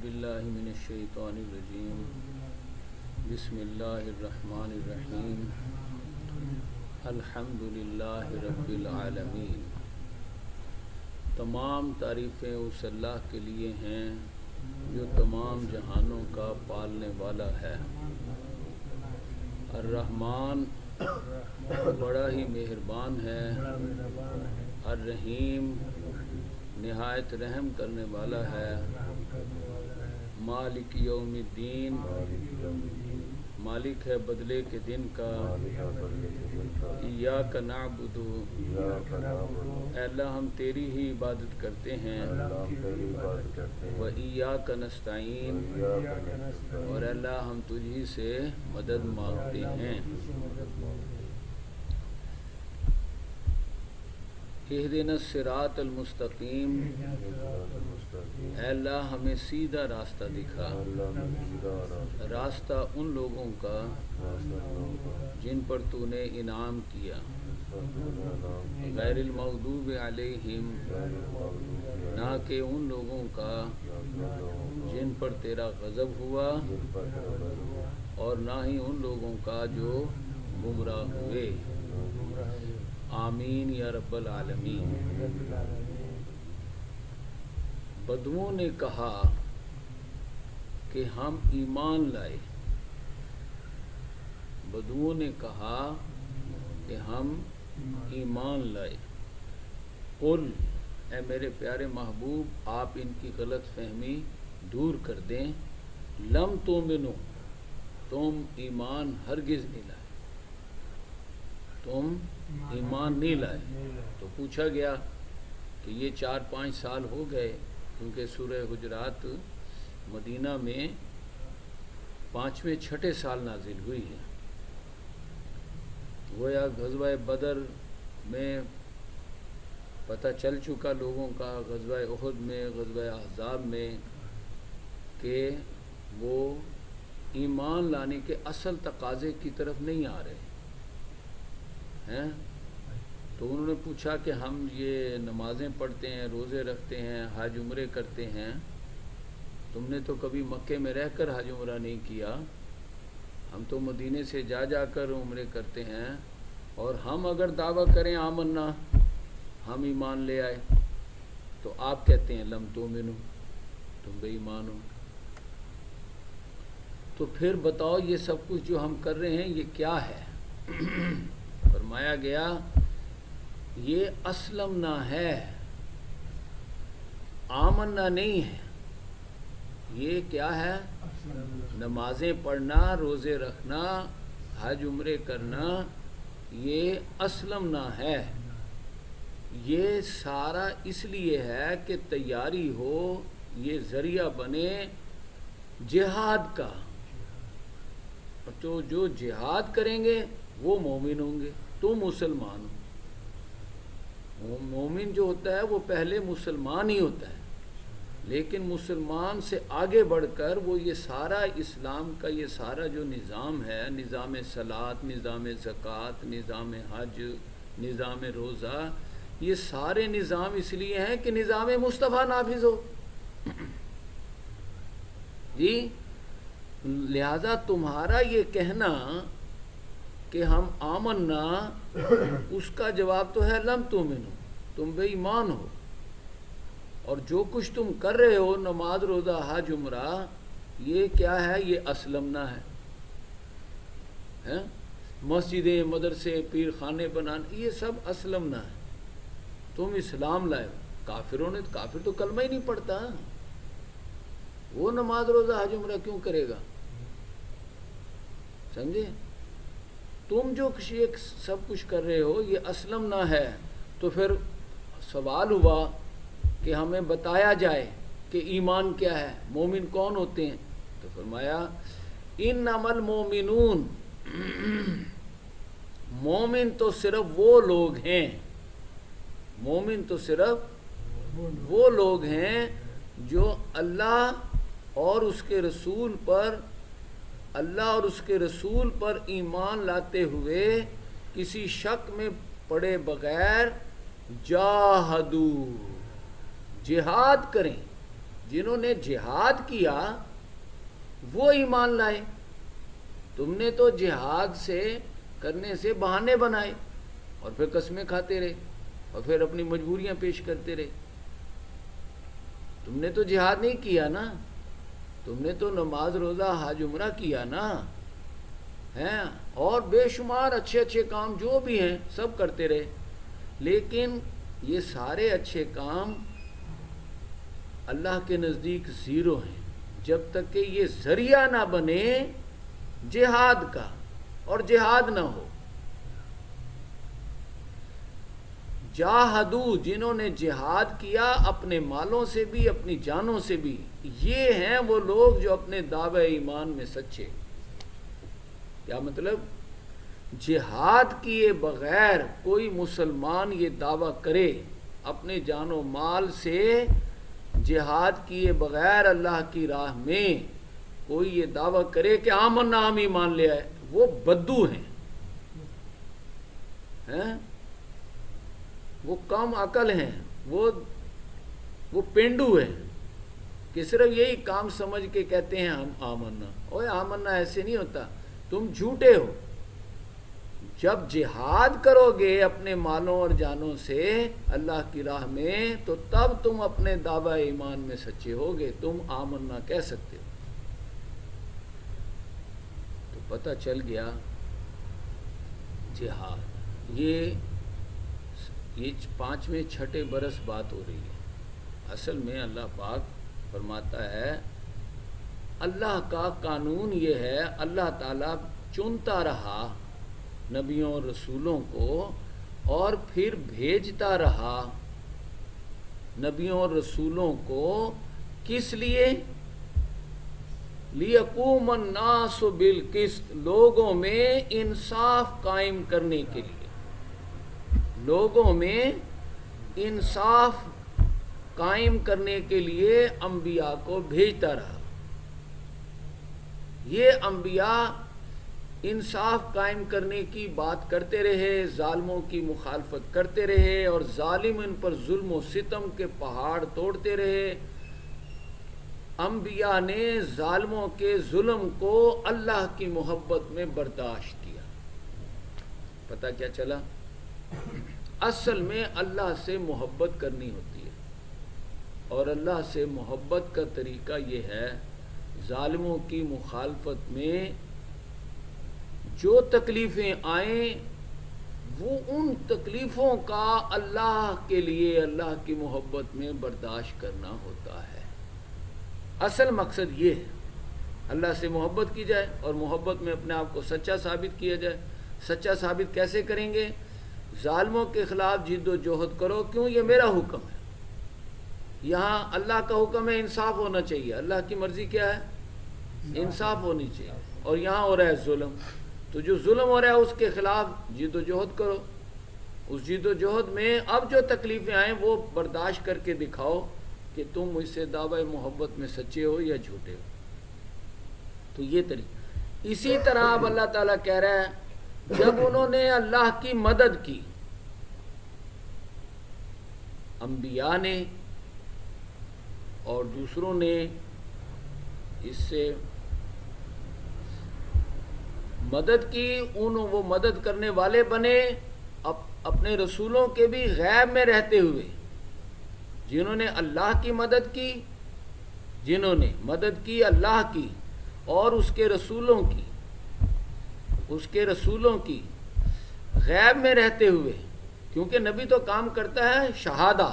باللہ من الشیطان الرجیم بسم اللہ الرحمن الرحیم الحمد للہ رب العالمین۔ تمام تعریفیں اس اللہ کے لیے ہیں جو تمام جہانوں کا پالنے والا ہے۔ الرحمن بڑا ہی مہربان ہے، الرحیم نہایت رحم کرنے والا ہے، مالک یوم الدین مالک ہے بدلے کے دن کا، ایاک نعبد اے اللہ ہم تیری ہی عبادت کرتے ہیں، و ایاک نستعین اور اے اللہ ہم تجھی سے مدد مانگتے ہیں۔ اہدنا الصراط المستقیم اے اللہ ہمیں سیدھا راستہ دکھا، راستہ ان لوگوں کا جن پر تو نے انعام کیا، غیر المغضوب علیہم نہ کہ ان لوگوں کا جن پر تیرا غضب ہوا، اور نہ ہی ان لوگوں کا جو گمراہ ہوئے۔ آمین یا رب العالمین۔ بدوؤں نے کہا کہ ہم ایمان لائے، بدوؤں نے کہا کہ ہم ایمان لائے۔ قل اے میرے پیارے محبوب آپ ان کی غلط فہمی دور کر دیں، لم تؤمنوا تم ایمان ہرگز نہیں لائے، تم ایمان نہیں لائے۔ تو پوچھا گیا کہ یہ 4-5 سال ہو گئے، کیونکہ سورہ حجرات مدینہ میں 5ویں-6 سال نازل ہوئی ہے۔ گویا غزوہ بدر میں پتہ چل چکا لوگوں کا، غزوہ احد میں، غزوہ احزاب میں، کہ وہ ایمان لانے کے اصل تقاضے کی طرف نہیں آ رہے ہیں۔ تو انہوں نے پوچھا کہ ہم یہ نمازیں پڑھتے ہیں، روزے رکھتے ہیں، حج عمرے کرتے ہیں، تم نے تو کبھی مکے میں رہ کر حج عمرہ نہیں کیا، ہم تو مدینے سے جا جا کر عمرے کرتے ہیں، اور ہم اگر دعویٰ کریں آمنا ہم ایمان لے آئے تو آپ کہتے ہیں لم تؤمنوا تم بے ایمان ہو۔ تو پھر بتاؤ یہ سب کچھ جو ہم کر رہے ہیں یہ کیا ہے؟ فرمایا گیا یہ اسلمنا ہے، آمنا نہیں ہے۔ یہ کیا ہے؟ نمازیں پڑھنا، روزے رکھنا، حج عمرے کرنا، یہ اسلمنا ہے۔ یہ سارا اس لیے ہے کہ تیاری ہو، یہ ذریعہ بنے جہاد کا، تو جو جہاد کریں گے وہ مومن ہوں گے، تو مسلمان ہو۔ مومن جو ہوتا ہے وہ پہلے مسلمان ہی ہوتا ہے، لیکن مسلمان سے آگے بڑھ کر وہ یہ سارا اسلام کا یہ سارا جو نظام ہے، نظام صلاۃ، نظام زکوٰۃ، نظام حج، نظام روزہ، یہ سارے نظام اس لیے ہیں کہ نظام مصطفیٰ نافذ ہو۔ جی لہذا تمہارا یہ کہنا کہ ہم آمنا، اس کا جواب تو ہے لم تؤمنوا تم بے ایمان ہو، اور جو کچھ تم کر رہے ہو نماز روزہ حج عمرہ، یہ کیا ہے؟ یہ اسلمنا ہے۔ مسجدیں، مدرسے، پیر خانے بنانے، یہ سب اسلمنا ہے، تم اسلام لائے ہو۔ کافروں نے، کافر تو کلمہ ہی نہیں پڑھتا، وہ نماز روزہ حج عمرہ کیوں کرے گا؟ سمجھے؟ تم جو سب کچھ کر رہے ہو یہ اسلمنا ہے۔ تو پھر سوال ہوا کہ ہمیں بتایا جائے کہ ایمان کیا ہے، مومن کون ہوتے ہیں؟ تو فرمایا انما المؤمنون مومن تو صرف وہ لوگ ہیں، مومن تو صرف وہ لوگ ہیں جو اللہ اور اس کے رسول پر، اللہ اور اس کے رسول پر ایمان لاتے ہوئے کسی شک میں پڑے بغیر جاہدو جہاد کریں، جنہوں نے جہاد کیا وہ ایمان لائے. تم نے تو جہاد سے کرنے سے بہانے بنائے اور پھر قسمیں کھاتے رہے اور پھر اپنی مجبوریاں پیش کرتے رہے. تم نے تو جہاد نہیں کیا نا, تم نے تو نماز روزہ حج عمرہ کیا نا, ہیں, اور بے شمار اچھے اچھے کام جو بھی ہیں سب کرتے رہے. لیکن یہ سارے اچھے کام اللہ کے نزدیک زیرو ہیں جب تک کہ یہ ذریعہ نہ بنے جہاد کا, اور جہاد نہ ہو. جاہدو, جنہوں نے جہاد کیا اپنے مالوں سے بھی اپنی جانوں سے بھی, یہ ہیں وہ لوگ جو اپنے دعوے ایمان میں سچے. کیا مطلب؟ جہاد کیے بغیر کوئی مسلمان یہ دعویٰ کرے اپنے جان و مال سے, جہاد کیے بغیر اللہ کی راہ میں کوئی یہ دعویٰ کرے کہ آمنا, ہم ایمان لے آئے, وہ بدو ہیں, وہ کم عقل ہیں, وہ پینڈو ہیں کہ صرف یہی کام سمجھ کے کہتے ہیں ہم آمنا. اوے آمنا ایسے نہیں ہوتا, تم جھوٹے ہو. جب جہاد کرو گے اپنے مالوں اور جانوں سے اللہ کی راہ میں تو تب تم اپنے دعوی ایمان میں سچے ہوگے, تم آمنا کہہ سکتے ہو. تو پتہ چل گیا جہاد یہ 5ویں 6 برس بات ہو رہی ہے. اصل میں اللہ پاک فرماتا ہے اللہ کا قانون یہ ہے, اللہ تعالیٰ چنتا رہا نبیوں اور رسولوں کو اور پھر بھیجتا رہا نبیوں اور رسولوں کو. کس لیے؟ لِيَقُومَ النَّاسُ بِالْقِسْطِ, لوگوں میں انصاف قائم کرنے کے لیے, لوگوں میں انصاف قائم کرنے کے لیے انبیاء کو بھیجتا رہا. یہ انبیاء انصاف قائم کرنے کی بات کرتے رہے, ظالموں کی مخالفت کرتے رہے اور ظالم ان پر ظلم و ستم کے پہاڑ توڑتے رہے. انبیاء نے ظالموں کے ظلم کو اللہ کی محبت میں برداشت کیا. پتہ کیا چلا؟ اصل میں اللہ سے محبت کرنی ہوتی ہے, اور اللہ سے محبت کا طریقہ یہ ہے ظالموں کی مخالفت میں جو تکلیفیں آئیں وہ ان تکلیفوں کا اللہ کے لیے اللہ کی محبت میں برداشت کرنا ہوتا ہے. اصل مقصد یہ ہے اللہ سے محبت کی جائے اور محبت میں اپنے آپ کو سچا ثابت کیا جائے. سچا ثابت کیسے کریں گے؟ ظالموں کے خلاف جد و جہد کرو. کیوں؟ یہ میرا حکم ہے. یہاں اللہ کا حکم ہے انصاف ہونا چاہیے, اللہ کی مرضی کیا ہے؟ انصاف ہونی چاہیے. اور یہاں ہو رہا ہے ظلم, تو جو ظلم ہو رہا ہے اس کے خلاف جد و جہد کرو. اس جد و جہد میں اب جو تکلیفیں آئیں وہ برداشت کر کے دکھاؤ کہ تم مجھ سے دعوی محبت میں سچے ہو یا جھوٹے ہو. تو یہ طریقہ. اسی طرح اب اللہ تعالیٰ کہہ رہا ہے جب انہوں نے اللہ کی مدد کی, انبیاء نے اور دوسروں نے اس سے مدد کی, وہ مدد کرنے والے بنے اپنے رسولوں کے بھی غیب میں رہتے ہوئے. جنہوں نے اللہ کی مدد کی, جنہوں نے مدد کی اللہ کی اور اس کے رسولوں کی غیب میں رہتے ہوئے, کیونکہ نبی تو کام کرتا ہے شہادہ,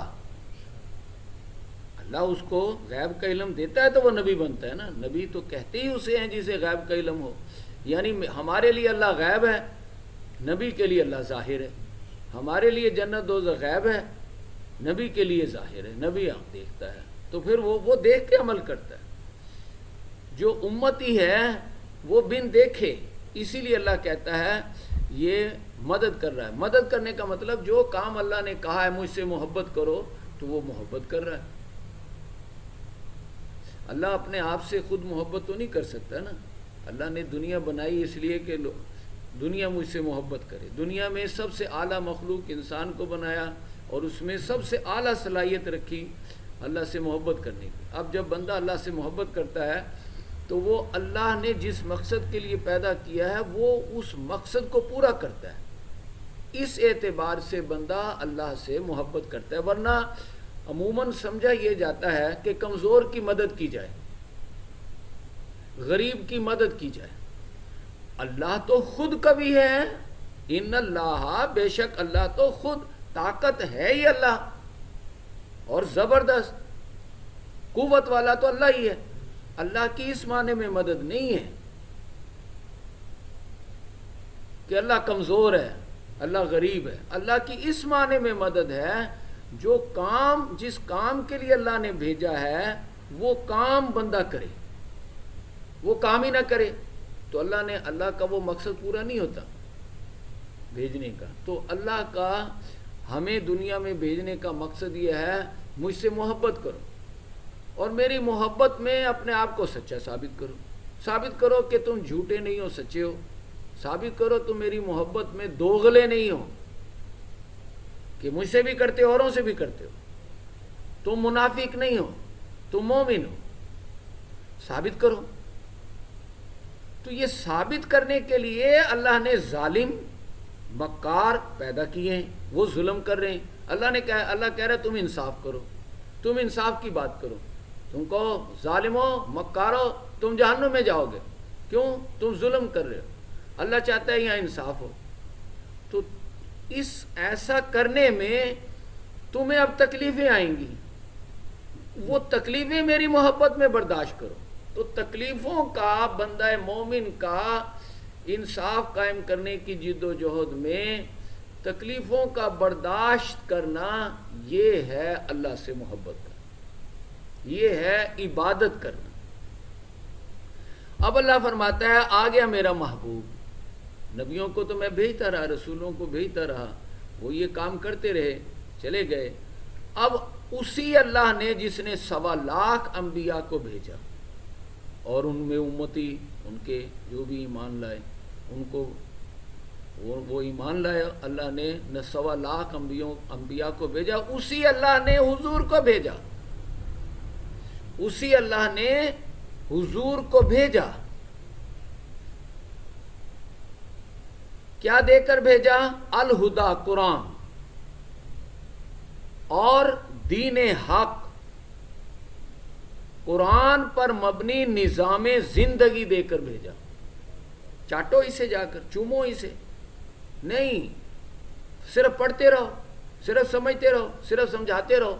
اللہ اس کو غیب کا علم دیتا ہے تو وہ نبی بنتا ہے نا. نبی تو کہتے ہی اسے ہیں جسے غیب کا علم ہو. یعنی ہمارے لیے اللہ غیب ہے, نبی کے لیے اللہ ظاہر ہے. ہمارے لیے جنت دوزخ غیب ہے, نبی کے لیے ظاہر ہے. نبی آنکھ دیکھتا ہے تو پھر وہ دیکھ کے عمل کرتا ہے. جو امتی ہے وہ بن دیکھے, اسی لیے اللہ کہتا ہے یہ مدد کر رہا ہے. مدد کرنے کا مطلب جو کام اللہ نے کہا ہے مجھ سے محبت کرو تو وہ محبت کر رہا ہے. اللہ اپنے آپ سے خود محبت تو نہیں کر سکتا نا. اللہ نے دنیا بنائی اس لیے کہ دنیا مجھ سے محبت کرے. دنیا میں سب سے اعلیٰ مخلوق انسان کو بنایا اور اس میں سب سے اعلیٰ صلاحیت رکھی اللہ سے محبت کرنے کی. اب جب بندہ اللہ سے محبت کرتا ہے تو وہ اللہ نے جس مقصد کے لیے پیدا کیا ہے وہ اس مقصد کو پورا کرتا ہے. اس اعتبار سے بندہ اللہ سے محبت کرتا ہے. ورنہ عموماً سمجھا یہ جاتا ہے کہ کمزور کی مدد کی جائے, غریب کی مدد کی جائے. اللہ تو خود قوی ہے, ان اللہ, بے شک اللہ تو خود طاقت ہے ہی اللہ, اور زبردست قوت والا تو اللہ ہی ہے. اللہ کی اس معنی میں مدد نہیں ہے کہ اللہ کمزور ہے, اللہ غریب ہے. اللہ کی اس معنی میں مدد ہے جو کام, جس کام کے لیے اللہ نے بھیجا ہے وہ کام بندہ کرے. وہ کام ہی نہ کرے تو اللہ کا وہ مقصد پورا نہیں ہوتا بھیجنے کا. تو اللہ کا ہمیں دنیا میں بھیجنے کا مقصد یہ ہے, مجھ سے محبت کرو اور میری محبت میں اپنے آپ کو سچا ثابت کرو. ثابت کرو کہ تم جھوٹے نہیں ہو, سچے ہو. ثابت کرو تم میری محبت میں دوغلے نہیں ہو کہ مجھ سے بھی کرتے ہو اوروں سے بھی کرتے ہو. تم منافق نہیں ہو, تم مومن ہو. ثابت کرو. تو یہ ثابت کرنے کے لیے اللہ نے ظالم, مکار پیدا کیے ہیں, وہ ظلم کر رہے ہیں. اللہ کہہ رہا ہے تم انصاف کرو, تم انصاف کی بات کرو. تم کہو ظالمو, مکارو, تم جہنم میں جاؤ گے. کیوں؟ تم ظلم کر رہے ہو. اللہ چاہتا ہے یہاں انصاف ہو. تو اس ایسا کرنے میں تمہیں اب تکلیفیں آئیں گی, وہ تکلیفیں میری محبت میں برداشت کرو. تو تکلیفوں کا بندہ مومن کا انصاف قائم کرنے کی جد و جہد میں تکلیفوں کا برداشت کرنا, یہ ہے اللہ سے محبت کرنا, یہ ہے عبادت کرنا. اب اللہ فرماتا ہے آ گیا میرا محبوب. نبیوں کو تو میں بھیجتا رہا, رسولوں کو بھیجتا رہا, وہ یہ کام کرتے رہے, چلے گئے. اب اسی اللہ نے جس نے 1.25 لاکھ انبیاء کو بھیجا اور ان میں امتی, ان کے جو بھی ایمان لائے ان کو وہ ایمان لائے, اللہ نے 1.25 لاکھ انبیاء کو بھیجا. اسی اللہ نے حضور کو بھیجا, اسی اللہ نے حضور کو بھیجا. کیا دے کر بھیجا؟ الہدا, قرآن اور دین حق, قرآن پر مبنی نظام زندگی دے کر بھیجا. چاٹو اسے جا کر, چومو اسے نہیں, صرف پڑھتے رہو, صرف سمجھتے رہو, صرف سمجھاتے رہو.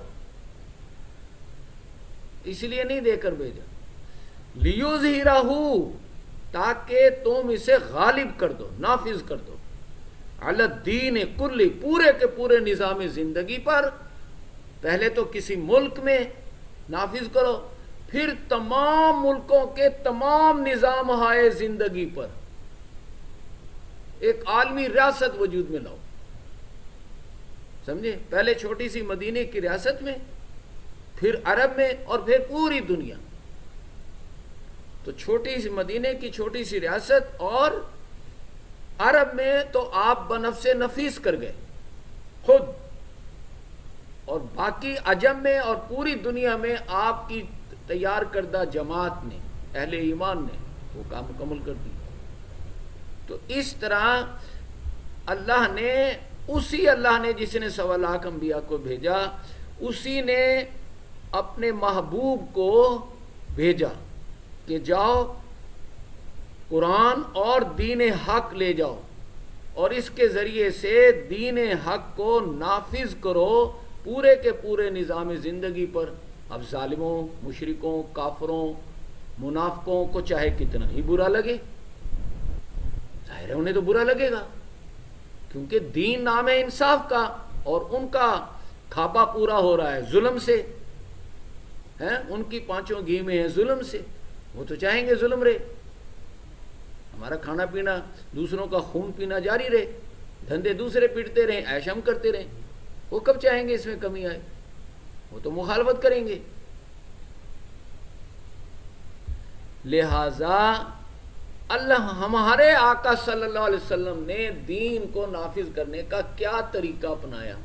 اس لیے نہیں دے کر بھیجا. لیظہرہ, تاکہ تم اسے غالب کر دو, نافذ کر دو. علی الدین کلی, پورے کے پورے نظام زندگی پر. پہلے تو کسی ملک میں نافذ کرو, پھر تمام ملکوں کے تمام نظام ہائے زندگی پر ایک عالمی ریاست وجود میں لاؤ. سمجھے؟ پہلے چھوٹی سی مدینے کی ریاست میں, پھر عرب میں, اور پھر پوری دنیا. تو چھوٹی سی مدینے کی چھوٹی سی ریاست, اور عرب میں تو آپ بنفس نفیس کر گئے خود, اور باقی عجم میں اور پوری دنیا میں آپ کی تیار کردہ جماعت نے, اہل ایمان نے وہ کام مکمل کر دی. تو اس طرح اللہ نے, اسی اللہ نے جس نے 1.25 لاکھ انبیاء کو بھیجا, اسی نے اپنے محبوب کو بھیجا کہ جاؤ قرآن اور دین حق لے جاؤ, اور اس کے ذریعے سے دین حق کو نافذ کرو پورے کے پورے نظام زندگی پر. اب ظالموں, مشرکوں, کافروں, منافقوں کو چاہے کتنا ہی برا لگے, ظاہر ہے انہیں تو برا لگے گا, کیونکہ دین نام ہے انصاف کا, اور ان کا کھاپا پورا ہو رہا ہے ظلم سے, ان کی پانچوں گھیمیں ہیں ظلم سے. وہ تو چاہیں گے ظلم رہے, ہمارا کھانا پینا, دوسروں کا خون پینا جاری رہے, دھندے دوسرے پیٹتے رہیں, عیش ہم کرتے رہیں. وہ کب چاہیں گے اس میں کمی آئے؟ وہ تو مخالفت کریں گے. لہذا اللہ, ہمارے آقا صلی اللہ علیہ وسلم نے دین کو نافذ کرنے کا کیا طریقہ اپنایا؟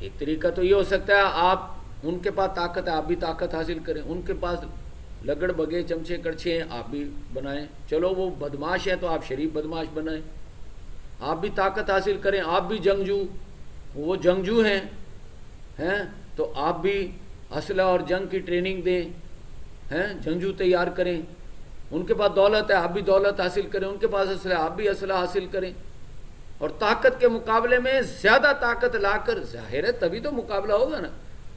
ایک طریقہ تو یہ ہو سکتا ہے آپ ان کے پاس طاقت ہے آپ بھی طاقت حاصل کریں، ان کے پاس لگڑ بگے چمچے کڑچے ہیں آپ بھی بنائیں، چلو وہ بدماش ہیں تو آپ شریف بدماش بنائیں، آپ بھی طاقت حاصل کریں، آپ بھی جنگجو، وہ جنگجو ہیں تو آپ بھی اسلحہ اور جنگ کی ٹریننگ دیں، جنگجو تیار کریں، ان کے پاس دولت ہے آپ بھی دولت حاصل کریں، ان کے پاس اسلحہ آپ بھی اسلحہ حاصل کریں، اور طاقت کے مقابلے میں زیادہ طاقت لا کر، ظاہر ہے تبھی تو مقابلہ ہوگا نا،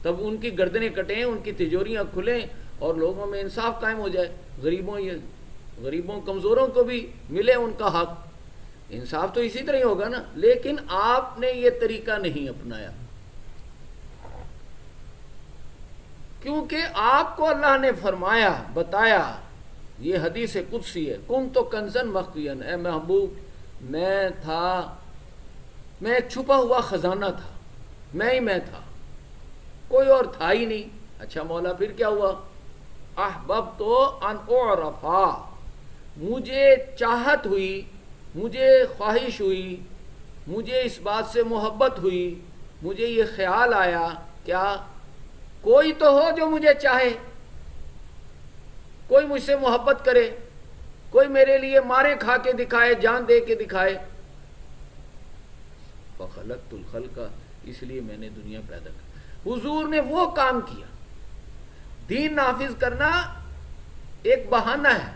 تب ان کی گردنیں کٹیں، ان کی تجوریاں کھلیں اور لوگوں میں انصاف قائم ہو جائے، غریبوں کمزوروں کو بھی ملے ان کا حق، انصاف تو اسی طرح ہی ہوگا نا۔ لیکن آپ نے یہ طریقہ نہیں اپنایا، کیونکہ آپ کو اللہ نے فرمایا، بتایا، یہ حدیث قدسی ہے، کن تو کنزن مخفین، اے محبوب میں ایک چھپا ہوا خزانہ تھا، میں تھا، کوئی اور تھا ہی نہیں۔ اچھا مولا پھر کیا ہوا؟ احببت ان اعرفا، مجھے چاہت ہوئی، مجھے خواہش ہوئی، مجھے اس بات سے محبت ہوئی، مجھے یہ خیال آیا، کیا کوئی تو ہو جو مجھے چاہے، کوئی مجھ سے محبت کرے، کوئی میرے لیے مارے کھا کے دکھائے، جان دے کے دکھائے۔ فخلقت الخلق، اس لیے میں نے دنیا پیدا کی۔ حضور نے وہ کام کیا۔ دین نافذ کرنا ایک بہانہ ہے،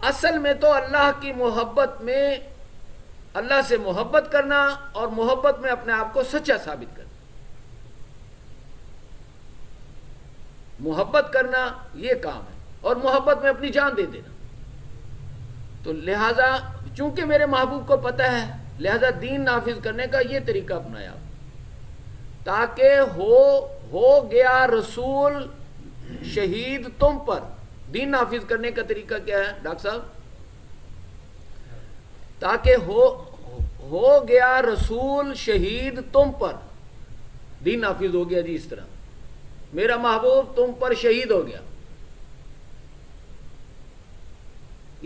اصل میں تو اللہ کی محبت میں، اللہ سے محبت کرنا اور محبت میں اپنے آپ کو سچا ثابت کرنا، محبت کرنا یہ کام ہے، اور محبت میں اپنی جان دے دینا۔ تو لہذا چونکہ میرے محبوب کو پتہ ہے، لہذا دین نافذ کرنے کا یہ طریقہ اپنایا، تاکہ ہو گیا رسول شہید تم پر۔ دین نافذ کرنے کا طریقہ کیا ہے ڈاکٹر صاحب؟ تاکہ ہو گیا رسول شہید تم پر، دین نافذ ہو گیا جی، اس طرح میرا محبوب تم پر شہید ہو گیا۔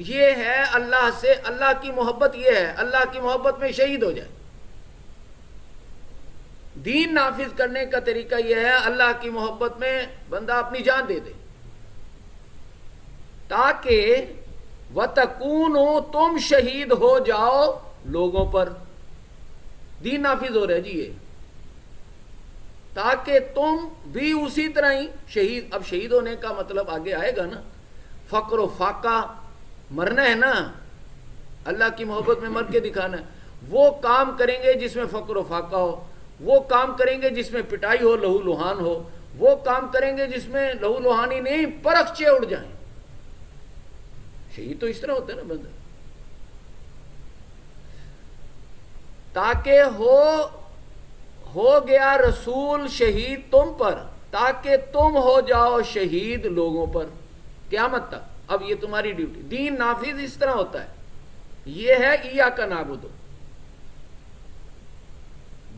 یہ ہے اللہ سے، اللہ کی محبت یہ ہے، اللہ کی محبت میں شہید ہو جائے۔ دین نافذ کرنے کا طریقہ یہ ہے، اللہ کی محبت میں بندہ اپنی جان دے دے، تاکہ وَتَكُونُوا، تم شہید ہو جاؤ لوگوں پر۔ دین نافذ ہو رہا ہے جی یہ، تاکہ تم بھی اسی طرح ہی شہید۔ اب شہید ہونے کا مطلب آگے آئے گا نا، فقر و فاقہ، مرنا ہے نا، اللہ کی محبت میں مر کے دکھانا ہے۔ وہ کام کریں گے جس میں فقر و فاقہ ہو، وہ کام کریں گے جس میں پٹائی ہو، لہو لہان ہو، وہ کام کریں گے جس میں لہو لہانی نہیں، پرخچے اڑ جائیں۔ شہید تو اس طرح ہوتا ہے نا بندہ، تاکہ ہو گیا رسول شہید تم پر، تاکہ تم ہو جاؤ شہید لوگوں پر قیامت تک۔ اب یہ تمہاری ڈیوٹی۔ دین نافذ اس طرح ہوتا ہے، یہ ہے ایاک نعبد۔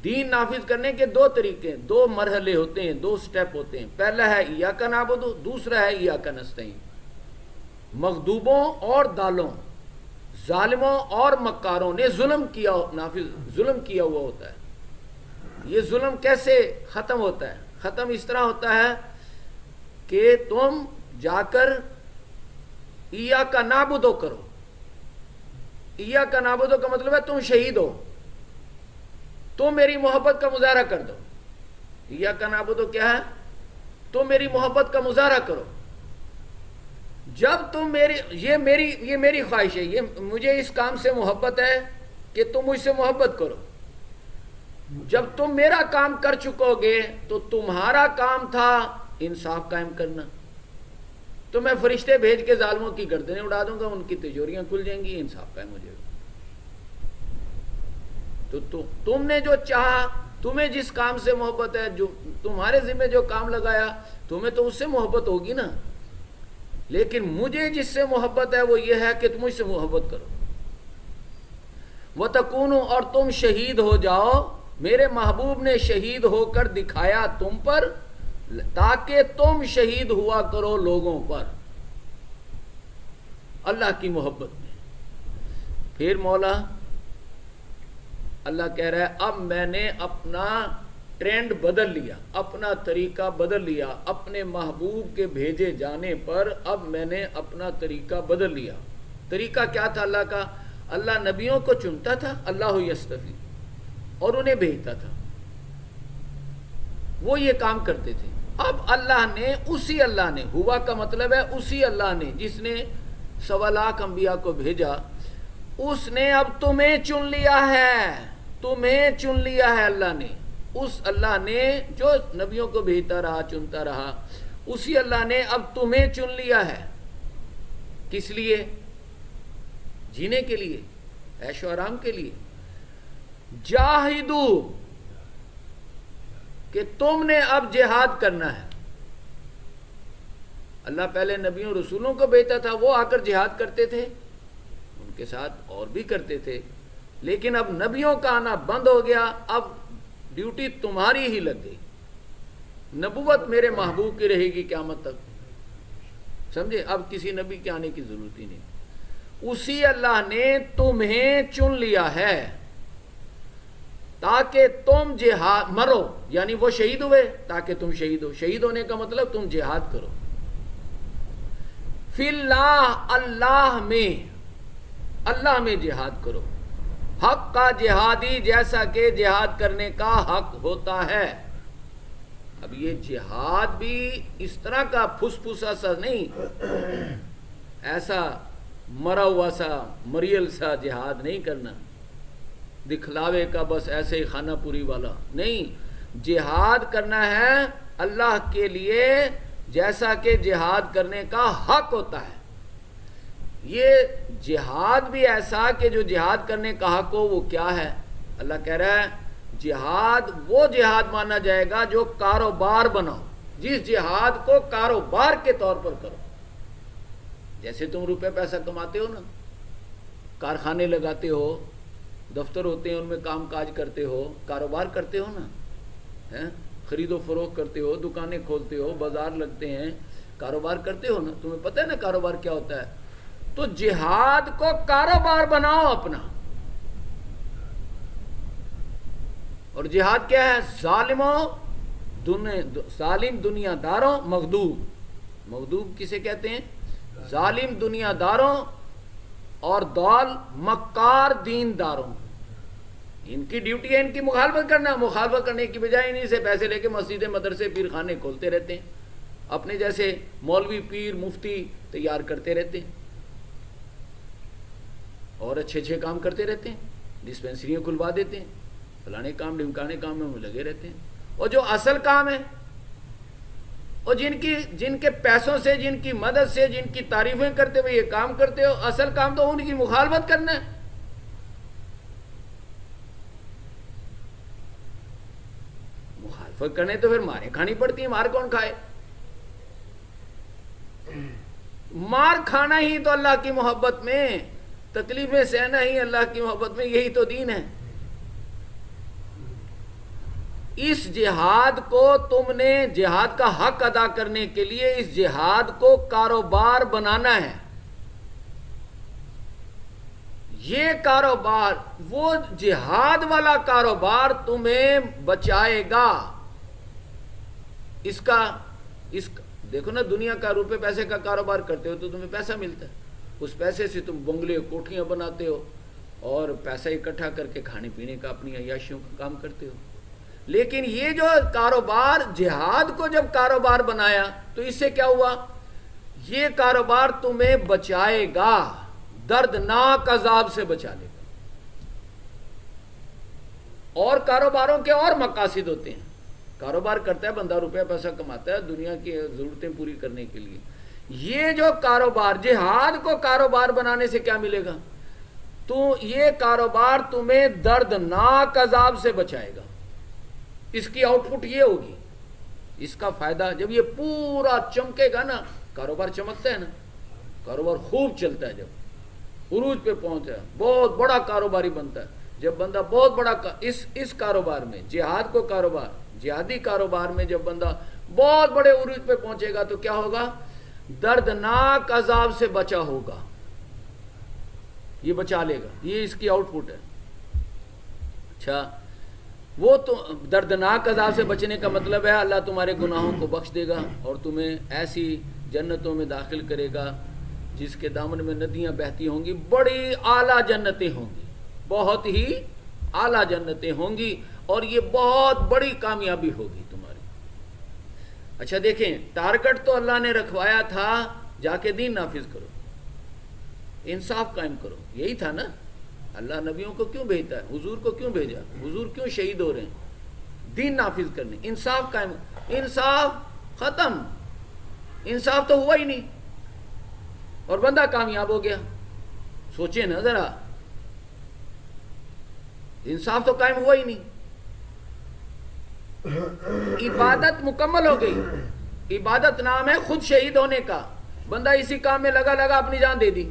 دین نافذ کرنے کے دو طریقے ہیں، دو مرحلے ہوتے ہیں، دو سٹیپ ہوتے ہیں۔ پہلا ہے ایاک نعبد، دوسرا ہے ایاک نستعین۔ مغضوبوں اور دالوں، ظالموں اور مکاروں نے ظلم کیا ہوا ہوتا ہے۔ یہ ظلم کیسے ختم ہوتا ہے؟ ختم اس طرح ہوتا ہے کہ تم جا کر ایاک نعبد کرو۔ ایاک نعبد کا مطلب ہے تم شہید ہو، تم میری محبت کا مظاہرہ کر دو۔ ایاک نعبد کیا ہے؟ تم میری محبت کا مظاہرہ کرو۔ جب تم یہ میری خواہش ہے، یہ مجھے اس کام سے محبت ہے کہ تم مجھ سے محبت کرو۔ جب تم میرا کام کر چکو گے تو تمہارا کام تھا انصاف قائم کرنا، تو میں فرشتے بھیج کے ظالموں کی گردنیں اڑا دوں گا، ان کی تجوریاں کھل جائیں گی، انصاف قائم ہو جائے گا۔ تو تم نے جو چاہا، تمہیں جس کام سے محبت ہے، جو تمہارے ذمہ جو کام لگایا، تمہیں تو اس سے محبت ہوگی نا، لیکن مجھے جس سے محبت ہے وہ یہ ہے کہ تم مجھ سے محبت کرو۔ وَتَكُونُوا، اور تم شہید ہو جاؤ، میرے محبوب نے شہید ہو کر دکھایا تم پر، تاکہ تم شہید ہوا کرو لوگوں پر اللہ کی محبت میں۔ پھر مولا اللہ کہہ رہا ہے اب میں نے اپنا ٹرینڈ بدل لیا، اپنا طریقہ بدل لیا، اپنے محبوب کے بھیجے جانے پر اب میں نے اپنا طریقہ بدل لیا۔ طریقہ کیا تھا اللہ کا؟ اللہ نبیوں کو چنتا تھا، اللہ یستفی، اور انہیں بھیجتا تھا، وہ یہ کام کرتے تھے۔ اب اللہ نے، اسی اللہ نے، ہوا کا مطلب ہے اسی اللہ نے جس نے 1.25 لاکھ انبیاء کو بھیجا، اس نے اب تمہیں چن لیا ہے، تمہیں چن لیا ہے اللہ نے۔ اس اللہ نے جو نبیوں کو بھیجتا رہا، چنتا رہا، اسی اللہ نے اب تمہیں چن لیا ہے۔ کس لیے؟ جینے کے لیے، عیش و آرام کے لیے۔ جاہدو، کہ تم نے اب جہاد کرنا ہے۔ اللہ پہلے نبیوں رسولوں کو بھیجتا تھا، وہ آ کر جہاد کرتے تھے، ان کے ساتھ اور بھی کرتے تھے، لیکن اب نبیوں کا آنا بند ہو گیا، اب ڈیوٹی تمہاری ہی لگ گئی، نبوت میرے محبوب کی رہے گی قیامت تک، سمجھے؟ اب کسی نبی کے آنے کی ضرورت ہی نہیں۔ اسی اللہ نے تمہیں چن لیا ہے تاکہ تم جہاد مرو، یعنی وہ شہید ہوئے تاکہ تم شہید ہو۔ شہید ہونے کا مطلب تم جہاد کرو۔ فی اللہ، اللہ میں، اللہ میں جہاد کرو، حق کا جہادی، جیسا کہ جہاد کرنے کا حق ہوتا ہے۔ اب یہ جہاد بھی اس طرح کا پھس پھسا سا نہیں، ایسا مرا ہوا سا مریل سا جہاد نہیں کرنا، دکھلاوے کا بس ایسے ہی خانہ پوری والا نہیں۔ جہاد کرنا ہے اللہ کے لیے جیسا کہ جہاد کرنے کا حق ہوتا ہے۔ یہ جہاد بھی ایسا کہ جو جہاد کرنے کا حق ہو، وہ کیا ہے؟ اللہ کہہ رہا ہے جہاد وہ جہاد مانا جائے گا جو کاروبار بناؤ، جس جہاد کو کاروبار کے طور پر کرو۔ جیسے تم روپے پیسہ کماتے ہو نا، کارخانے لگاتے ہو، دفتر ہوتے ہیں ان میں کام کاج کرتے ہو، کاروبار کرتے ہو نا، خرید و فروخت کرتے ہو، دکانیں کھولتے ہو، بازار لگتے ہیں، کاروبار کرتے ہو نا، تمہیں پتہ ہے نا کاروبار کیا ہوتا ہے۔ تو جہاد کو کاروبار بناؤ اپنا۔ اور جہاد کیا ہے؟ ظالم دنیا داروں، مغضوب کسے کہتے ہیں؟ ظالم دنیا داروں اور ضال مکار دین داروں۔ ان کی ڈیوٹی ہے ان کی مخالفت کرنا، مخالفت کرنے کی بجائے انہیں سے پیسے لے کے مسجدیں، مدرسے، پیر خانے کھولتے رہتے ہیں، اپنے جیسے مولوی، پیر، مفتی تیار کرتے رہتے ہیں، اور اچھے کام کرتے رہتے ہیں، ڈسپینسریاں کھلوا دیتے ہیں، فلانے کام ڈمکانے کام میں لگے رہتے ہیں۔ اور جو اصل کام ہے، اور جن کے پیسوں سے، جن کی مدد سے، جن کی تعریفیں کرتے ہوئے یہ کام کرتے ہو، اصل کام تو ان کی مخالفت کرنا ہے۔ مخالفت کرنے تو پھر ماریں کھانی پڑتی ہیں، مار کون کھائے؟ مار کھانا ہی تو اللہ کی محبت میں، تکلیفیں سہنا ہی اللہ کی محبت میں، یہی تو دین ہے۔ اس جہاد کو تم نے، جہاد کا حق ادا کرنے کے لیے اس جہاد کو کاروبار بنانا ہے۔ یہ کاروبار، وہ جہاد والا کاروبار تمہیں بچائے گا۔ اس کا دیکھو نا، دنیا کا روپے پیسے کا کاروبار کرتے ہو تو تمہیں پیسہ ملتا ہے، اس پیسے سے تم بنگلے کوٹھیاں بناتے ہو اور پیسہ اکٹھا کر کے کھانے پینے کا، اپنی عیاشیوں کا کام کرتے ہو۔ لیکن یہ جو کاروبار، جہاد کو جب کاروبار بنایا تو اس سے کیا ہوا؟ یہ کاروبار تمہیں بچائے گا، دردناک عذاب سے بچا لے گا۔ اور کاروباروں کے اور مقاصد ہوتے ہیں۔ کاروبار کرتا ہے بندہ، روپیہ پیسہ کماتا ہے دنیا کی ضرورتیں پوری کرنے کے لیے۔ یہ جو کاروبار، جہاد کو کاروبار بنانے سے کیا ملے گا؟ تو یہ کاروبار تمہیں دردناک عذاب سے بچائے گا۔ اس کی آؤٹ پٹ یہ ہوگی، اس کا فائدہ جب یہ پورا چمکے گا نا، کاروبار چمکتا ہے نا، کاروبار خوب چلتا ہے، جب عروج پہ پہنچتا ہے، بہت بڑا کاروباری بنتا ہے۔ جب بندہ بہت بڑا اس کاروبار میں، جہاد کو کاروبار، جہادی کاروبار میں جب بندہ بہت بڑے عروج پہ پہنچے گا تو کیا ہوگا؟ دردناک عذاب سے بچا ہوگا، یہ بچا لے گا، یہ اس کی آؤٹ پٹ ہے۔ اچھا، وہ تو دردناک عذاب سے بچنے کا مطلب ہے اللہ تمہارے گناہوں کو بخش دے گا اور تمہیں ایسی جنتوں میں داخل کرے گا جس کے دامن میں ندیاں بہتی ہوں گی، بڑی اعلیٰ جنتیں ہوں گی، بہت ہی اعلیٰ جنتیں ہوں گی، اور یہ بہت بڑی کامیابی ہوگی تمہاری۔ اچھا دیکھیں، ٹارگٹ تو اللہ نے رکھوایا تھا جا کے دین نافذ کرو، انصاف قائم کرو، یہی تھا نا۔ اللہ نبیوں کو کیوں بھیجتا ہے؟ حضور کو کیوں بھیجا؟ حضور کیوں شہید ہو رہے ہیں؟ دین نافذ کرنے، انصاف قائم۔ انصاف ختم، انصاف تو ہوا ہی نہیں اور بندہ کامیاب ہو گیا۔ سوچیں نا ذرا، انصاف تو قائم ہوا ہی نہیں، عبادت مکمل ہو گئی۔ عبادت نام ہے خود شہید ہونے کا، بندہ اسی کام میں لگا اپنی جان دے دی،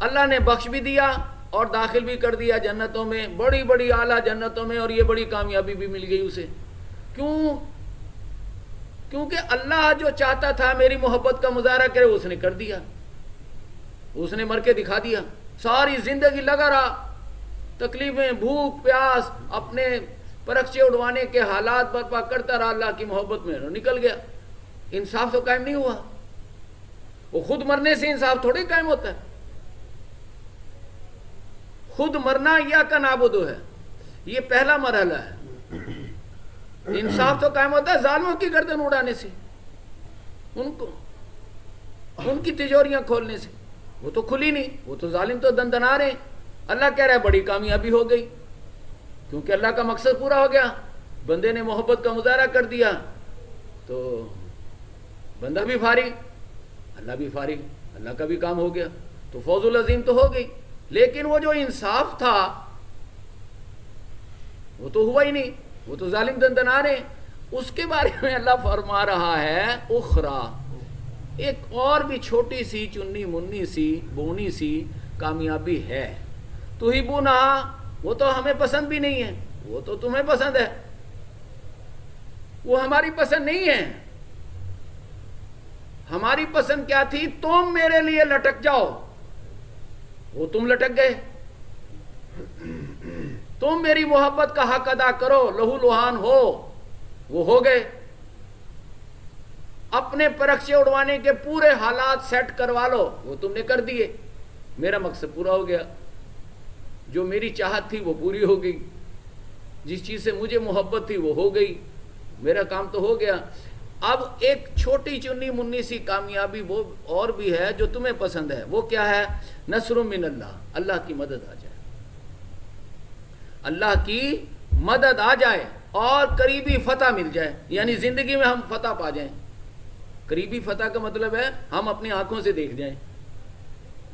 اللہ نے بخش بھی دیا اور داخل بھی کر دیا جنتوں میں، بڑی بڑی اعلیٰ جنتوں میں، اور یہ بڑی کامیابی بھی مل گئی اسے۔ کیوں؟ کیونکہ اللہ جو چاہتا تھا میری محبت کا مظاہرہ کرے، اس نے کر دیا، اس نے مر کے دکھا دیا۔ ساری زندگی لگا رہا، تکلیفیں، بھوک پیاس، اپنے پرخچے اڑوانے کے حالات برپا کرتا رہا، اللہ کی محبت میں نکل گیا۔ انصاف تو قائم نہیں ہوا۔ وہ خود مرنے سے انصاف تھوڑی قائم ہوتا ہے، خود مرنا ایاک نعبد ہے، یہ پہلا مرحلہ ہے۔ انصاف تو قائم ہوتا ہے ظالموں کی گردن اڑانے سے، ان کی تجوریاں کھولنے سے۔ وہ تو کھلی نہیں، وہ تو ظالم تو دندنا رہے ہیں۔ اللہ کہہ رہا ہے بڑی کامیابی ہو گئی، کیونکہ اللہ کا مقصد پورا ہو گیا، بندے نے محبت کا مظاہرہ کر دیا تو بندہ بھی فارغ، اللہ بھی فارغ، اللہ کا بھی کام ہو گیا، تو فوز العظیم تو ہو گئی۔ لیکن وہ جو انصاف تھا وہ تو ہوا ہی نہیں، وہ تو ظالم دندنا رہے ہیں۔ اس کے بارے میں اللہ فرما رہا ہے اخرا، ایک اور بھی چھوٹی سی چنی منی سی بونی سی کامیابی ہے۔ تحبونہ، وہ تو ہمیں پسند بھی نہیں ہے، وہ تو تمہیں پسند ہے، وہ ہماری پسند نہیں ہے۔ ہماری پسند کیا تھی؟ تم میرے لیے لٹک جاؤ، وہ تم لٹک گئے۔ تم میری محبت کا حق ادا کرو، لہو لہان ہو، وہ ہو گئے۔ اپنے پرخچے اڑوانے کے پورے حالات سیٹ کروا لو، وہ تم نے کر دیے، میرا مقصد پورا ہو گیا۔ جو میری چاہت تھی وہ پوری ہو گئی، جس چیز سے مجھے محبت تھی وہ ہو گئی، میرا کام تو ہو گیا۔ اب ایک چھوٹی چنی منی سی کامیابی وہ اور بھی ہے جو تمہیں پسند ہے، وہ کیا ہے؟ نصر من اللہ، اللہ کی مدد آ جائے، اللہ کی مدد آ جائے اور قریبی فتح مل جائے، یعنی زندگی میں ہم فتح پا جائیں۔ قریبی فتح کا مطلب ہے ہم اپنی آنکھوں سے دیکھ جائیں۔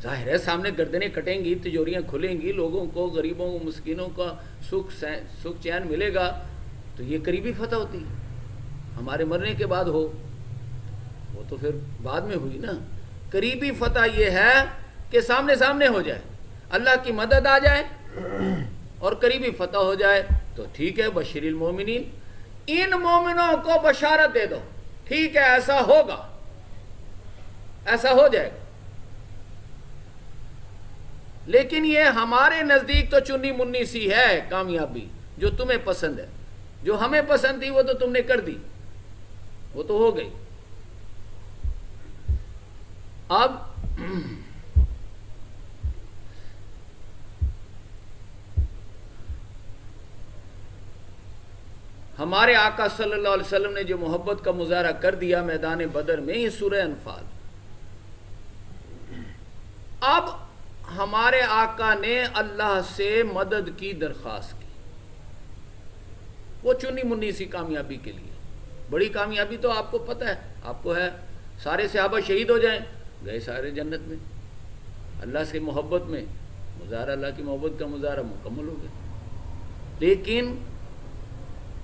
ظاہر ہے سامنے گردنیں کٹیں گی، تجوریاں کھلیں گی، لوگوں کو، غریبوں کو، مسکینوں کا سکھ چین ملے گا، تو یہ قریبی فتح ہوتی ہے۔ ہمارے مرنے کے بعد ہو، وہ تو پھر بعد میں ہوئی نا۔ قریبی فتح یہ ہے کہ سامنے سامنے ہو جائے، اللہ کی مدد آ جائے اور قریبی فتح ہو جائے، تو ٹھیک ہے، بشیر المومنین، ان مومنوں کو بشارت دے دو، ٹھیک ہے ایسا ہوگا، ایسا ہو جائے گا۔ لیکن یہ ہمارے نزدیک تو چنی منی سی ہے کامیابی، جو تمہیں پسند ہے، جو ہمیں پسند تھی وہ تو تم نے کر دی، وہ تو ہو گئی۔ اب ہمارے آقا صلی اللہ علیہ وسلم نے جو محبت کا مظاہرہ کر دیا میدان بدر میں، یہ سورہ انفال۔ اب ہمارے آقا نے اللہ سے مدد کی درخواست کی، وہ چنی منی سی کامیابی کے لیے۔ بڑی کامیابی تو آپ کو پتہ ہے، آپ کو ہے، سارے صحابہ شہید ہو جائیں، گئے سارے جنت میں، اللہ سے محبت میں مظاہرہ، اللہ کی محبت کا مظاہرہ مکمل ہو گیا۔ لیکن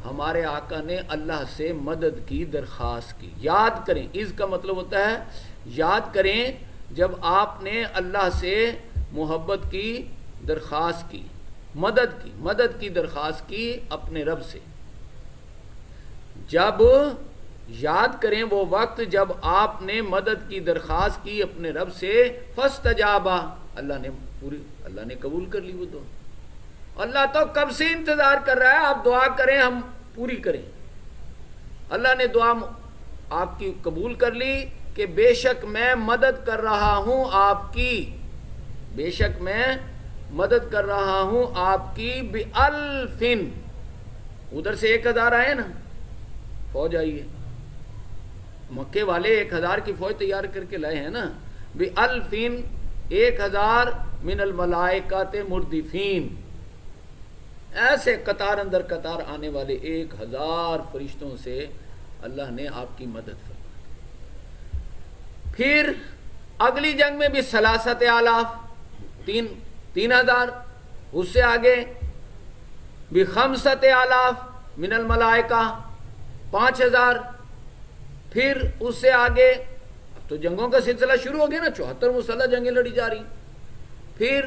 ہمارے آقا نے اللہ سے مدد کی درخواست کی۔ یاد کریں، اس کا مطلب ہوتا ہے یاد کریں، جب آپ نے اللہ سے محبت کی درخواست کی، مدد کی درخواست کی اپنے رب سے، جب یاد کریں وہ وقت جب آپ نے مدد کی درخواست کی اپنے رب سے، فاستجابا، اللہ نے قبول کر لی وہ دعا۔ اللہ تو کب سے انتظار کر رہا ہے، آپ دعا کریں ہم پوری کریں۔ اللہ نے دعا آپ کی قبول کر لی کہ بے شک میں مدد کر رہا ہوں آپ کی، بے شک میں مدد کر رہا ہوں آپ کی بِأَلْفٍ، ادھر سے 1000 آئے نا، فوج آئی ہے، مکے والے 1000 کی فوج تیار کر کے لائے ہیں نا، بِأَلْفٍ 1000 من الملائکات مردفین، ایسے قطار اندر قطار آنے والے 1000 فرشتوں سے اللہ نے آپ کی مدد فرمائی۔ پھر اگلی جنگ میں بھی 3000 3000، اس سے آگے بھی 5000 من الملائکہ 5000، پھر اس سے آگے اب تو جنگوں کا سلسلہ شروع ہو گیا نا، 74 مسلح جنگیں لڑی جا رہی۔ پھر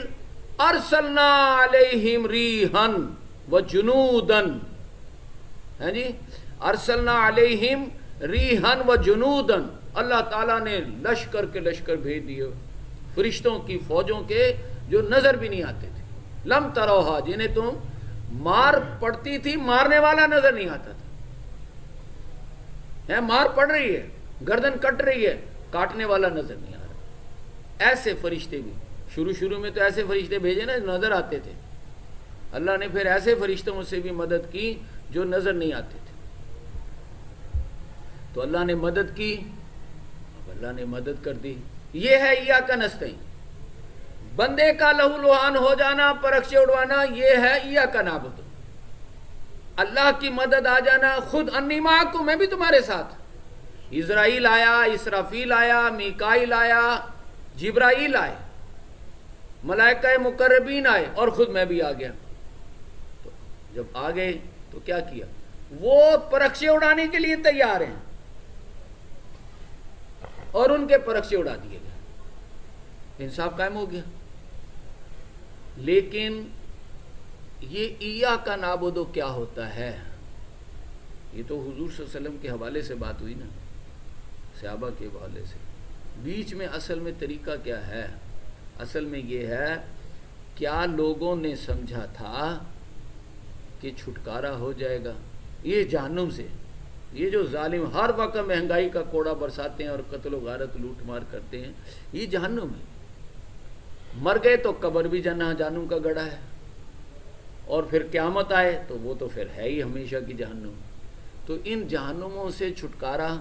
ارسلنا علیہم ریحن وجنودن، ہے جی، ارسلنا علیہم ریحن وجنودن، اللہ تعالیٰ نے لشکر کے لشکر بھیج دیے، فرشتوں کی فوجوں کے جو نظر بھی نہیں آتے تھے، لم تروہا، جنہیں تم مار پڑتی تھی مارنے والا نظر نہیں آتا تھا، مار پڑ رہی ہے، گردن کٹ رہی ہے، کاٹنے والا نظر نہیں آ رہا۔ ایسے فرشتے بھی شروع میں تو ایسے فرشتے بھیجے نا نظر آتے تھے، اللہ نے پھر ایسے فرشتوں سے بھی مدد کی جو نظر نہیں آتے تھے، تو اللہ نے مدد کی، اب اللہ نے مدد کر دی۔ یہ ہے ایاک نستعین، بندے کا لہو لہان ہو جانا، پرکشے اڑوانا، یہ ہے ایاک نعبد، اللہ کی مدد آ جانا، خود انی معکم، میں بھی تمہارے ساتھ، اسرائیل آیا، اسرافیل آیا، میکائیل آیا، جبرائیل آئے، ملائکہ مقربین آئے، اور خود میں بھی آ گیا۔ تو جب آ گئے تو کیا کیا؟ وہ پرکشے اڑانے کے لیے تیار ہیں اور ان کے پرکشے اڑا دیے گئے، انصاف قائم ہو گیا۔ لیکن یہ ایاک نعبد کیا ہوتا ہے؟ یہ تو حضور صلی اللہ علیہ وسلم کے حوالے سے بات ہوئی نا، صحابہ کے حوالے سے، بیچ میں اصل میں طریقہ کیا ہے؟ اصل میں یہ ہے، کیا لوگوں نے سمجھا تھا کہ چھٹکارا ہو جائے گا یہ جہنم سے؟ یہ جو ظالم ہر وقت مہنگائی کا کوڑا برساتے ہیں اور قتل و غارت لوٹ مار کرتے ہیں، یہ جہنم ہے۔ مر گئے تو قبر بھی جہنم کا گڑھا ہے، اور پھر قیامت آئے تو وہ تو پھر ہے ہی ہمیشہ کی جہنم۔ تو ان جہنموں سے چھٹکارا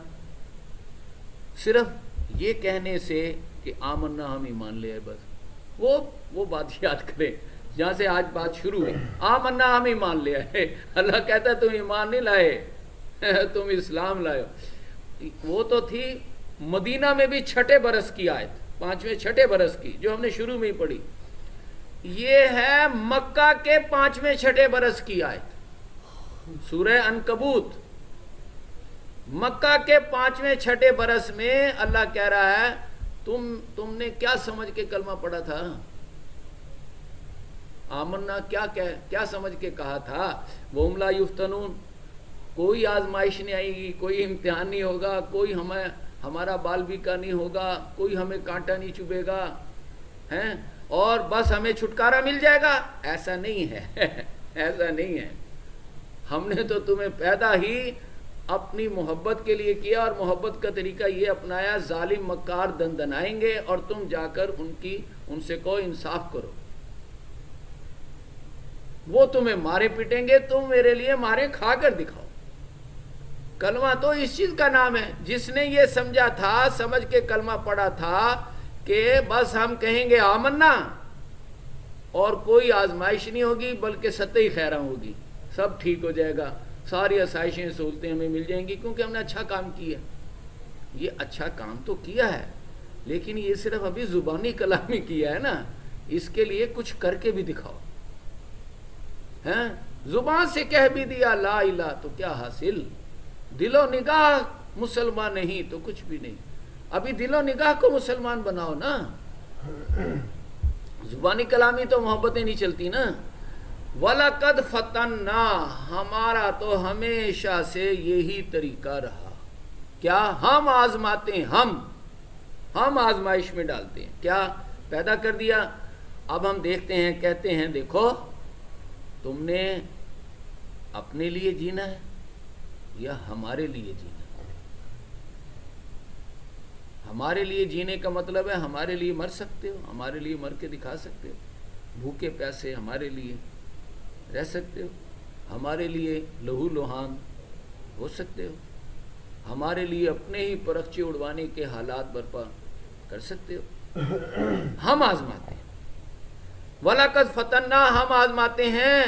صرف یہ کہنے سے کہ آمنا، ہم ایمان لے آئے، بس وہ بات یاد کریں جہاں سے آج بات شروع ہوئی، آمنا، ہم ایمان لے آئے۔ اللہ کہتا ہے تم ایمان نہیں لائے، تم اسلام لائے۔ وہ تو تھی مدینہ میں بھی 6 برس کی آیت، 5ویں 6 برس کی، جو ہم نے شروع میں ہی پڑھی۔ یہ ہے مکہ کے 5ویں 6 برس کی آیت، سورہ عنکبوت، مکہ کے 5ویں 6 برس میں اللہ کہہ رہا ہے تم نے کیا سمجھ کے کلمہ پڑھا تھا؟ آمنا کیا سمجھ کے کہا تھا؟ وَهُمْ لَا يُفْتَنُونَ، کوئی آزمائش نہیں آئے گی، کوئی امتحان نہیں ہوگا، کوئی ہمارا بال بیکا نہیں ہوگا، کوئی ہمیں کانٹا نہیں چبھے گا، ہیں، اور بس ہمیں چھٹکارا مل جائے گا۔ ایسا نہیں ہے، ایسا نہیں ہے۔ ہم نے تو تمہیں پیدا ہی اپنی محبت کے لیے کیا، اور محبت کا طریقہ یہ اپنایا، ظالم مکار دندنائیں گے اور تم جا کر ان سے کہو انصاف کرو، وہ تمہیں مارے پیٹیں گے، تم میرے لیے مارے کھا کر دکھاؤ۔ کلمہ تو اس چیز کا نام ہے، جس نے یہ سمجھا تھا، سمجھ کے کلمہ پڑھا تھا کہ بس ہم کہیں گے آمنا اور کوئی آزمائش نہیں ہوگی بلکہ سطحی خیراں ہوگی، سب ٹھیک ہو جائے گا، ساری آسائشیں سہولتیں ہمیں مل جائیں گی کیونکہ ہم نے اچھا کام کیا۔ یہ اچھا کام تو کیا ہے، لیکن یہ صرف ابھی زبانی کلامی کیا ہے نا، اس کے لیے کچھ کر کے بھی دکھاؤ۔ زبان سے کہہ بھی دیا لا الہ تو کیا حاصل؟ دل و نگاہ مسلمان نہیں تو کچھ بھی نہیں۔ ابھی دل و نگاہ کو مسلمان بناؤ نا، زبانی کلامی تو محبتیں نہیں چلتی نا۔ وَلَقَدْ فَتَنَّا، ہمارا تو ہمیشہ سے یہی طریقہ رہا، کیا؟ ہم آزماتے ہیں، ہم آزمائش میں ڈالتے ہیں۔ کیا پیدا کر دیا؟ اب ہم دیکھتے ہیں، کہتے ہیں دیکھو تم نے اپنے لیے جینا ہے یا ہمارے لیے جینا ہے؟ ہمارے لیے جینے کا مطلب ہے ہمارے لیے مر سکتے ہو، ہمارے لیے مر کے دکھا سکتے ہو، بھوکے پیاسے ہمارے لیے رہ سکتے ہو، ہمارے لیے لہو لہان ہو سکتے ہو، ہمارے لیے اپنے ہی پرخچے اڑوانے کے حالات برپا کر سکتے ہو۔ ہم آزماتے ہیں، وَلَقَدْ فَتَنَّا، ہم آزماتے ہیں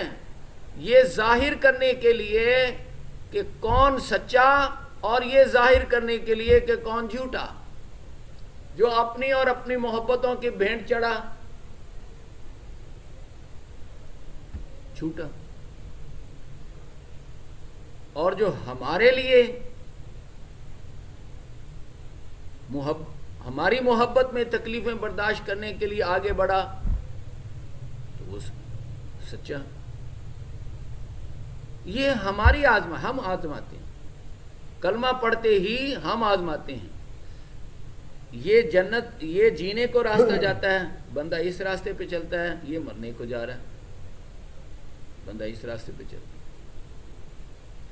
یہ ظاہر کرنے کے لیے کہ کون سچا، اور یہ ظاہر کرنے کے لیے کہ کون جھوٹا۔ جو اپنی اور اپنی محبتوں کی بھینٹ چڑھا، جھوٹا، اور جو ہمارے لیے ہماری محبت میں تکلیفیں برداشت کرنے کے لیے آگے بڑھا تو وہ سچا۔ یہ ہماری ہم آزماتے ہیں، کلمہ پڑھتے ہی ہم آزماتے ہیں۔ یہ جنت، یہ جینے کو راستہ جاتا ہے، بندہ اس راستے پہ چلتا ہے، یہ مرنے کو جا رہا ہے، بندہ اس راستے پہ چلتا ہے۔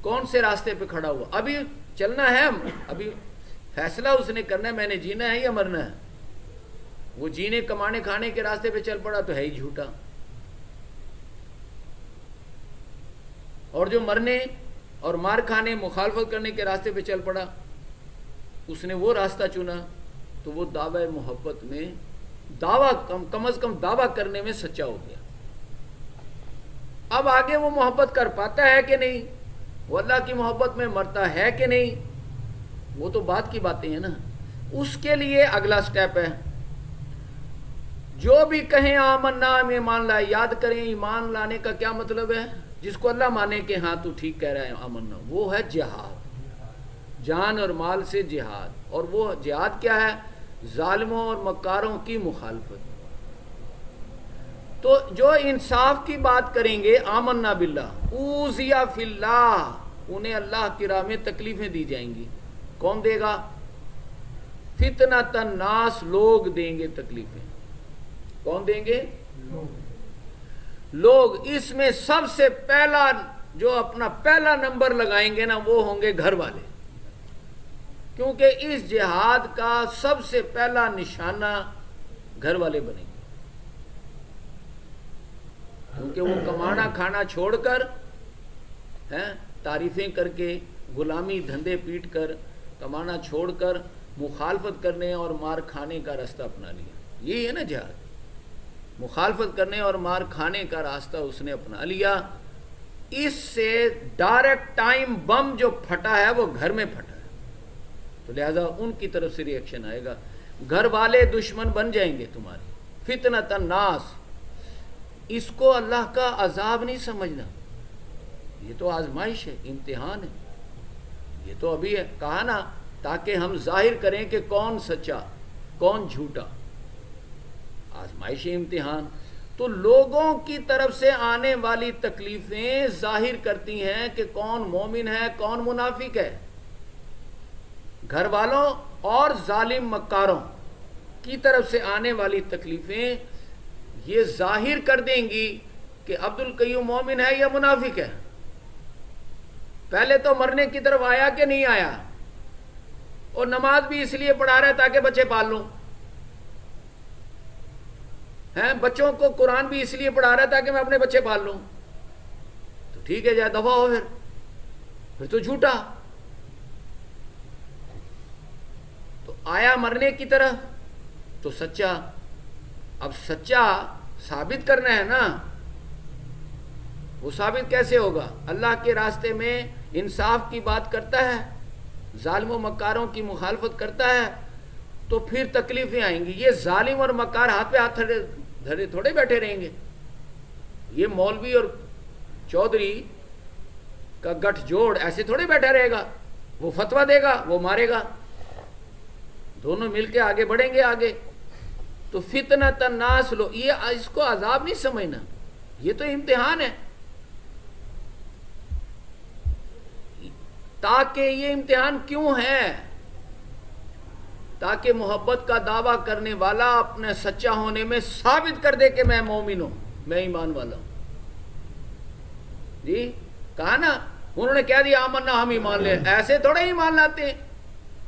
کون سے راستے پہ کھڑا ہوا؟ ابھی چلنا ہے، ابھی فیصلہ اس نے کرنا ہے میں نے جینا ہے یا مرنا ہے۔ وہ جینے کمانے کھانے کے راستے پہ چل پڑا تو ہے ہی جھوٹا، اور جو مرنے اور مار کھانے مخالفت کرنے کے راستے پہ چل پڑا، اس نے وہ راستہ چنا تو وہ دعوی محبت میں کم از کم دعویٰ کرنے میں سچا ہو گیا۔ اب آگے وہ محبت کر پاتا ہے کہ نہیں، وہ اللہ کی محبت میں مرتا ہے کہ نہیں، وہ تو بات کی باتیں ہیں نا۔ اس کے لیے اگلا سٹیپ ہے، جو بھی کہیں آمنا، ہم ایمان لائے۔ یاد کریں ایمان لانے کا کیا مطلب ہے؟ جس کو اللہ مانے کہ ہاں تو ٹھیک کہہ رہا ہے آمنا، وہ ہے جہاد، جان اور مال سے جہاد۔ اور وہ جہاد کیا ہے؟ ظالموں اور مکاروں کی مخالفت۔ تو جو انصاف کی بات کریں گے، آمنا باللہ، اوذی فی اللہ، انہیں اللہ کی راہ میں تکلیفیں دی جائیں گی۔ کون دے گا؟ فتنۃ الناس، لوگ دیں گے تکلیفیں۔ کون دیں گے؟ لوگ۔ اس میں سب سے پہلا جو اپنا پہلا نمبر لگائیں گے نا، وہ ہوں گے گھر والے، کیونکہ اس جہاد کا سب سے پہلا نشانہ گھر والے بنیں گے، کیونکہ وہ کمانا کھانا چھوڑ کر، تعریفیں کر کے، غلامی دھندے پیٹ کر، کمانا چھوڑ کر مخالفت کرنے اور مار کھانے کا راستہ اپنا لیا۔ یہی ہے نا جہاد، مخالفت کرنے اور مار کھانے کا راستہ اس نے اپنا لیا۔ اس سے ڈائریکٹ ٹائم بم جو پھٹا ہے وہ گھر میں پھٹا ہے، تو لہذا ان کی طرف سے ری ایکشن آئے گا، گھر والے دشمن بن جائیں گے تمہارے۔ فتنۃ الناس، اس کو اللہ کا عذاب نہیں سمجھنا، یہ تو آزمائش ہے، امتحان ہے۔ یہ تو ابھی ہے، کہا نا، تاکہ ہم ظاہر کریں کہ کون سچا کون جھوٹا، آزمائش امتحان۔ تو لوگوں کی طرف سے آنے والی تکلیفیں ظاہر کرتی ہیں کہ کون مومن ہے کون منافق ہے۔ گھر والوں اور ظالم مکاروں کی طرف سے آنے والی تکلیفیں یہ ظاہر کر دیں گی کہ عبد القیوم مومن ہے یا منافق ہے۔ پہلے تو مرنے کی طرف آیا کہ نہیں آیا، اور نماز بھی اس لیے پڑھا رہا ہے تاکہ بچے پال لوں، بچوں کو قرآن بھی اس لیے پڑھا رہا ہے تاکہ میں اپنے بچے پال لوں، تو ٹھیک ہے جائے دفع ہو، پھر تو جھوٹا۔ تو آیا مرنے کی طرف تو سچا، اب سچا ثابت کرنا ہے نا، وہ ثابت کیسے ہوگا؟ اللہ کے راستے میں انصاف کی بات کرتا ہے، ظالم و مکاروں کی مخالفت کرتا ہے، تو پھر تکلیفیں آئیں گی۔ یہ ظالم اور مکار ہاتھ پہ ہاتھ دھرے تھوڑے بیٹھے رہیں گے، یہ مولوی اور چودھری کا گٹھ جوڑ ایسے تھوڑے بیٹھا رہے گا، وہ فتویٰ دے گا وہ مارے گا، دونوں مل کے آگے بڑھیں گے آگے۔ تو فتنۃ الناس، لو، یہ اس کو عذاب نہیں سمجھنا، یہ تو امتحان ہے۔ تاکہ یہ امتحان کیوں ہے؟ تاکہ محبت کا دعویٰ کرنے والا اپنے سچا ہونے میں ثابت کر دے کہ میں مومن ہوں، میں ایمان والا ہوں۔ جی کہا نا، انہوں نے کہہ دیا آمنا ہم ایمان لے، ایسے تھوڑے ایمان لاتے ہیں،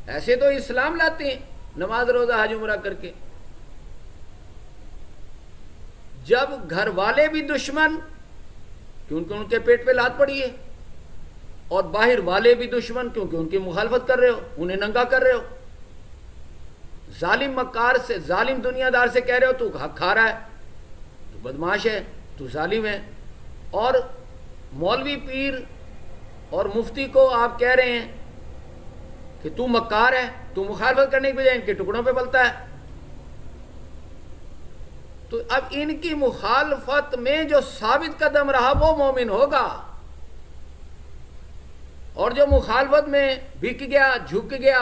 ایسے تو اسلام لاتے ہیں نماز روزہ حج عمرہ کر کے۔ جب گھر والے بھی دشمن، کیونکہ ان کے پیٹ پہ لات پڑی ہے، اور باہر والے بھی دشمن کیونکہ ان کی مخالفت کر رہے ہو، انہیں ننگا کر رہے ہو، ظالم مکار سے، ظالم دنیا دار سے کہہ رہے ہو تو حق کھا رہا ہے، تو بدماش ہے، تو ظالم ہے، اور مولوی پیر اور مفتی کو آپ کہہ رہے ہیں کہ تو مکار ہے، تو مخالفت کرنے کی بجائے ان کے ٹکڑوں پہ پلتا ہے۔ تو اب ان کی مخالفت میں جو ثابت قدم رہا وہ مومن ہوگا، اور جو مخالفت میں بک گیا، جھک گیا،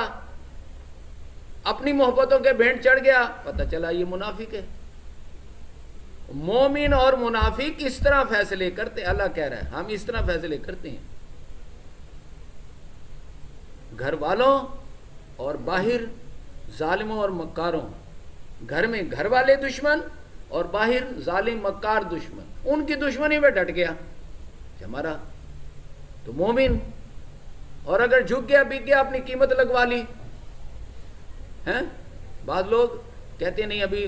اپنی محبتوں کے بھینٹ چڑھ گیا، پتہ چلا یہ منافق ہے۔ مومن اور منافق اس طرح فیصلے کرتے، اللہ کہہ رہا ہے ہم اس طرح فیصلے کرتے ہیں، گھر والوں اور باہر ظالموں اور مکاروں، گھر میں گھر والے دشمن اور باہر ظالم مکار دشمن، ان کی دشمنی میں ڈٹ گیا ہمارا تو مومن، اور اگر جھک گیا بک گیا اپنی قیمت لگوا لی ہیں۔ بعض لوگ کہتے نہیں ابھی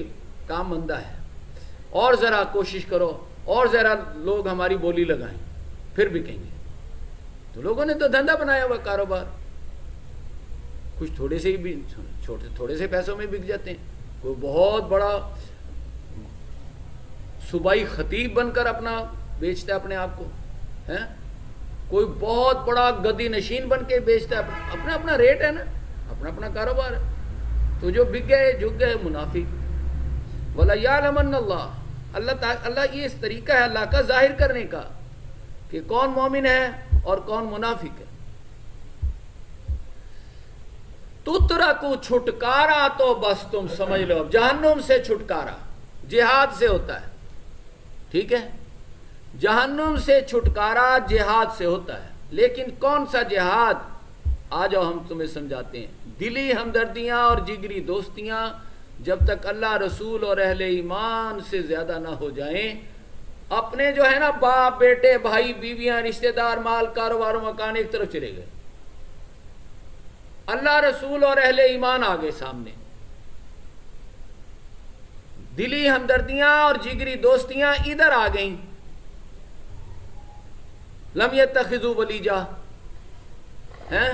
کام مندہ ہے، اور ذرا کوشش کرو، اور ذرا لوگ ہماری بولی لگائیں پھر بکیں گے۔ تو لوگوں نے تو دھندا بنایا ہوا کاروبار، کچھ تھوڑے سے ہی تھوڑے سے پیسوں میں بک جاتے ہیں۔ کوئی بہت بڑا صوبائی خطیب بن کر اپنا بیچتا ہے اپنے آپ کو، ہیں، کوئی بہت بڑا گدی نشین بن کے بیچتا ہے، اپنا اپنا ریٹ ہے نا، اپنا اپنا کاروبار ہے۔ تو جو بک گئے جھک گئے منافق۔ وَلَيَعْلَمَنَّ اللَّهُ، اللہ یہ اس طریقہ ہے اللہ کا ظاہر کرنے کا کہ کون مومن ہے اور کون منافق ہے۔ تُتْرَکُ، چھٹکارا تو بس تم سمجھ لو، جہنم سے چھٹکارا جہاد سے ہوتا ہے، ٹھیک ہے، جہنم سے چھٹکارا جہاد سے ہوتا ہے، لیکن کون سا جہاد؟ آ جاؤ ہم تمہیں سمجھاتے ہیں۔ دلی ہمدردیاں اور جگری دوستیاں جب تک اللہ رسول اور اہل ایمان سے زیادہ نہ ہو جائیں، اپنے جو ہے نا باپ بیٹے بھائی بیویاں رشتہ دار مال کاروبار و مکان ایک طرف چلے گئے، اللہ رسول اور اہل ایمان آگے سامنے، دلی ہمدردیاں اور جگری دوستیاں ادھر آ گئیں۔ لم یتخذوا ولیجا، ہیں،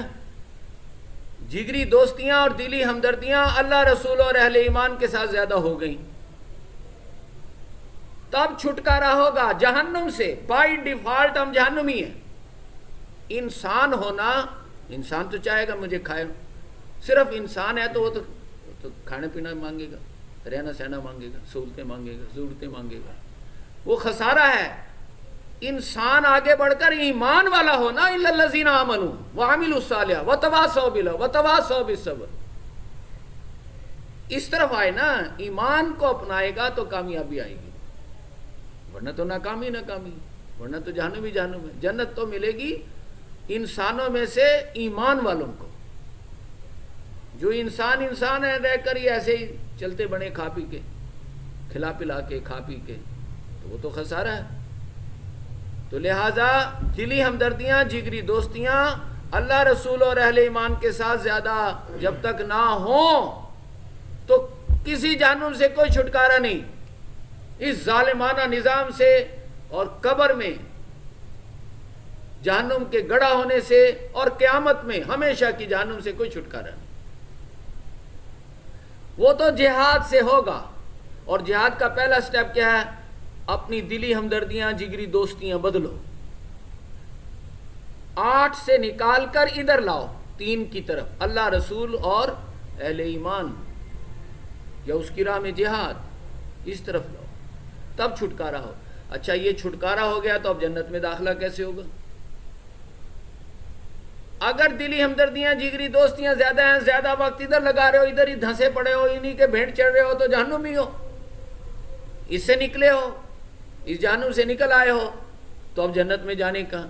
جگری دوستیاں اور دلی ہمدردیاں اللہ رسول اور اہل ایمان کے ساتھ زیادہ ہو گئیں، تب چھٹکارا ہوگا جہنم سے۔ بائی ڈیفالٹ ہم جہنمی ہیں۔ انسان ہونا، انسان تو چاہے گا مجھے کھائے، صرف انسان ہے تو وہ تو کھانا پینا مانگے گا، رہنا سہنا مانگے گا، سہولتیں مانگے گا، ضرورتیں مانگے گا، وہ خسارہ ہے۔ انسان آگے بڑھ کر ایمان والا ہونا، الا الذین آمنوا وعملوا الصالحات وتواصوا بالحق وتواصوا بالصبر، اس طرف آئے نا، ایمان کو اپنائے گا تو کامیابی آئے گی، ورنہ تو ناکامی ناکامی، ورنہ تو جہنم ہی جہنم ہے۔ جنت تو ملے گی انسانوں میں سے ایمان والوں کو، جو انسان ہے رہ کر ہی ایسے ہی چلتے بڑے کھا پی کے، کھلا پلا کے کھا پی کے، تو وہ تو خسارہ ہے۔ تو لہٰذا دلی ہمدردیاں جگری دوستیاں اللہ رسول اور اہل ایمان کے ساتھ زیادہ جب تک نہ ہوں تو کسی جہنم سے کوئی چھٹکارا نہیں، اس ظالمانہ نظام سے اور قبر میں جہنم کے گڑھا ہونے سے اور قیامت میں ہمیشہ کی جہنم سے کوئی چھٹکارا نہیں۔ وہ تو جہاد سے ہوگا، اور جہاد کا پہلا سٹیپ کیا ہے؟ اپنی دلی ہمدردیاں جگری دوستیاں بدلو، 8 سے نکال کر ادھر لاؤ 3 کی طرف، اللہ رسول اور اہل ایمان یا اس کی راہ میں جہاد، اس طرف لاؤ، تب چھٹکارا ہو۔ اچھا یہ چھٹکارا ہو گیا تو اب جنت میں داخلہ کیسے ہوگا؟ اگر دلی ہمدردیاں جگری دوستیاں زیادہ ہیں، زیادہ وقت ادھر لگا رہے ہو، ادھر ہی دھنسے پڑے ہو، انہی کے بھینٹ چڑھ رہے ہو، تو جہنم ہی ہو، اس سے نکلے ہو، اس جہنم سے نکل آئے ہو، تو اب جنت میں جانے کا،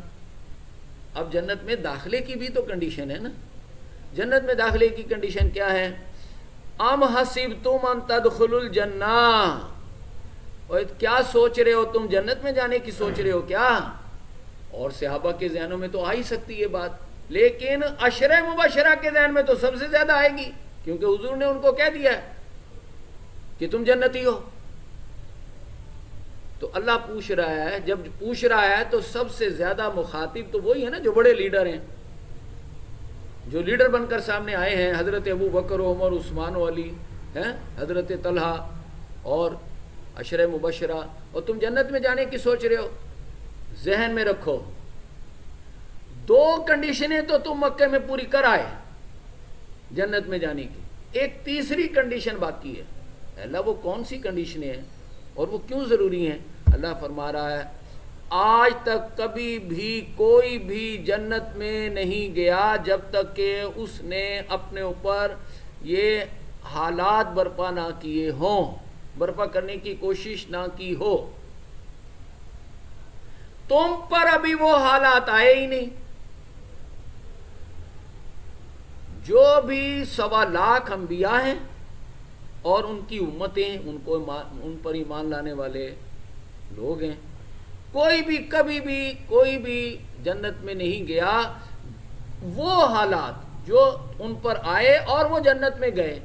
اب جنت میں داخلے کی بھی تو کنڈیشن ہے نا۔ جنت میں داخلے کی کنڈیشن کیا ہے؟ ام حسبتم ان تدخلوا الجنہ، اور کیا سوچ رہے ہو تم جنت میں جانے کی سوچ رہے ہو کیا؟ اور صحابہ کے ذہنوں میں تو آ ہی سکتی ہے بات، لیکن عشرہ مبشرہ کے ذہن میں تو سب سے زیادہ آئے گی، کیونکہ حضور نے ان کو کہہ دیا ہے کہ تم جنتی ہو۔ تو اللہ پوچھ رہا ہے، جب پوچھ رہا ہے تو سب سے زیادہ مخاطب تو وہی ہے نا جو بڑے لیڈر ہیں، جو لیڈر بن کر سامنے آئے ہیں، حضرت ابو بکر و عمر عثمان و علی ہیں، حضرت طلحہ اور عشرہ مبشرہ، اور تم جنت میں جانے کی سوچ رہے ہو۔ ذہن میں رکھو، 2 کنڈیشنیں تو تم مکے میں پوری کر آئے جنت میں جانے کی، ایک تیسری کنڈیشن باقی ہے۔ اللہ وہ کون سی کنڈیشنیں ہیں اور وہ کیوں ضروری ہیں؟ اللہ فرما رہا ہے آج تک کبھی بھی کوئی بھی جنت میں نہیں گیا جب تک کہ اس نے اپنے اوپر یہ حالات برپا نہ کیے ہوں، برپا کرنے کی کوشش نہ کی ہو۔ تم پر ابھی وہ حالات آئے ہی نہیں۔ جو بھی 1.25 لاکھ انبیاء ہیں اور ان کی امتیں، ان پر ایمان لانے والے لوگ ہیں، کوئی بھی کبھی بھی کوئی بھی جنت میں نہیں گیا۔ وہ حالات جو ان پر آئے اور وہ جنت میں گئے،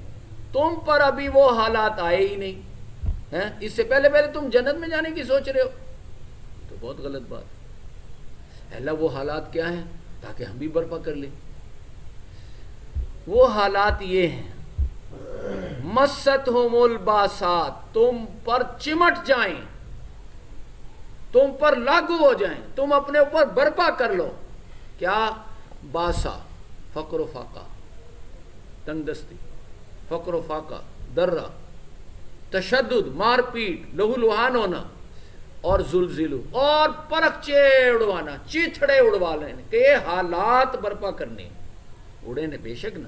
تم پر ابھی وہ حالات آئے ہی نہیں ہیں، اس سے پہلے تم جنت میں جانے کی سوچ رہے ہو، تو بہت غلط بات ہے۔ اللہ وہ حالات کیا ہیں تاکہ ہم بھی برپا کر لیں۔ وہ حالات یہ ہیں، مستہم الباسات، تم پر چمٹ جائیں، تم پر لاگو ہو جائیں، تم اپنے اوپر برپا کر لو۔ کیا؟ باسا، فقر و فاقہ، تنگ دستی، فقر و فاقہ، درہ، تشدد، مار پیٹ، لہو لہان ہونا، اور زلزلو، اور پرخچے اڑوانا، چیتھڑے اڑوا لینے، کہ یہ حالات برپا کرنے، اڑے نے بے شک نہ،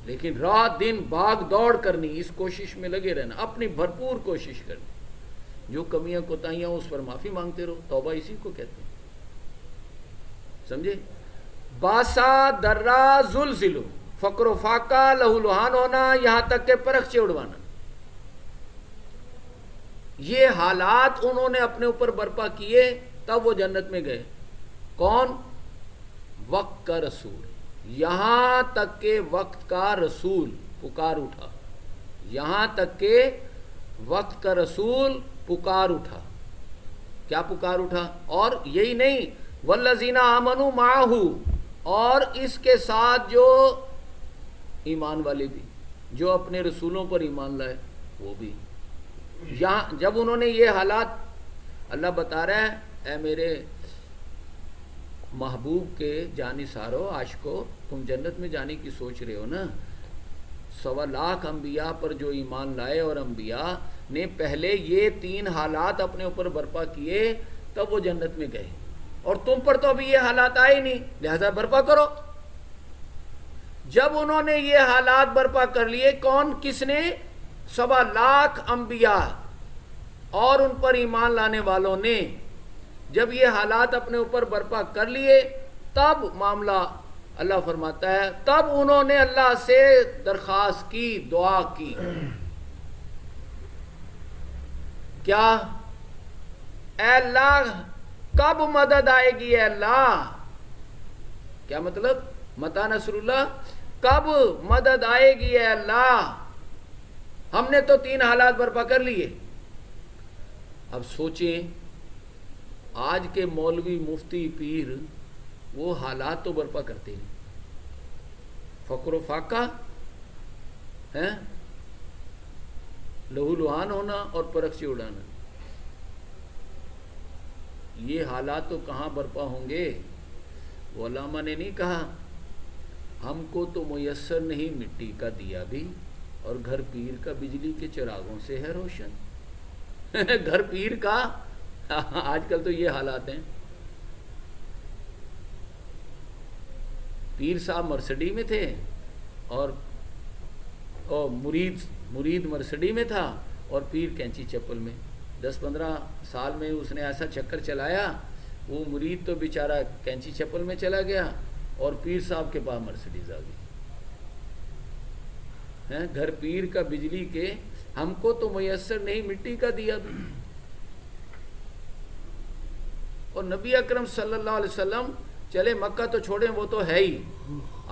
لیکن رات دن بھاگ دوڑ کرنی، اس کوشش میں لگے رہنا، اپنی بھرپور کوشش کرنی۔ جو کمیاں کوتاہیاں اس پر معافی مانگتے رہو، توبہ اسی کو کہتے ہیں، سمجھے؟ باسا، درہ، زلزلو، فقر و فاقہ، لہو لہان ہونا، یہاں تک کہ پرخچے اڑوانا، یہ حالات انہوں نے اپنے اوپر برپا کیے، تب وہ جنت میں گئے۔ کون؟ وقت کا رسول، یہاں تک کہ وقت کا رسول پکار اٹھا، یہاں تک کہ وقت کا رسول پکار اٹھا۔ کیا پکار اٹھا؟ اور یہی نہیں، والذین آمنوا معہ، اور اس کے ساتھ جو ایمان والے بھی، جو اپنے رسولوں پر ایمان لائے وہ بھی۔ یہاں جب انہوں نے یہ حالات، اللہ بتا رہا ہے اے میرے محبوب کے جانثارو، عاشقو، تم جنت میں جانے کی سوچ رہے ہو نا، 1.25 لاکھ انبیاء پر جو ایمان لائے، اور انبیاء نے پہلے یہ 3 حالات اپنے اوپر برپا کیے، تب وہ جنت میں گئے، اور تم پر تو ابھی یہ حالات آئے نہیں، لہذا برپا کرو۔ جب انہوں نے یہ حالات برپا کر لیے، کون؟ کس نے؟ 1.25 لاکھ انبیاء اور ان پر ایمان لانے والوں نے جب یہ حالات اپنے اوپر برپا کر لیے، تب معاملہ، اللہ فرماتا ہے، تب انہوں نے اللہ سے درخواست کی، دعا کی۔ کیا؟ اے اللہ کب مدد آئے گی؟ اے اللہ، کیا مطلب؟ متی نصر اللہ، کب مدد آئے گی اے اللہ؟ ہم نے تو 3 حالات برپا کر لیے۔ اب سوچیں، آج کے مولوی، مفتی، پیر، وہ حالات تو برپا کرتے ہیں، فقر و فاقہ ہے، لہو لہان ہونا اور پرخچے اڑانا، یہ حالات تو کہاں برپا ہوں گے؟ وہ علامہ نے نہیں کہا ہم کو تو میسر نہیں مٹی کا دیا بھی، اور گھر پیر کا بجلی کے چراغوں سے ہے روشن۔ گھر پیر کا آج کل تو یہ حالات ہیں، پیر صاحب مرسڈی میں تھے، اور مرید مرسڈی میں تھا، اور پیر کینچی چپل میں۔ 10-15 سال میں اس نے ایسا چکر چلایا، وہ مرید تو بیچارہ کینچی چپل میں چلا گیا، اور پیر صاحب کے پاس مرسڈیز آ گئی۔ گھر پیر کا بجلی کے، ہم کو تو میسر نہیں مٹی کا دیا بھی۔ اور نبی اکرم صلی اللہ علیہ وسلم چلے مکہ تو چھوڑیں، وہ تو ہے ہی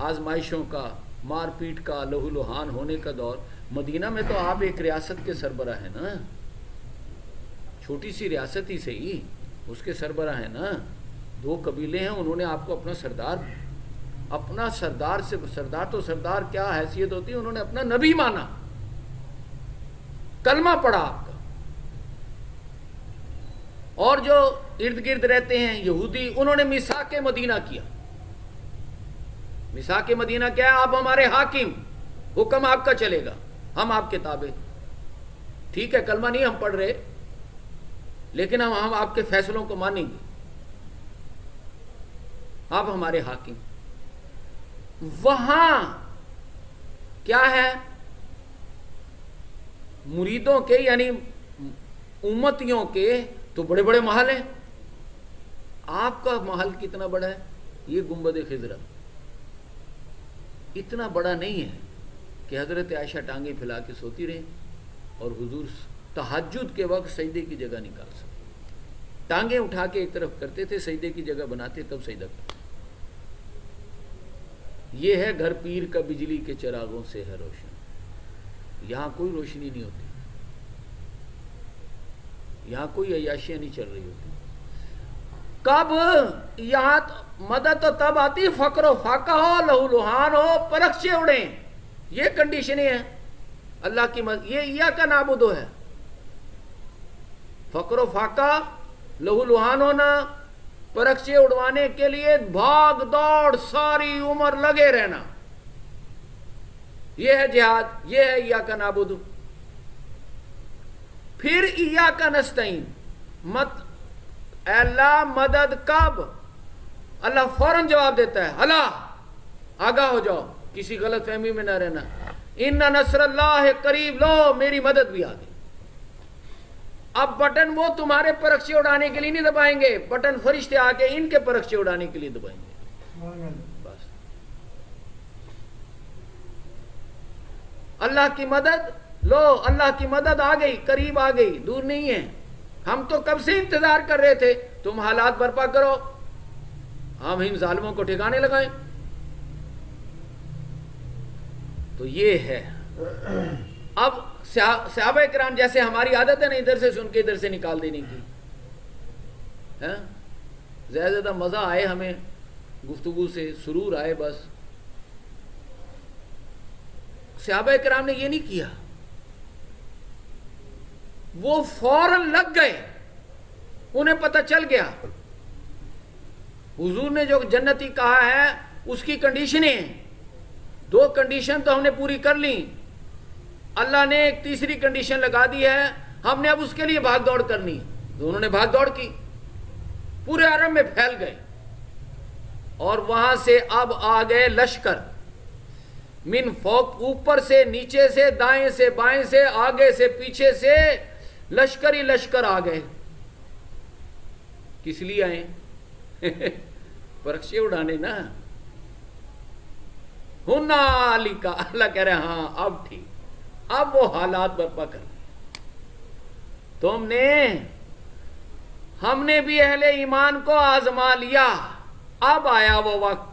آزمائشوں کا، مار پیٹ کا، لہو لہان ہونے کا دور. مدینہ میں تو آپ ایک ریاست کے سربراہ ہیں نا، چھوٹی سی ریاست ہی صحیح، اس کے سربراہ ہیں نا. 2 قبیلے ہیں، انہوں نے آپ کو اپنا سردار سے، سردار تو سردار کیا حیثیت ہوتی ہے، انہوں نے اپنا نبی مانا، کلمہ پڑھا آپ کا. اور جو ارد گرد رہتے ہیں یہودی، انہوں نے میثاق مدینہ کیا. میثاق مدینہ کیا ہے؟ آپ ہمارے حاکم، حکم آپ کا چلے گا، ہم آپ کے تابع. ٹھیک ہے، کلمہ نہیں ہم پڑھ رہے، لیکن ہم آپ کے فیصلوں کو مانیں گے، آپ ہمارے حاکم. وہاں کیا ہے؟ مریدوں کے یعنی امتیوں کے تو بڑے بڑے محل ہیں. آپ کا محل کتنا بڑا ہے؟ یہ گنبد خضرا اتنا بڑا نہیں ہے کہ حضرت عائشہ ٹانگیں پھیلا کے سوتی رہیں اور حضور تہجد کے وقت سجدے کی جگہ نکال سکتے. ٹانگیں اٹھا کے ایک طرف کرتے تھے، سجدے کی جگہ بناتے تب سجدہ کرتے. یہ ہے گھر پیر کا بجلی کے چراغوں سے ہے روشن. یہاں کوئی روشنی نہیں ہوتی، یہاں کوئی عیاشیاں نہیں چل رہی ہوتی. کب یہاں مدد تو تب آتی فقر و فاقہ ہو، لہو لہان ہو، پرخچے اڑیں. یہ کنڈیشنیں ہیں اللہ کی مدد. یہ ایاک نعبد ہے. فقر و فاقہ، لہو لہان ہونا، پرخچے اڑوانے کے لیے بھاگ دوڑ ساری عمر لگے رہنا، یہ ہے جہاد، یہ ہے ایاک نعبد. پھر ایاک نستعین، اے اللہ مدد کب؟ اللہ فوراً جواب دیتا ہے، اللہ آگاہ ہو جاؤ، کسی غلط فہمی میں نہ رہنا. ان نصر اللہ قریب، لو میری مدد بھی آ گئی. اب بٹن وہ تمہارے پرخچے اڑانے کے لیے نہیں دبائیں گے، بٹن فرشتے آ کے ان کے پرخچے اڑانے کے لیے دبائیں گے. بس اللہ کی مدد لو، اللہ کی مدد آ گئی، قریب آ گئی، دور نہیں ہے. ہم تو کب سے انتظار کر رہے تھے، تم حالات برپا کرو، ہم ان ظالموں کو ٹھکانے لگائیں. تو یہ ہے. اب صحابہ کرام جیسے ہماری عادت ہے نا ادھر سے سن کے ادھر سے نکال دینے کی، زیادہ مزہ آئے ہمیں گفتگو سے، سرور آئے، بس. صحابہ کرام نے یہ نہیں کیا، وہ فوراً لگ گئے. انہیں پتہ چل گیا حضور نے جو جنتی کہا ہے اس کی کنڈیشنیں ہیں. 2 کنڈیشن تو ہم نے پوری کر لی، اللہ نے ایک تیسری کنڈیشن لگا دی ہے، ہم نے اب اس کے لیے بھاگ دوڑ کرنی. تو انہوں نے بھاگ دوڑ کی، پورے عرب میں پھیل گئے، اور وہاں سے اب آ گئے لشکر، من فوق، اوپر سے نیچے سے، دائیں سے بائیں سے، آگے سے پیچھے سے، لشکر ہی لشکر آ گئے. کس لیے آئے؟ پرخچے اڑانے نا. ہنالک، اللہ کہہ رہے ہیں ہاں اب ٹھیک، اب وہ حالات برپا کر ہم نے بھی اہل ایمان کو آزما لیا. اب آیا وہ وقت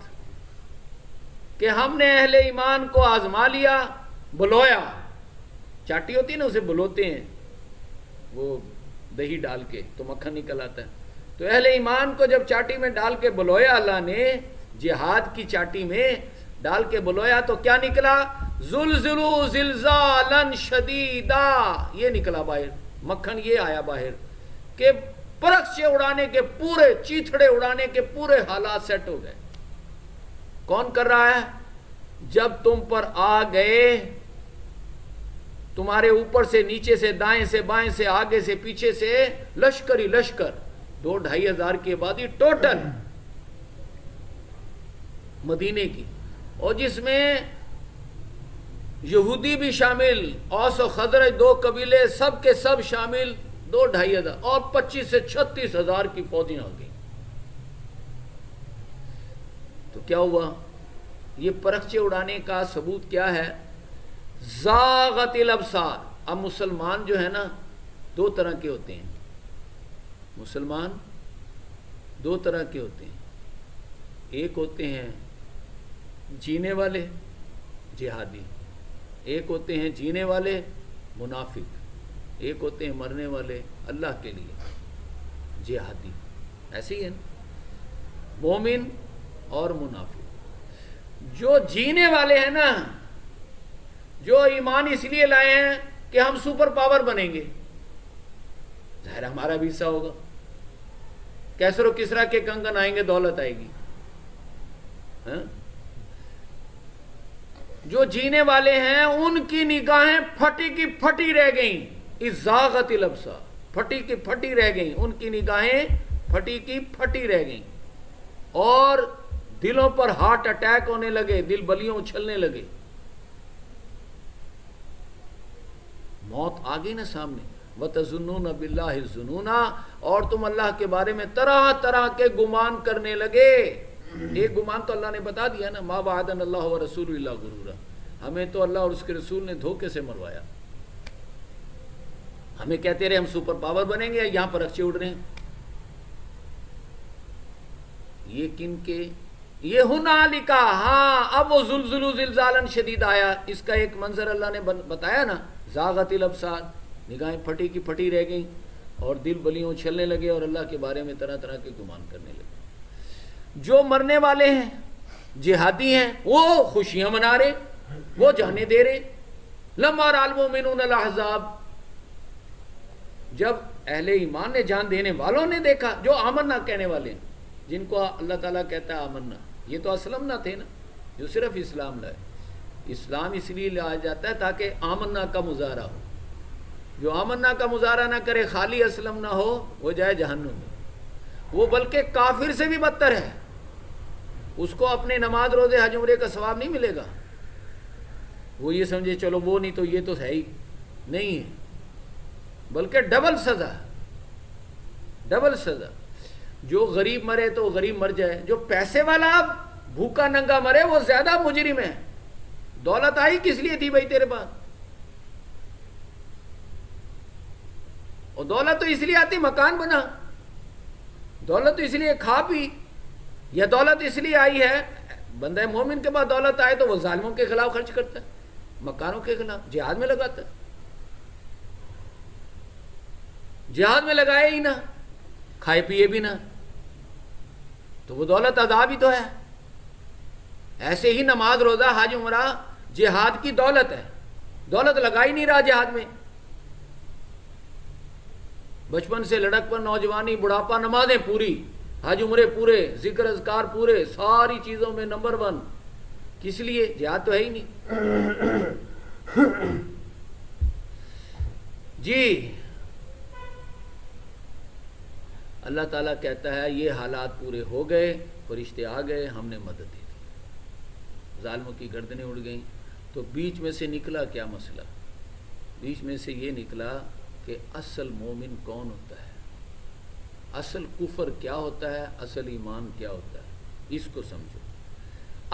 کہ ہم نے اہل ایمان کو آزما لیا. بلویا، چاٹی ہوتی ہے نا، اسے بلوتے ہیں وہ دہی ڈال کے تو مکھن نکل آتا ہے. تو اہل ایمان کو جب چاٹی میں ڈال کے بلویا اللہ نے، جہاد کی چاٹی میں ڈال کے بلویا، تو کیا نکلا؟ زلزلوا زلزالا شدیدا، یہ نکلا باہر، مکھن یہ آیا باہر کہ پرخچے اڑانے کے پورے، چیتھڑے اڑانے کے پورے حالات سیٹ ہو گئے. کون کر رہا ہے؟ جب تم پر آ گئے، تمہارے اوپر سے نیچے سے دائیں سے بائیں سے آگے سے پیچھے سے لشکر ہی لشکر، 2-2.5 ہزار کی آبادی ٹوٹل مدینے کی، اور جس میں یہودی بھی شامل، اوس و خزرج 2 قبیلے سب کے سب شامل، 2-2.5 ہزار، اور 25 سے 36 ہزار کی فوجیں آ گئی. تو کیا ہوا؟ یہ پرخچے اڑانے کا ثبوت کیا ہے؟ زاغت الابصار. اب مسلمان جو ہے نا 2 طرح کے ہوتے ہیں. مسلمان دو طرح کے ہوتے ہیں، ایک ہوتے ہیں جینے والے جہادی، ایک ہوتے ہیں جینے والے منافق، ایک ہوتے ہیں مرنے والے اللہ کے لیے جہادی. ایسے ہی ہے نا، مومن اور منافق. جو جینے والے ہیں نا، جو ایمان اس لیے لائے ہیں کہ ہم سپر پاور بنیں گے، ظاہر ہمارا بھی حصہ ہوگا، کیسر و کسرا کے کنگن آئیں گے، دولت آئے گی. جو جینے والے ہیں ان کی نگاہیں پھٹی کی پھٹی رہ گئیں، ازاغت الابصار، پھٹی کی پھٹی رہ گئیں، ان کی نگاہیں پھٹی کی پھٹی رہ گئیں، اور دلوں پر ہارٹ اٹیک ہونے لگے، دل بلیوں اچھلنے لگے. موت آ گئی نا سامنے. وَتَظُنُّونَ بِاللَّهِ الظُّنُونَ، اور تم اللہ کے بارے میں طرح طرح کے گمان کرنے لگے. ایک گمان تو اللہ نے بتا دیا نا، مَا وَعَدَنَا اللَّهُ وَرَسُولُهُ إِلَّا غُرُورًا، ہمیں تو اللہ اور اس کے رسول نے دھوکے سے مروایا. ہمیں کہتے رہے ہم سپر پاور بنیں گے، یہاں پر اچھے اڑ رہے ہیں. یہ کن کے؟ یہ ہنالک، ہاں اب وہ زلزلو زلزالاً شدید آیا. اس کا ایک منظر اللہ نے بتایا نا، زاغت الابصار، نگاہیں پھٹی کی پھٹی رہ گئیں اور دل بلیوں چھلنے لگے اور اللہ کے بارے میں طرح طرح کے گمان کرنے لگے. جو مرنے والے ہیں جہادی ہیں وہ خوشیاں منا رہے، وہ جانے دے رہے. لما رأى المؤمنون الاحزاب، جب اہل ایمان نے جان دینے والوں نے دیکھا، جو آمنا کہنے والے ہیں، جن کو اللہ تعالیٰ کہتا ہے آمنا، یہ تو اسلم نہ تھے نا، جو صرف اسلام لائے. اسلام اس لیے لایا جاتا ہے تاکہ آمنا کا مظاہرہ ہو. جو آمنا کا مظاہرہ نہ کرے، خالی اسلم نہ ہو، وہ جائے جہنم میں. وہ بلکہ کافر سے بھی بدتر ہے. اس کو اپنے نماز روزے حج عمرے کا ثواب نہیں ملے گا. وہ یہ سمجھے چلو وہ نہیں تو یہ تو ہے ہی نہیں ہے، بلکہ ڈبل سزا، ڈبل سزا. جو غریب مرے تو غریب مر جائے، جو پیسے والا بھوکا ننگا مرے وہ زیادہ مجرم ہے. دولت آئی کس لیے تھی بھائی تیرے پاس؟ اور دولت تو اس لیے آتی مکان بنا، دولت تو اس لیے کھا پی، یا دولت اس لیے آئی ہے، بندہ مومن کے پاس دولت آئے تو وہ ظالموں کے خلاف خرچ کرتا ہے، مکانوں کے خلاف، جہاد میں لگاتا ہے. جہاد میں لگائے ہی نہ، کھائے پیے بھی نہ، تو وہ دولت عذاب ہی تو ہے. ایسے ہی نماز روزہ حج عمرہ جہاد کی دولت ہے، دولت لگا ہی نہیں رہا جہاد میں. بچپن سے لڑک پر، نوجوانی، بڑھاپا، نمازیں پوری، حج عمرے پورے، ذکر اذکار پورے، ساری چیزوں میں نمبر 1. کس لیے؟ جہاد تو ہے ہی نہیں. جی اللہ تعالیٰ کہتا ہے یہ حالات پورے ہو گئے، فرشتے آ گئے، ہم نے مدد دی، ظالموں کی گردنیں اڑ گئیں. تو بیچ میں سے نکلا کیا مسئلہ؟ بیچ میں سے یہ نکلا کہ اصل مومن کون ہوتا ہے، اصل کفر کیا ہوتا ہے، اصل ایمان کیا ہوتا ہے. اس کو سمجھو.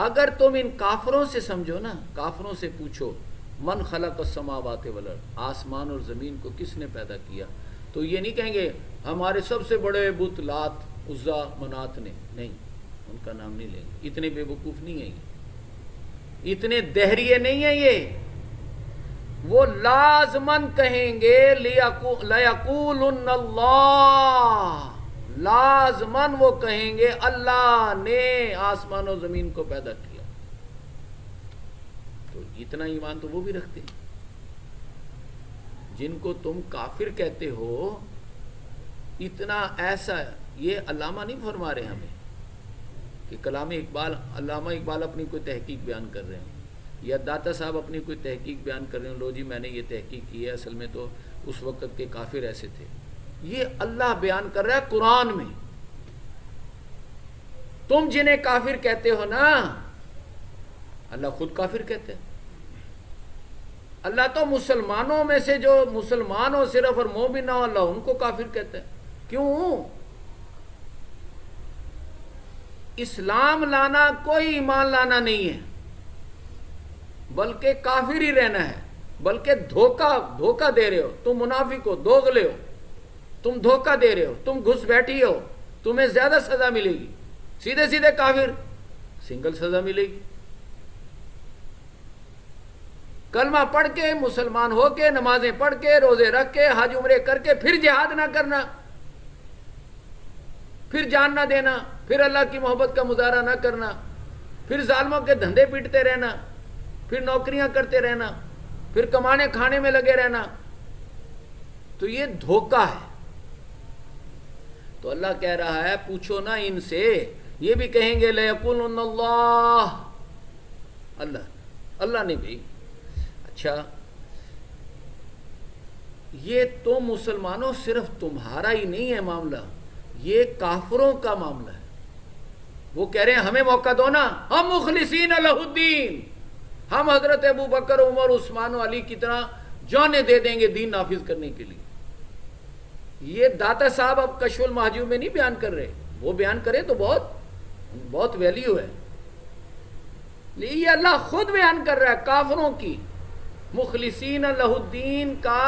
اگر تم ان کافروں سے سمجھو نا، کافروں سے پوچھو من خلق السماوات والارض، آسمان اور زمین کو کس نے پیدا کیا، تو یہ نہیں کہیں گے ہمارے سب سے بڑے بت لات عزا منات نے، نہیں، ان کا نام نہیں لیں گے. اتنے بے وقوف نہیں ہیں یہ، اتنے دہریے نہیں ہیں یہ. وہ لازمن کہیں گے لَيَقُولُنَّ اللَّهُ، لازمن وہ کہیں گے اللہ نے آسمان و زمین کو پیدا کیا. تو اتنا ایمان تو وہ بھی رکھتے ہیں. جن کو تم کافر کہتے ہو، اتنا ایسا، یہ علامہ نہیں فرما رہے ہمیں کہ کلام اقبال، علامہ اقبال اپنی کوئی تحقیق بیان کر رہے ہیں، یا داتا صاحب اپنی کوئی تحقیق بیان کر رہے ہیں، لو جی میں نے یہ تحقیق کی ہے، اصل میں تو اس وقت کے کافر ایسے تھے. یہ اللہ بیان کر رہا ہے قرآن میں. تم جنہیں کافر کہتے ہو نا، اللہ خود کافر کہتے ہیں. اللہ تو مسلمانوں میں سے جو مسلمان ہو صرف اور مومن نہ ہو، اللہ ان کو کافر کہتا ہے. کیوں؟ اسلام لانا کوئی ایمان لانا نہیں ہے، بلکہ کافر ہی رہنا ہے. بلکہ دھوکہ دے رہے ہو، تم منافق ہو، دوغلے ہو، تم دھوکہ دے رہے ہو، تم گھس بیٹھی ہو، تمہیں زیادہ سزا ملے گی، سیدھے سیدھے کافر سنگل سزا ملے گی۔ کلمہ پڑھ کے، مسلمان ہو کے، نمازیں پڑھ کے، روزے رکھ کے، حج عمرے کر کے، پھر جہاد نہ کرنا، پھر جان نہ دینا، پھر اللہ کی محبت کا مظاہرہ نہ کرنا، پھر ظالموں کے دھندے پیٹتے رہنا، پھر نوکریاں کرتے رہنا، پھر کمانے کھانے میں لگے رہنا، تو یہ دھوکہ ہے۔ تو اللہ کہہ رہا ہے پوچھو نا ان سے، یہ بھی کہیں گے لَيَقُولُنَّ اللَّهُ، اللہ نے بھی۔ اچھا، یہ تو مسلمانوں صرف تمہارا ہی نہیں ہے معاملہ، یہ کافروں کا معاملہ ہے۔ وہ کہہ رہے ہیں ہمیں موقع دو نا، ہم مخلصین لہ الدین، ہم حضرت ابو بکر، عمر، عثمان و علی کی طرح جانیں دے دیں گے دین نافذ کرنے کے لیے۔ یہ داتا صاحب اب کشف المحجوب میں نہیں بیان کر رہے، وہ بیان کرے تو بہت ویلیو ہے، لیکن یہ اللہ خود بیان کر رہا ہے کافروں کی مخلصین لہ الدین کا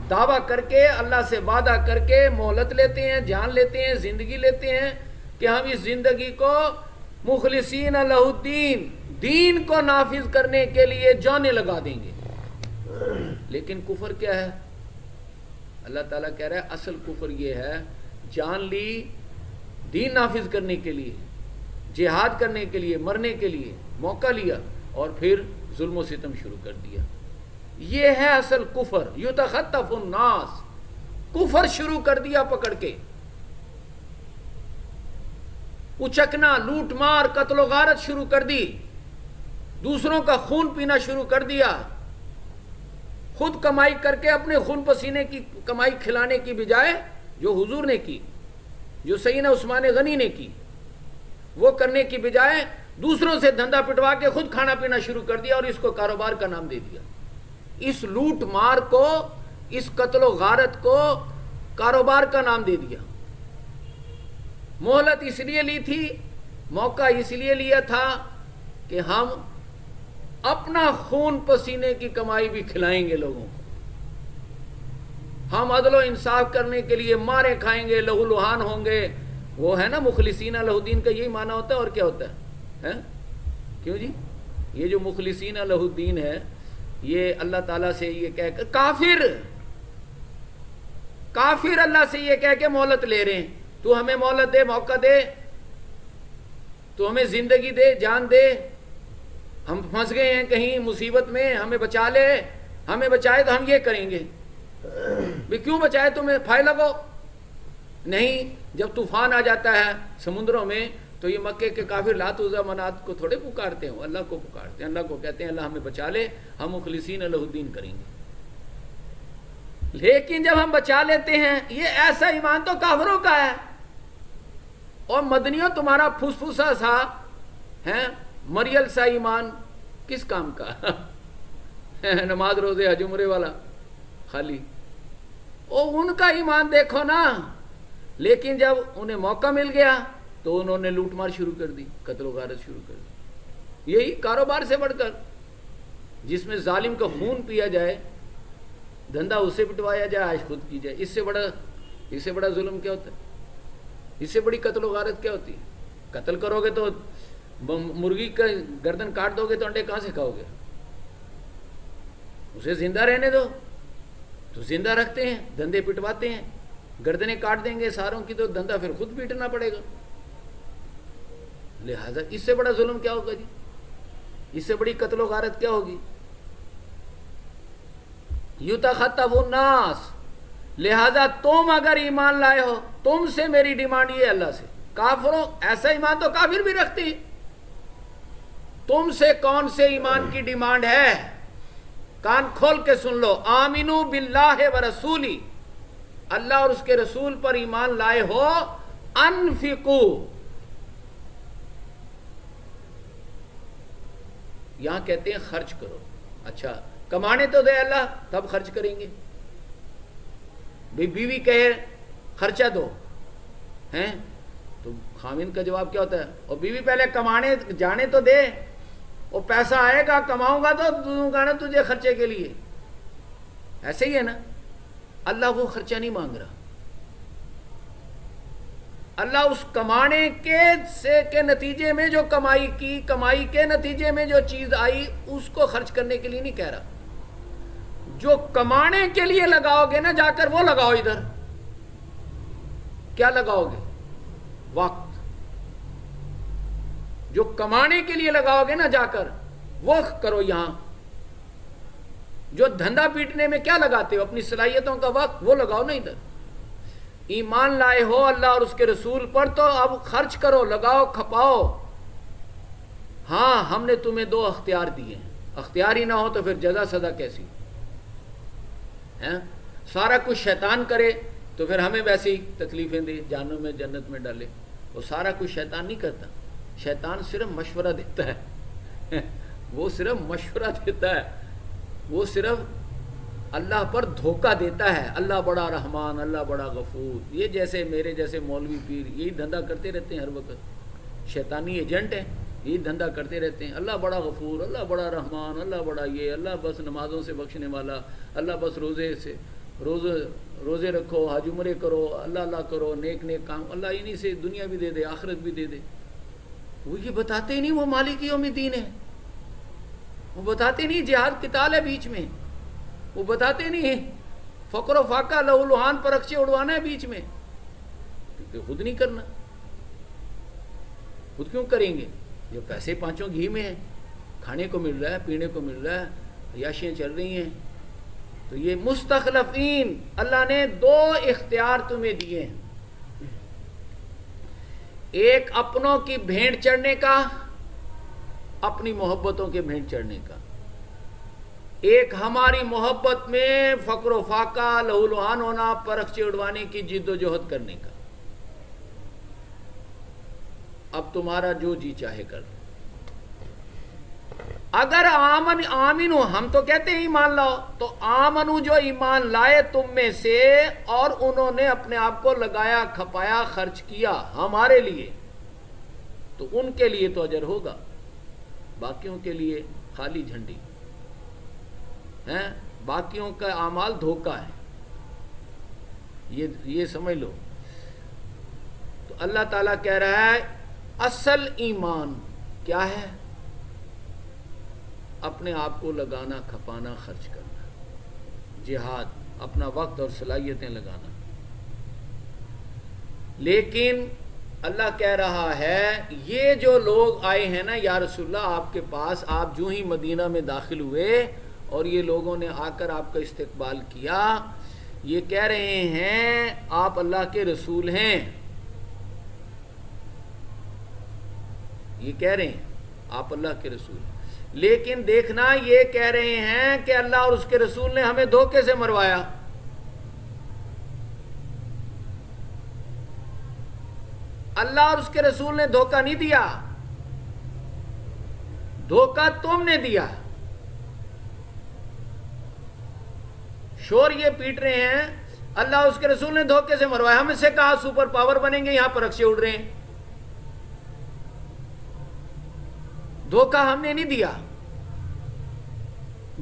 دعویٰ کر کے، اللہ سے وعدہ کر کے مہلت لیتے ہیں، جان لیتے ہیں، زندگی لیتے ہیں کہ ہم اس زندگی کو مخلصین لہ الدین، دین کو نافذ کرنے کے لیے جانیں لگا دیں گے۔ لیکن کفر کیا ہے؟ اللہ تعالیٰ کہہ رہا ہے اصل کفر یہ ہے، جان لی دین نافذ کرنے کے لیے، جہاد کرنے کے لیے، مرنے کے لیے موقع لیا اور پھر ظلم و ستم شروع کر دیا۔ یہ ہے اصل کفر، یتخطف الناس، کفر شروع کر دیا پکڑ کے، اچکنا، لوٹ مار، قتل و غارت شروع کر دی، دوسروں کا خون پینا شروع کر دیا، خود کمائی کر کے اپنے خون پسینے کی کمائی کھلانے کی بجائے جو حضور نے کی، جو سیدنا عثمان غنی نے کی، وہ کرنے کی بجائے دوسروں سے دھندا پٹوا کے خود کھانا پینا شروع کر دیا اور اس کو کاروبار کا نام دے دیا۔ اس لوٹ مار کو، اس قتل و غارت کو کاروبار کا نام دے دیا۔ مہلت اس لیے لی تھی، موقع اس لیے لیا تھا کہ ہم اپنا خون پسینے کی کمائی بھی کھلائیں گے لوگوں کو، ہم عدل و انصاف کرنے کے لیے مارے کھائیں گے، لہو لہان ہوں گے۔ وہ ہے نا مخلصین لہ الدین کا یہی معنی ہوتا ہے، اور کیا ہوتا ہے؟ کیوں جی؟ یہ جو مخلصین لہ الدین ہے، یہ اللہ تعالیٰ سے یہ کہہ کر کافر اللہ سے یہ کہہ کے مہلت لے رہے ہیں، تو ہمیں مہلت دے، موقع دے، تو ہمیں زندگی دے، جان دے، ہم پھنس گئے ہیں کہیں مصیبت میں، ہمیں بچا لے، ہمیں بچائے تو ہم یہ کریں گے۔ بھی کیوں بچائے تمہیں؟ پھائے لگو نہیں۔ جب طوفان آ جاتا ہے سمندروں میں تو یہ مکے کے کافر لات عزا منات کو تھوڑے پکارتے ہیں، اللہ کو پکارتے ہیں، اللہ کو کہتے ہیں اللہ ہمیں بچا لے، ہم مخلصین لہ الدین کریں گے۔ لیکن جب ہم بچا لیتے ہیں، یہ ایسا ایمان تو کافروں کا ہے، اور مدنیوں تمہارا پھسپھسا سا ہے، مریل سا ایمان کس کام کا؟ نماز روزے حج عمرے والا خالی، ان کا ایمان دیکھو نا۔ لیکن جب انہیں موقع مل گیا تو انہوں نے لوٹ مار شروع کر دی، قتل و غارت شروع کر دی۔ یہی کاروبار سے بڑھ کر، جس میں ظالم کا خون پیا جائے، دھندا اسے پٹوایا جائے، عائش خود کی جائے، اس سے بڑا ظلم کیا ہوتا ہے؟ اس سے بڑی قتل و غارت کیا ہوتی ہے؟ قتل کرو گے تو مرغی کا گردن کاٹ دو گے تو انڈے کہاں سے کھاؤ گے؟ اسے زندہ رہنے دو، تو زندہ رکھتے ہیں، دھندے پٹواتے ہیں، گردنیں کاٹ دیں گے ساروں کی تو دھندا پھر خود پیٹنا پڑے گا۔ لہذا اس سے بڑا ظلم کیا ہوگا جی؟ اس سے بڑی قتل و غارت کیا ہوگی؟ یتخطف الناس۔ لہذا تم اگر ایمان لائے ہو، تم سے میری ڈیمانڈ یہ ہے اللہ سے، کافروں ایسا ایمان تو کافر بھی رکھتے ہیں، تم سے کون سے ایمان کی ڈیمانڈ ہے؟ کان کھول کے سن لو، آمنو باللہ ورسولی، اللہ اور اس کے رسول پر ایمان لائے ہو، انفقو، یہاں کہتے ہیں خرچ کرو۔ اچھا، کمانے تو دے اللہ، تب خرچ کریں گے۔ بیوی کہے خرچہ دو ہیں تو خاوند کا جواب کیا ہوتا ہے؟ اور بیوی پہلے کمانے جانے تو دے، اور پیسہ آئے گا کماؤں گا تو دوں گا نا تجھے خرچے کے لیے۔ ایسے ہی ہے نا، اللہ وہ خرچہ نہیں مانگ رہا، اللہ اس کمانے کے نتیجے میں جو کمائی کے نتیجے میں جو چیز آئی اس کو خرچ کرنے کے لیے نہیں کہہ رہا۔ جو کمانے کے لیے لگاؤ گے نا جا کر وہ لگاؤ ادھر۔ کیا لگاؤ گے؟ وقت۔ جو کمانے کے لیے لگاؤ گے نا جا کر وہ کرو یہاں۔ جو دھندا پیٹنے میں کیا لگاتے ہو؟ اپنی صلاحیتوں کا وقت، وہ لگاؤ نا ادھر۔ ایمان لائے ہو اللہ اور اس کے رسول پر تو اب خرچ کرو، لگاؤ، کھپاؤ۔ ہاں ہم نے تمہیں 2 اختیار دیے ہیں، اختیار ہی نہ ہو تو پھر جزا سزا کیسی؟ سارا کچھ شیطان کرے تو پھر ہمیں ویسی تکلیفیں دے، جہنم میں جنت میں ڈالے۔ وہ سارا کچھ شیطان نہیں کرتا، شیطان صرف مشورہ دیتا ہے وہ صرف مشورہ دیتا ہے، وہ صرف اللہ پر دھوکہ دیتا ہے۔ اللہ بڑا رحمان، اللہ بڑا غفور۔ یہ جیسے میرے جیسے مولوی پیر یہی دھندا کرتے رہتے ہیں، ہر وقت شیطانی ایجنٹ ہیں، یہی دھندا کرتے رہتے ہیں۔ اللہ بڑا غفور، اللہ بڑا رحمان، اللہ بڑا یہ، اللہ بس نمازوں سے بخشنے والا، اللہ بس روزے رکھو، حج عمرے کرو، اللہ اللہ کرو، نیک کام، اللہ انہی سے دنیا بھی دے دے، آخرت بھی دے دے۔ وہ یہ بتاتے ہی نہیں وہ مالک یوم الدین ہے، وہ بتاتے نہیں جہاد قتال ہے بیچ میں، وہ بتاتے نہیں فقر و فاقہ لہو لہان پر رقصے اڑوانا ہے بیچ میں، کیونکہ خود نہیں کرنا۔ خود کیوں کریں گے؟ جو پیسے 5 گھی میں ہیں، کھانے کو مل رہا ہے، پینے کو مل رہا ہے، عیاشیاں چل رہی ہیں۔ تو یہ مستخلفین، اللہ نے 2 اختیار تمہیں دیے ہیں، ایک اپنوں کی بھینٹ چڑھنے کا، اپنی محبتوں کے بھینٹ چڑھنے کا، ایک ہماری محبت میں فقر و فاقہ لہو لہان ہونا، پرخچے اڑوانے کی جد و جہد کرنے کا۔ اب تمہارا جو جی چاہے کر دو۔ اگر آمنو، ہم تو کہتے ہیں ایمان لاؤ، تو آمنو جو ایمان لائے تم میں سے اور انہوں نے اپنے آپ کو لگایا، کھپایا، خرچ کیا ہمارے لیے، تو ان کے لیے تو اجر ہوگا، باقیوں کے لیے خالی جھنڈی ہیں، باقیوں کا اعمال دھوکہ ہے، یہ سمجھ لو۔ تو اللہ تعالیٰ کہہ رہا ہے اصل ایمان کیا ہے؟ اپنے آپ کو لگانا، کھپانا، خرچ کرنا، جہاد، اپنا وقت اور صلاحیتیں لگانا۔ لیکن اللہ کہہ رہا ہے یہ جو لوگ آئے ہیں نا یا رسول اللہ آپ کے پاس، آپ جو ہی مدینہ میں داخل ہوئے اور یہ لوگوں نے آ کر آپ کا استقبال کیا، یہ کہہ رہے ہیں آپ اللہ کے رسول ہیں، یہ کہہ رہے ہیں آپ اللہ کے رسول ہیں، لیکن دیکھنا یہ کہہ رہے ہیں کہ اللہ اور اس کے رسول نے ہمیں دھوکے سے مروایا۔ اللہ اور اس کے رسول نے دھوکہ نہیں دیا، دھوکہ تم نے دیا۔ شور یہ پیٹ رہے ہیں اللہ اور اس کے رسول نے دھوکے سے مروایا، ہم اس سے کہا سپر پاور بنیں گے، یہاں پر رقصے اڑ رہے ہیں۔ دھوکہ ہم نے نہیں دیا،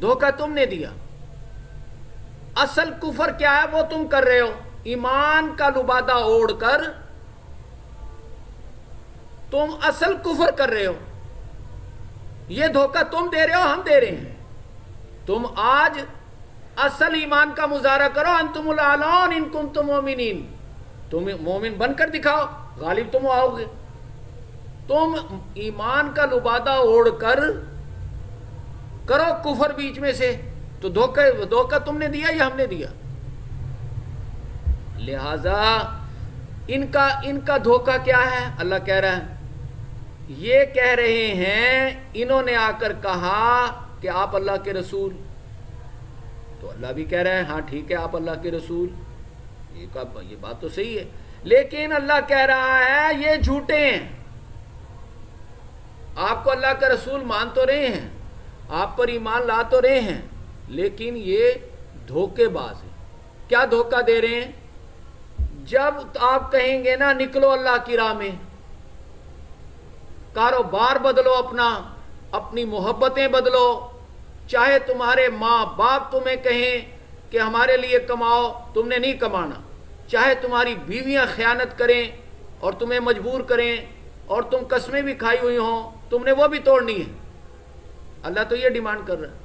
دھوکہ تم نے دیا۔ اصل کفر کیا ہے وہ تم کر رہے ہو، ایمان کا لبادہ اوڑھ کر تم اصل کفر کر رہے ہو، یہ دھوکہ تم دے رہے ہو، ہم دے رہے ہیں۔ تم آج اصل ایمان کا مظاہرہ کرو، انتم الاعلون ان کنتم مومنین، تم مومن بن کر دکھاؤ، غالب تم آؤ گے۔ تم ایمان کا لبادہ اوڑھ کر کرو کفر بیچ میں سے، تو دھوکہ تم نے دیا یا ہم نے دیا؟ لہذا ان کا دھوکہ کیا ہے؟ اللہ کہہ رہا ہے یہ کہہ رہے ہیں، انہوں نے آ کر کہا کہ آپ اللہ کے رسول، تو اللہ بھی کہہ رہے ہیں ہاں ٹھیک ہے آپ اللہ کے رسول، یہ بات تو صحیح ہے، لیکن اللہ کہہ رہا ہے یہ جھوٹے ہیں، آپ کو اللہ کا رسول مان تو رہے ہیں، آپ پر ایمان لا تو رہے ہیں، لیکن یہ دھوکے باز ہیں۔ کیا دھوکہ دے رہے ہیں؟ جب آپ کہیں گے نا نکلو اللہ کی راہ میں، کاروبار بدلو اپنا، اپنی محبتیں بدلو، چاہے تمہارے ماں باپ تمہیں کہیں کہ ہمارے لیے کماؤ، تم نے نہیں کمانا، چاہے تمہاری بیویاں خیانت کریں اور تمہیں مجبور کریں اور تم قسمیں بھی کھائی ہوئی ہوں، تم نے وہ بھی توڑنی ہے۔ اللہ تو یہ ڈیمانڈ کر رہا ہے،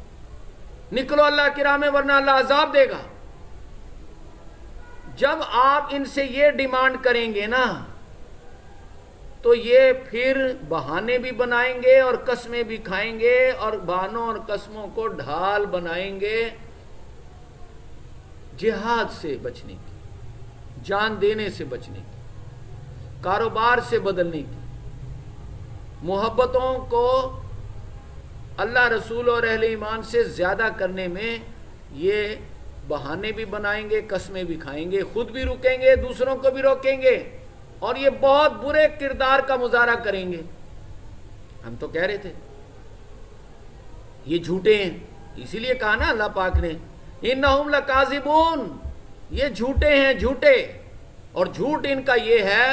نکلو اللہ کی راہ میں ورنہ اللہ عذاب دے گا۔ جب آپ ان سے یہ ڈیمانڈ کریں گے نا تو یہ پھر بہانے بھی بنائیں گے اور قسمیں بھی کھائیں گے اور بہانوں اور قسموں کو ڈھال بنائیں گے جہاد سے بچنے کی، جان دینے سے بچنے کی، کاروبار سے بدلنے کی، محبتوں کو اللہ رسول اور اہل ایمان سے زیادہ کرنے میں یہ بہانے بھی بنائیں گے، قسمیں بھی کھائیں گے، خود بھی رکیں گے، دوسروں کو بھی روکیں گے اور یہ بہت برے کردار کا مظاہرہ کریں گے۔ ہم تو کہہ رہے تھے یہ جھوٹے ہیں، اسی لیے کہا نا اللہ پاک نے انہم لکاذبون، یہ جھوٹے ہیں، جھوٹے۔ اور جھوٹ ان کا یہ ہے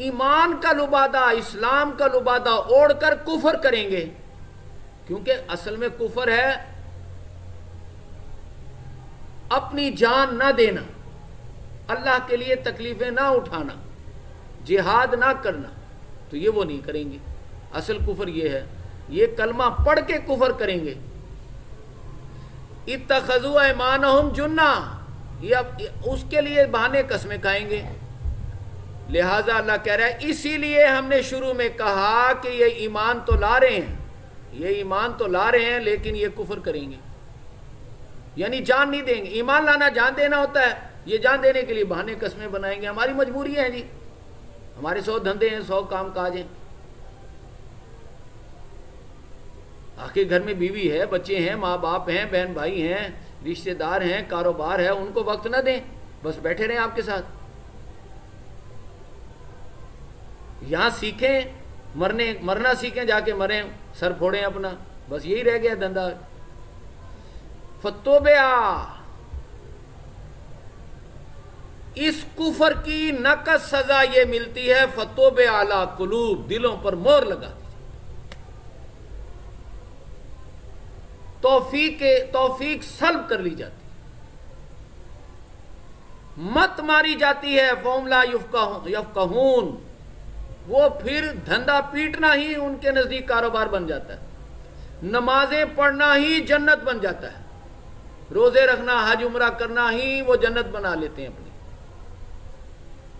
ایمان کا لبادہ، اسلام کا لبادہ اوڑھ کر کفر کریں گے، کیونکہ اصل میں کفر ہے اپنی جان نہ دینا، اللہ کے لیے تکلیفیں نہ اٹھانا، جہاد نہ کرنا، تو یہ وہ نہیں کریں گے۔ اصل کفر یہ ہے، یہ کلمہ پڑھ کے کفر کریں گے۔ اتخذوا ایمانہم جنہ، یہ اس کے لیے بہانے قسمیں کھائیں گے۔ لہٰذا اللہ کہہ رہا ہے اسی لیے ہم نے شروع میں کہا کہ یہ ایمان تو لا رہے ہیں، یہ ایمان تو لا رہے ہیں لیکن یہ کفر کریں گے، یعنی جان نہیں دیں گے۔ ایمان لانا جان دینا ہوتا ہے، یہ جان دینے کے لیے بہانے قسمیں بنائیں گے۔ ہماری مجبوری ہے جی، ہمارے 100 دھندے ہیں، 100 کام کاج ہیں، آخر گھر میں بیوی ہے، بچے ہیں، ماں باپ ہیں، بہن بھائی ہیں، رشتہ دار ہیں، کاروبار ہے، ان کو وقت نہ دیں، بس بیٹھے رہیں آپ کے ساتھ۔ یہاں سیکھیں، مرنا سیکھیں، جا کے مریں، سر پھوڑیں اپنا، بس یہی رہ گیا دھندا۔ فتوبیا، اس کفر کی نقص سزا یہ ملتی ہے، فتوب علی قلوب، دلوں پر مہر لگا دی، توفیق سلب کر لی جاتی، مت ماری جاتی ہے، فہم لا یفقہون، وہ پھر دھندا پیٹنا ہی ان کے نزدیک کاروبار بن جاتا ہے، نمازیں پڑھنا ہی جنت بن جاتا ہے، روزے رکھنا، حج عمرہ کرنا ہی وہ جنت بنا لیتے ہیں اپنی۔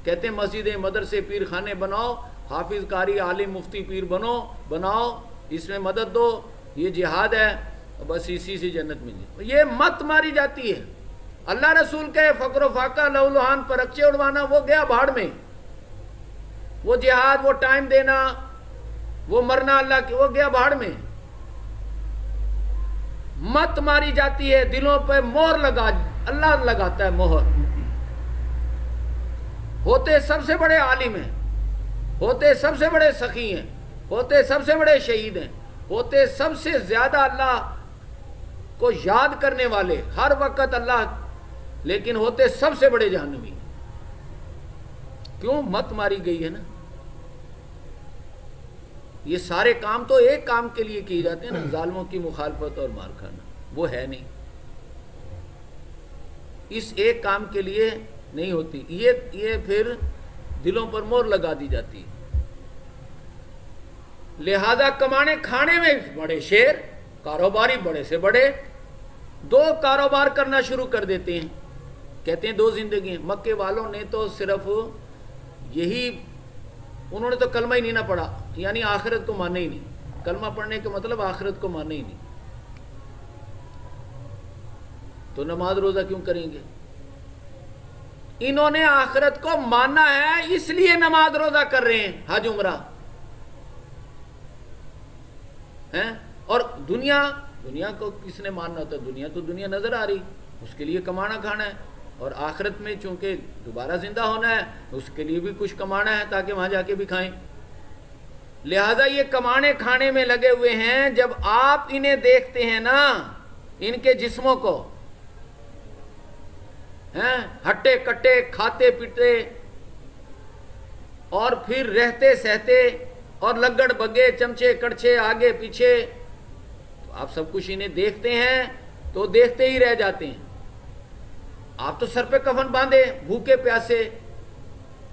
کہتے ہیں مسجدیں، مدرسے، پیر خانے بناؤ، حافظ قاری عالم مفتی پیر بناؤ، اس میں مدد دو، یہ جہاد ہے، بس اسی سے جنت مل جائے۔ یہ مت ماری جاتی ہے۔ اللہ رسول کے فقر و فاقہ، لہو لہان پر اچے اڑوانا، وہ گیا بھاڑ میں، وہ جہاد، وہ ٹائم دینا، وہ مرنا اللہ کی، وہ گیا بھاڑ میں۔ مت ماری جاتی ہے، دلوں پہ مہر اللہ لگاتا ہے مہر۔ ہوتے سب سے بڑے عالم ہیں، ہوتے سب سے بڑے سخی ہیں، ہوتے سب سے بڑے شہید ہیں، ہوتے سب سے زیادہ اللہ کو یاد کرنے والے ہر وقت اللہ، لیکن ہوتے سب سے بڑے جہنمی۔ کیوں؟ مت ماری گئی ہے نا۔ یہ سارے کام تو ایک کام کے لیے کیے جاتے ہیں نا، ظالموں کی مخالفت اور مار کھانا، وہ ہے نہیں، اس ایک کام کے لیے نہیں ہوتی، یہ پھر دلوں پر مہر لگا دی جاتی ہے۔ لہذا کمانے کھانے میں بڑے شیر، کاروباری بڑے سے بڑے، 2 کاروبار کرنا شروع کر دیتے ہیں، کہتے ہیں 2 زندگی۔ مکے والوں نے تو صرف یہی، انہوں نے تو کلمہ ہی نہیں نہ پڑھا، یعنی آخرت کو مانا ہی نہیں، کلمہ پڑھنے کا مطلب آخرت کو مانا ہی نہیں، تو نماز روزہ کیوں کریں گے؟ انہوں نے آخرت کو ماننا ہے اس لیے نماز روزہ کر رہے ہیں، حج عمرہ ہیں۔ اور دنیا کو کس نے ماننا ہوتا ہے؟ دنیا تو دنیا نظر آ رہی، اس کے لیے کمانا کھانا ہے، اور آخرت میں چونکہ دوبارہ زندہ ہونا ہے، اس کے لیے بھی کچھ کمانا ہے تاکہ وہاں جا کے بھی کھائیں۔ لہذا یہ کمانے کھانے میں لگے ہوئے ہیں۔ جب آپ انہیں دیکھتے ہیں نا، ان کے جسموں کو، ہٹے کٹے، کھاتے پیتے، اور پھر رہتے سہتے، اور لگڑ بگے، چمچے کڑچے آگے پیچھے، تو آپ سب کچھ انہیں دیکھتے ہیں تو دیکھتے ہی رہ جاتے ہیں۔ آپ تو سر پہ کفن باندھے، بھوکے پیاسے،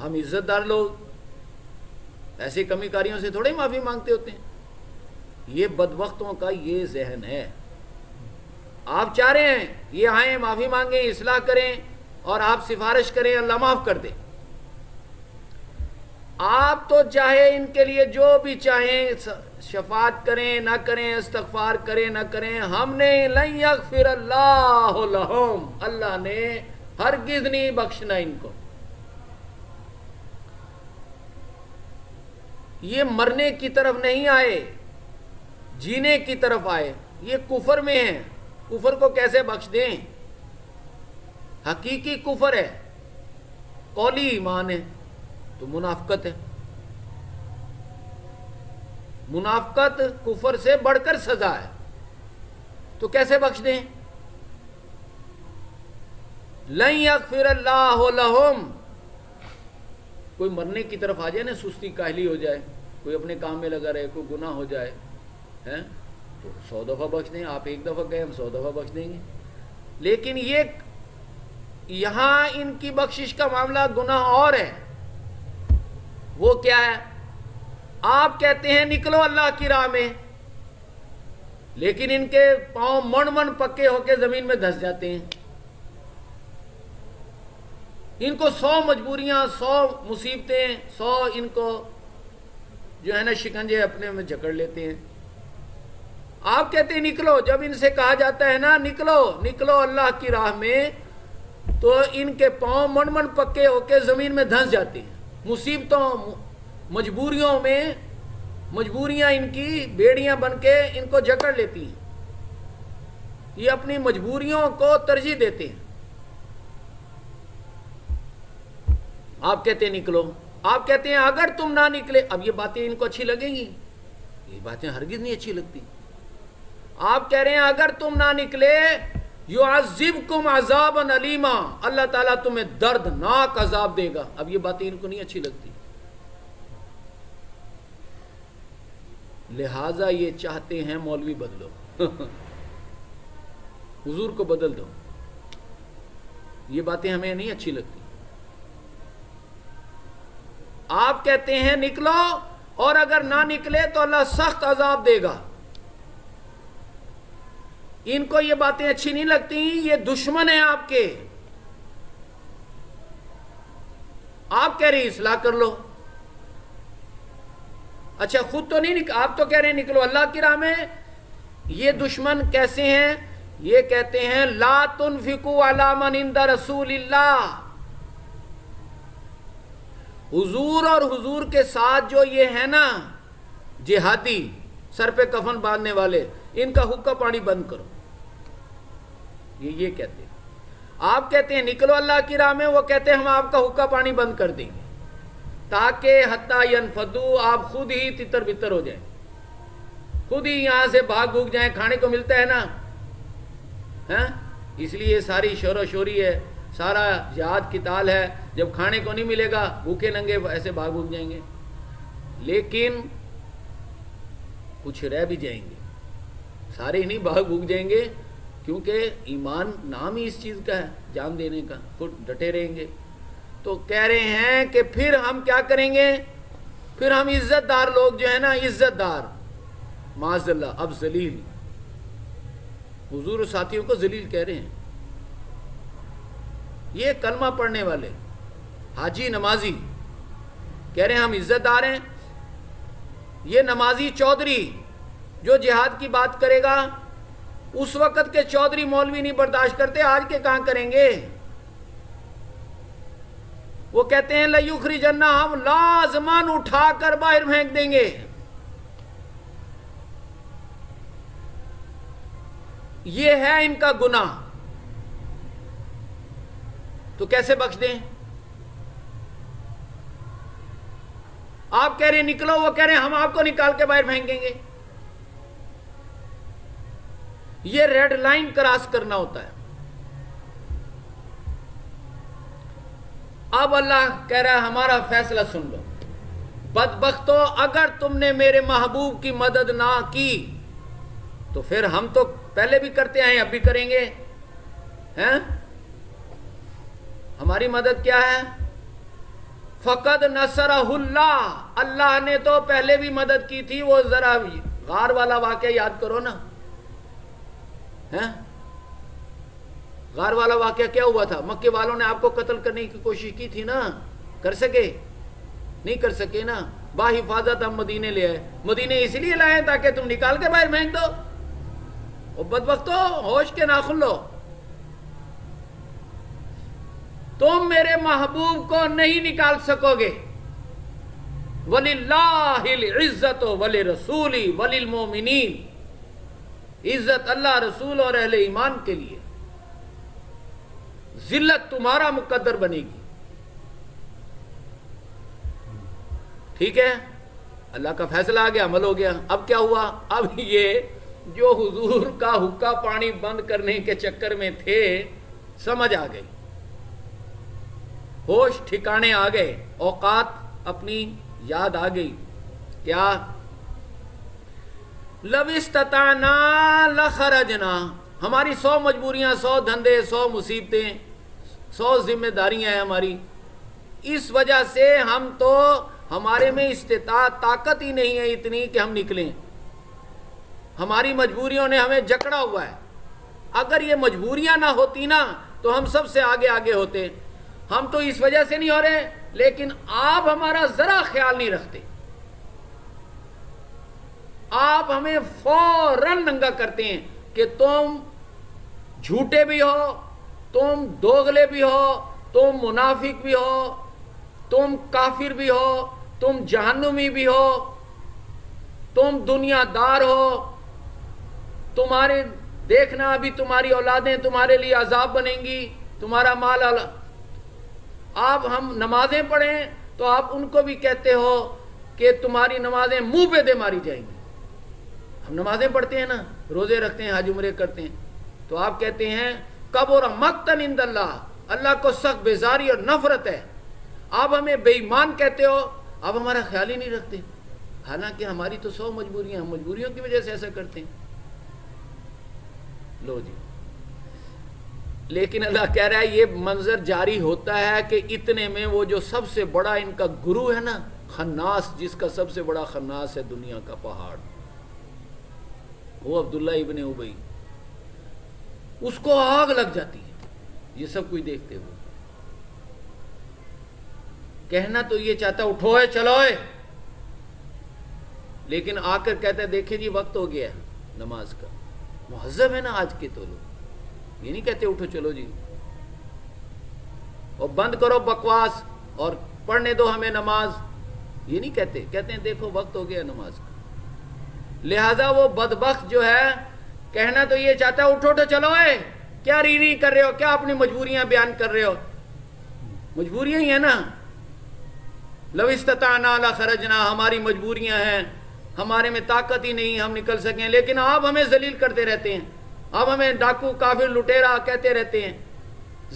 ہم عزت دار لوگ ایسے کمی کاریوں سے تھوڑے معافی مانگتے ہوتے ہیں. یہ بدبختوں کا یہ ذہن ہے. آپ چاہ رہے ہیں یہ آئیں معافی مانگیں اصلاح کریں اور آپ سفارش کریں اللہ معاف کر دے. آپ تو چاہے ان کے لیے جو بھی چاہیں شفاعت کریں نہ کریں استغفار کریں نہ کریں, ہم نے لن یغفر اللہ لہم, اللہ نے ہرگز نہیں بخشنا ان کو. یہ مرنے کی طرف نہیں آئے, جینے کی طرف آئے. یہ کفر میں ہیں, کفر کو کیسے بخش دیں؟ حقیقی کفر ہے, قولی ایمان ہے تو منافقت ہے. منافقت کفر سے بڑھ کر سزا ہے, تو کیسے بخش دیں؟ لن یغفر اللہ لہم. کوئی مرنے کی طرف آ جائے نا, سستی کاہلی ہو جائے, کوئی اپنے کام میں لگا رہے, کوئی گناہ ہو جائے تو 100 دفعہ بخش دیں. آپ ایک دفعہ کہیں ہم 100 دفعہ بخش دیں گے. لیکن یہ یہاں ان کی بخشش کا معاملہ گناہ اور ہے. وہ کیا ہے؟ آپ کہتے ہیں نکلو اللہ کی راہ میں, لیکن ان کے پاؤں من پکے ہو کے زمین میں دھس جاتے ہیں. ان کو 100 مجبوریاں, 100 مصیبتیں, 100 ان کو جو ہے نا شکنجے اپنے میں جکڑ لیتے ہیں. آپ کہتے ہیں نکلو. جب ان سے کہا جاتا ہے نا نکلو نکلو اللہ کی راہ میں, تو ان کے پاؤں من پکے ہو کے زمین میں دھنس جاتے ہیں. مصیبتوں مجبوریوں میں, مجبوریاں ان کی بیڑیاں بن کے ان کو جکڑ لیتی ہیں. یہ اپنی مجبوریوں کو ترجیح دیتے ہیں. آپ کہتے ہیں نکلو. آپ کہتے ہیں اگر تم نہ نکلے. اب یہ باتیں ان کو اچھی لگیں گی؟ یہ باتیں ہرگز نہیں اچھی لگتی. آپ کہہ رہے ہیں اگر تم نہ نکلے یعذبکم عذابا علیما, اللہ تعالیٰ تمہیں دردناک عذاب دے گا. اب یہ باتیں ان کو نہیں اچھی لگتی, لہذا یہ چاہتے ہیں مولوی بدلو, حضور کو بدل دو. یہ باتیں ہمیں نہیں اچھی لگتی. آپ کہتے ہیں نکلو, اور اگر نہ نکلے تو اللہ سخت عذاب دے گا. ان کو یہ باتیں اچھی نہیں لگتی. یہ دشمن ہیں آپ کے. آپ کہہ رہے ہیں اصلاح کر لو. اچھا خود تو نہیں آپ تو کہہ رہے ہیں نکلو اللہ کی راہ میں. یہ دشمن کیسے ہیں؟ یہ کہتے ہیں لا تنفقوا علی من عند رسول اللہ. حضور اور حضور کے ساتھ جو یہ ہے نا جہادی, سر پہ کفن باندھنے والے, ان کا حقہ پانی بند کرو. یہ کہتے ہیں. آپ کہتے ہیں نکلو اللہ کی راہ میں, وہ کہتے ہیں ہم آپ کا حقہ پانی بند کر دیں گے, تاکہ حتی ینفدو, آپ خود ہی تتر بتر ہو جائیں, خود ہی یہاں سے بھاگ بھوگ جائیں. کھانے کو ملتا ہے نا, اس لیے ساری شور و شوری ہے, سارا جہاد کی تال ہے. جب کھانے کو نہیں ملے گا بھوکے ننگے ایسے بھاگ بھوگ جائیں گے. لیکن کچھ رہ بھی جائیں گے, سارے ہی نہیں بھاگ بھوگ جائیں گے, کیونکہ ایمان نام ہی اس چیز کا ہے, جان دینے کا. خود ڈٹے رہیں گے. تو کہہ رہے ہیں کہ پھر ہم کیا کریں گے؟ پھر ہم عزت دار لوگ جو ہے نا, عزت دار, معاذ اللہ, اب ذلیل. حضور و ساتھیوں کو ذلیل کہہ رہے ہیں. یہ کلمہ پڑھنے والے حاجی نمازی کہہ رہے ہیں ہم عزت دار ہیں. یہ نمازی چودھری جو جہاد کی بات کرے گا, اس وقت کے چودھری مولوی نہیں برداشت کرتے, آج کے کہاں کریں گے. وہ کہتے ہیں لَيُخْرِجَنَّ, ہم لازمان اٹھا کر باہر پھینک دیں گے. یہ ہے ان کا گناہ. تو کیسے بخش دیں؟ آپ کہہ رہے ہیں نکلو, وہ کہہ رہے ہیں ہم آپ کو نکال کے باہر پھینکیں گے. یہ ریڈ لائن کراس کرنا ہوتا ہے. اب اللہ کہہ رہا ہے ہمارا فیصلہ سن لو. بدبختو, اگر تم نے میرے محبوب کی مدد نہ کی تو پھر ہم تو پہلے بھی کرتے آئے, اب بھی کریں گے. ہماری مدد کیا ہے؟ فقد نصرہ اللہ، اللہ نے تو پہلے بھی مدد کی تھی. وہ ذرا غار والا واقعہ یاد کرو نا. غار والا واقعہ کیا ہوا تھا؟ مکے والوں نے آپ کو قتل کرنے کی کوشش کی تھی نا. کر سکے؟ نہیں کر سکے نا. باحفاظت ہم مدینے لے آئے. مدینے اس لیے لائے تاکہ تم نکال کے باہر پھینک دو. اور بدبختو، ہوش کے ناخن لو. تم میرے محبوب کو نہیں نکال سکو گے. وَلِلَّهِ الْعِزَّةُ وَلِرَسُولِهِ وَلِلْمُؤْمِنِينَ، عزت اللہ، رسول اور اہل ایمان کے لیے. ذلت تمہارا مقدر بنے گی. ٹھیک ہے، اللہ کا فیصلہ آ گیا، عمل ہو گیا. اب کیا ہوا؟ اب یہ جو حضور کا حقہ پانی بند کرنے کے چکر میں تھے، سمجھ آ گئی، ہوش ٹھکانے آ گئے، اوقات اپنی یاد آ گئی. کیا؟ لَوْ اسْتَطَعْنَا لَخَرَجْنَا، ہماری 100 مجبوریاں، 100 دھندے، 100 مصیبتیں، 100 ذمہ داریاں ہیں ہماری. اس وجہ سے ہم تو، ہمارے میں استطاعت، طاقت ہی نہیں ہے اتنی کہ ہم نکلیں. ہماری مجبوریوں نے ہمیں جکڑا ہوا ہے. اگر یہ مجبوریاں نہ ہوتی نا تو ہم سب سے آگے آگے ہوتے. ہم تو اس وجہ سے نہیں ہو رہے، لیکن آپ ہمارا ذرا خیال نہیں رکھتے. آپ ہمیں فوراً ننگا کرتے ہیں کہ تم جھوٹے بھی ہو، تم دوغلے بھی ہو، تم منافق بھی ہو، تم کافر بھی ہو، تم جہنمی بھی ہو، تم دنیا دار ہو. تمہارے دیکھنا ابھی تمہاری اولادیں تمہارے لیے عذاب بنیں گی، تمہارا مال. آپ ہم نمازیں پڑھیں تو آپ ان کو بھی کہتے ہو کہ تمہاری نمازیں منہ پہ دے ماری جائیں گی. ہم نمازیں پڑھتے ہیں نا، روزے رکھتے ہیں، حج عمرے کرتے ہیں، تو آپ کہتے ہیں کبر مقتا عند اللہ، اللہ کو سخت بیزاری اور نفرت ہے. آپ ہمیں بے ایمان کہتے ہو، آپ ہمارا خیال ہی نہیں رکھتے. حالانکہ ہماری تو 100 مجبوریاں، ہم مجبوریوں کی وجہ سے ایسا کرتے ہیں. لو جی. لیکن اللہ کہہ رہا ہے یہ منظر جاری ہوتا ہے کہ اتنے میں وہ جو سب سے بڑا ان کا گرو ہے نا، خناس، جس کا سب سے بڑا خناس ہے دنیا کا پہاڑ، وہ عبداللہ ابن ابی، اس کو آگ لگ جاتی ہے یہ سب کچھ دیکھتے ہوئے. کہنا تو یہ چاہتا اٹھو ہے، چلو ہے، لیکن آ کر کہتا ہے دیکھیں جی وقت ہو گیا ہے نماز کا. مہذب ہے نا آج کے تو لوگ، یہ نہیں کہتے اٹھو چلو جی، اور بند کرو بکواس اور پڑھنے دو ہمیں نماز. یہ نہیں کہتے، کہتے ہیں دیکھو وقت ہو گیا نماز کا. لہذا وہ بدبخت جو ہے کہنا تو یہ چاہتا ہے اٹھو تو چلو ہے، کیا ری ری کر رہے ہو، کیا اپنی مجبوریاں بیان کر رہے ہو. مجبوریاں ہی ہیں نا. لو استطعنا لخرجنا، ہماری مجبوریاں ہیں، ہمارے میں طاقت ہی نہیں ہم نکل سکیں. لیکن آپ ہمیں ذلیل کرتے رہتے ہیں، آپ ہمیں ڈاکو، کافر، لٹیرا کہتے رہتے ہیں،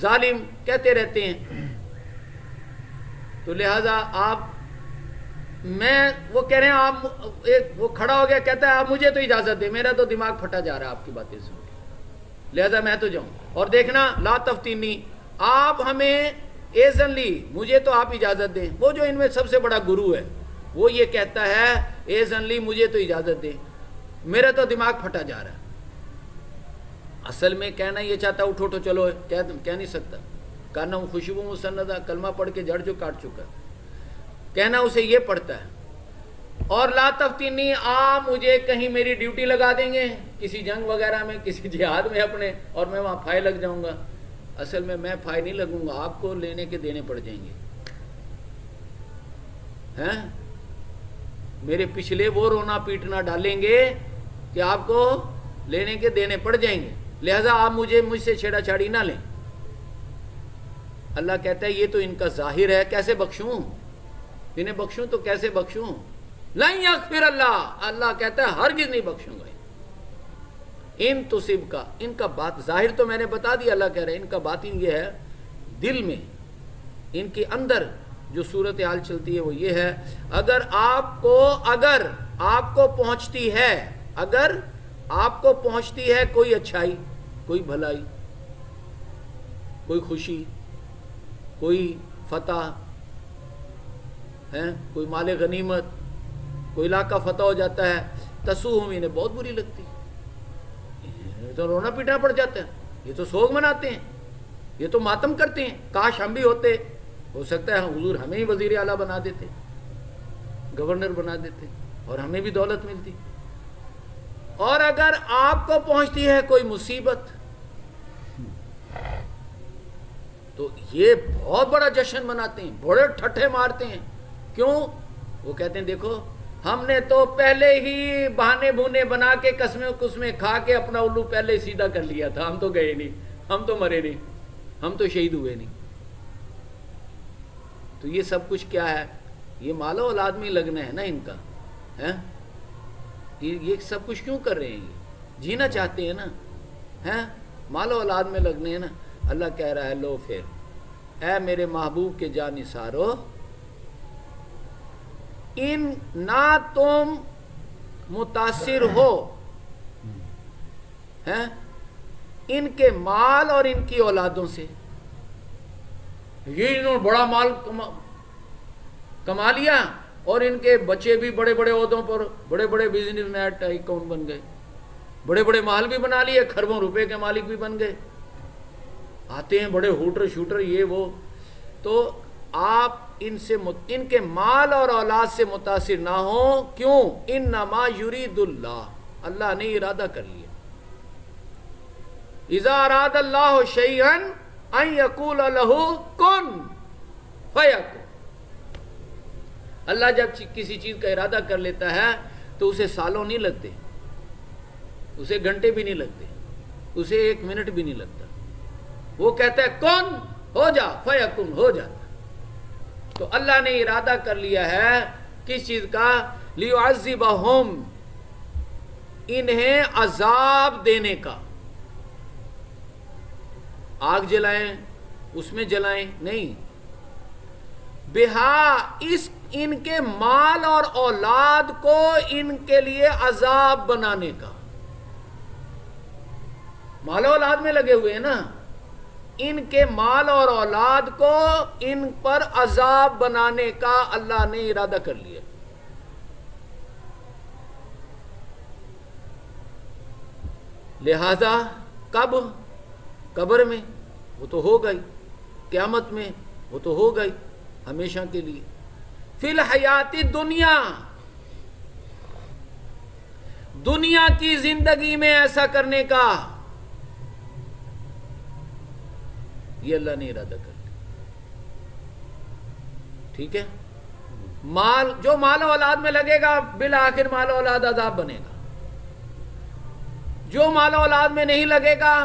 ظالم کہتے رہتے ہیں. تو لہذا آپ، وہ کہہ رہے ہیں، آپ وہ کھڑا ہو گیا کہتا ہے آپ مجھے تو اجازت دیں، میرا تو دماغ پھٹا جا رہا ہے آپ کی باتیں سن کے، لہذا میں تو جاؤں. اور دیکھنا لا تفتینی، آپ ہمیں ایزن لی، مجھے تو آپ اجازت دیں. وہ جو ان میں سب سے بڑا گرو ہے وہ یہ کہتا ہے ایزن لی، مجھے تو اجازت دیں، میرا تو دماغ پھٹا جا رہا ہے. اصل میں کہنا یہ چاہتا اٹھو اٹھو چلو، کہہ نہیں سکتا. کہنا ہوں خوشبو مسندہ، کلمہ پڑھ کے جڑ جو کاٹ چکا، کہنا اسے یہ پڑھتا ہے. اور لا تفتینی، آپ مجھے کہیں میری ڈیوٹی لگا دیں گے کسی جنگ وغیرہ میں، کسی جہاد میں اپنے، اور میں وہاں پھائے لگ جاؤں گا. اصل میں پھائے نہیں لگوں گا، آپ کو لینے کے دینے پڑ جائیں گے. ہیں میرے پچھلے وہ رونا پیٹنا ڈالیں گے کہ آپ کو لینے کے دینے پڑ جائیں گے. لہذا آپ مجھ سے چھیڑا چھاڑی نہ لیں. اللہ کہتا ہے یہ تو ان کا ظاہر ہے، کیسے بخشوں انہیں؟ بخشوں تو کیسے بخشوں؟ لن یغفر اللہ، اللہ کہتا ہے ہرگز نہیں بخشوں گا. ان تصب کا، ان کا بات ظاہر تو میں نے بتا دیا. اللہ کہہ رہے ہیں ان کا باطن یہ ہے، دل میں ان کے اندر جو صورتحال چلتی ہے وہ یہ ہے. اگر آپ کو پہنچتی ہے، اگر آپ کو پہنچتی ہے کوئی اچھائی، کوئی بھلائی، کوئی خوشی، کوئی فتح، ہیں، کوئی مال غنیمت، کوئی علاقہ فتح ہو جاتا ہے، تسوہم، انہیں بہت بری لگتی ہے، تو رونا پیٹنا پڑ جاتا ہے، یہ تو سوگ مناتے ہیں، یہ تو ماتم کرتے ہیں، کاش ہم بھی ہوتے، ہو سکتا ہے حضور ہمیں ہی وزیر اعلیٰ بنا دیتے، گورنر بنا دیتے اور ہمیں بھی دولت ملتی۔ اور اگر آپ کو پہنچتی ہے کوئی مصیبت تو یہ بہت بڑا جشن مناتے ہیں، بڑے ٹھٹھے مارتے ہیں، کیوں؟ وہ کہتے ہیں دیکھو ہم نے تو پہلے ہی بہانے بھونے بنا کے قسمیں قسمیں کھا کے اپنا الو پہلے سیدھا کر لیا تھا، ہم تو گئے نہیں، ہم تو مرے نہیں، ہم تو شہید ہوئے نہیں۔ تو یہ سب کچھ کیا ہے؟ یہ مال و اولاد میں لگنا ہے نا ان کا، ہے؟ یہ سب کچھ کیوں کر رہے ہیں؟ یہ جینا چاہتے ہیں نا، ہیں؟ مال و اولاد میں لگنے ہیں نا۔ اللہ کہہ رہا ہے لو پھر اے میرے محبوب کے جانثارو، ان نہ تم متاثر ہو ہیں ان کے مال اور ان کی اولادوں سے، یہ انہوں نے بڑا مال کما لیا اور ان کے بچے بھی بڑے بڑے عہدوں پر، بڑے بڑے بزنس مین ٹائکون بن گئے، بڑے بڑے محل بھی بنا لیے، کھربوں روپے کے مالک بھی بن گئے، آتے ہیں بڑے ہوٹر شوٹر یہ وہ۔ تو آپ ان کے مال اور اولاد سے متاثر نہ ہوں، کیوں؟ انما یرید اللہ نے ارادہ کر لیا، اذا اراد اللہ شیئا ان یقول لہ کن فیکن، اللہ جب کسی چیز کا ارادہ کر لیتا ہے تو اسے سالوں نہیں لگتے، اسے گھنٹے بھی نہیں لگتے، اسے 1 منٹ بھی نہیں لگتا، وہ کہتا ہے کون ہو جا فیکن، ہو جاتا۔ تو اللہ نے ارادہ کر لیا ہے کس چیز کا؟ لیعذبہم، انہیں عذاب دینے کا۔ آگ جلائیں، اس میں جلائیں نہیں، بہا، ان کے مال اور اولاد کو ان کے لیے عذاب بنانے کا۔ مال و اولاد میں لگے ہوئے ہیں نا، ان کے مال اور اولاد کو ان پر عذاب بنانے کا اللہ نے ارادہ کر لیا۔ لہذا کب؟ قبر میں وہ تو ہو گئی، قیامت میں وہ تو ہو گئی ہمیشہ کے لیے، فی الحیات دنیا، دنیا کی زندگی میں ایسا کرنے کا یہ اللہ نے ارادہ کر لیا۔ ٹھیک ہے، جو مال و اولاد میں لگے گا بالآخر مال و اولاد عذاب بنے گا، جو مال و اولاد میں نہیں لگے گا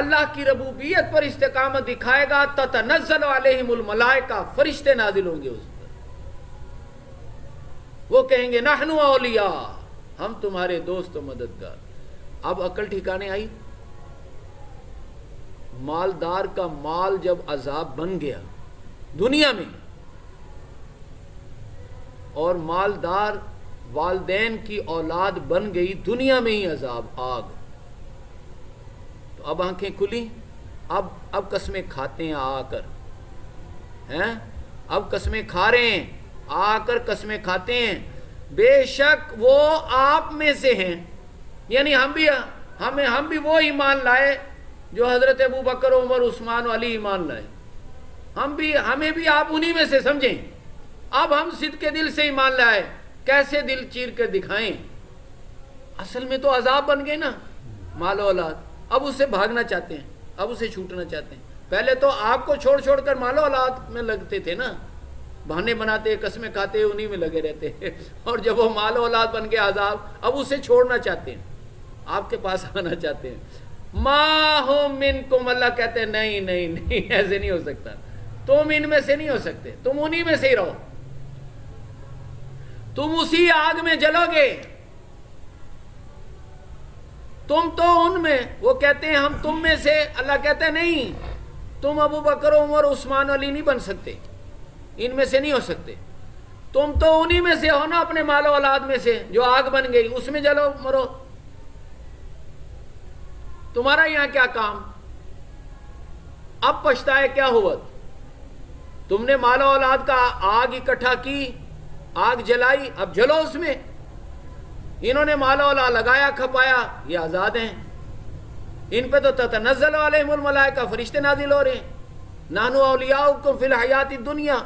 اللہ کی ربوبیت پر استقامت دکھائے گا، تتنزل علیہم الملائکہ، فرشتے نازل ہوں گے اس پر، وہ کہیں گے نحن اولیاء، ہم تمہارے دوست و مددگار۔ اب عقل ٹھکانے آئی؟ مالدار کا مال جب عذاب بن گیا دنیا میں، اور مالدار والدین کی اولاد بن گئی دنیا میں ہی عذاب، آگ، تو اب آنکھیں کھلی، اب قسمیں کھاتے ہیں آ کر، ہیں؟ اب قسمیں کھا رہے ہیں، آ کر قسمیں کھاتے ہیں، بے شک وہ آپ میں سے ہیں، یعنی ہم بھی وہ ایمان لائے جو حضرت ابو بکر، عمر، عثمان و علی ایمان لائے، ہمیں بھی آپ انہی میں سے سمجھیں۔ اب ہم صدق کے دل سے ایمان لائے، کیسے دل چیر کر دکھائیں؟ اصل میں تو عذاب بن گئے نا مال و اولاد، اب اسے بھاگنا چاہتے ہیں، اب اسے چھوٹنا چاہتے ہیں۔ پہلے تو آپ کو چھوڑ چھوڑ کر مال و اولاد میں لگتے تھے نا، بہانے بناتے، قسمیں کھاتے، انہی میں لگے رہتے ہیں، اور جب وہ مال و اولاد بن گیا عذاب، اب اسے چھوڑنا چاہتے ہیں، آپ کے پاس آنا چاہتے ہیں۔ ما ہم منکم، اللہ کہتے ہیں نہیں نہیں نہیں، ایسے نہیں ہو سکتا، تم ان میں سے نہیں ہو سکتے، تم انہی میں سے ہی رہو، تم اسی آگ میں جلو گے، تم تو ان میں، وہ کہتے ہیں ہم تم میں سے، اللہ کہتے ہیں نہیں، تم ابو بکر، عمر، عثمان، علی نہیں بن سکتے، ان میں سے نہیں ہو سکتے، تم تو انہی میں سے ہو نا، اپنے مال و اولاد میں سے جو آگ بن گئی، اس میں جلو مرو، تمہارا یہاں کیا کام؟ اب پچھتائے کیا ہوا؟ تم نے مال و اولاد کا آگ اکٹھا کی، آگ جلائی، اب جلو اس میں. انہوں نے مال و اولاد لگایا کھپایا، یہ آزاد ہیں. ان پہ تو تتنزل علیہم الملائکہ، فرشتے نازل ہو رہے ہیں. نحن اولیاؤکم فی الحیات الدنیا،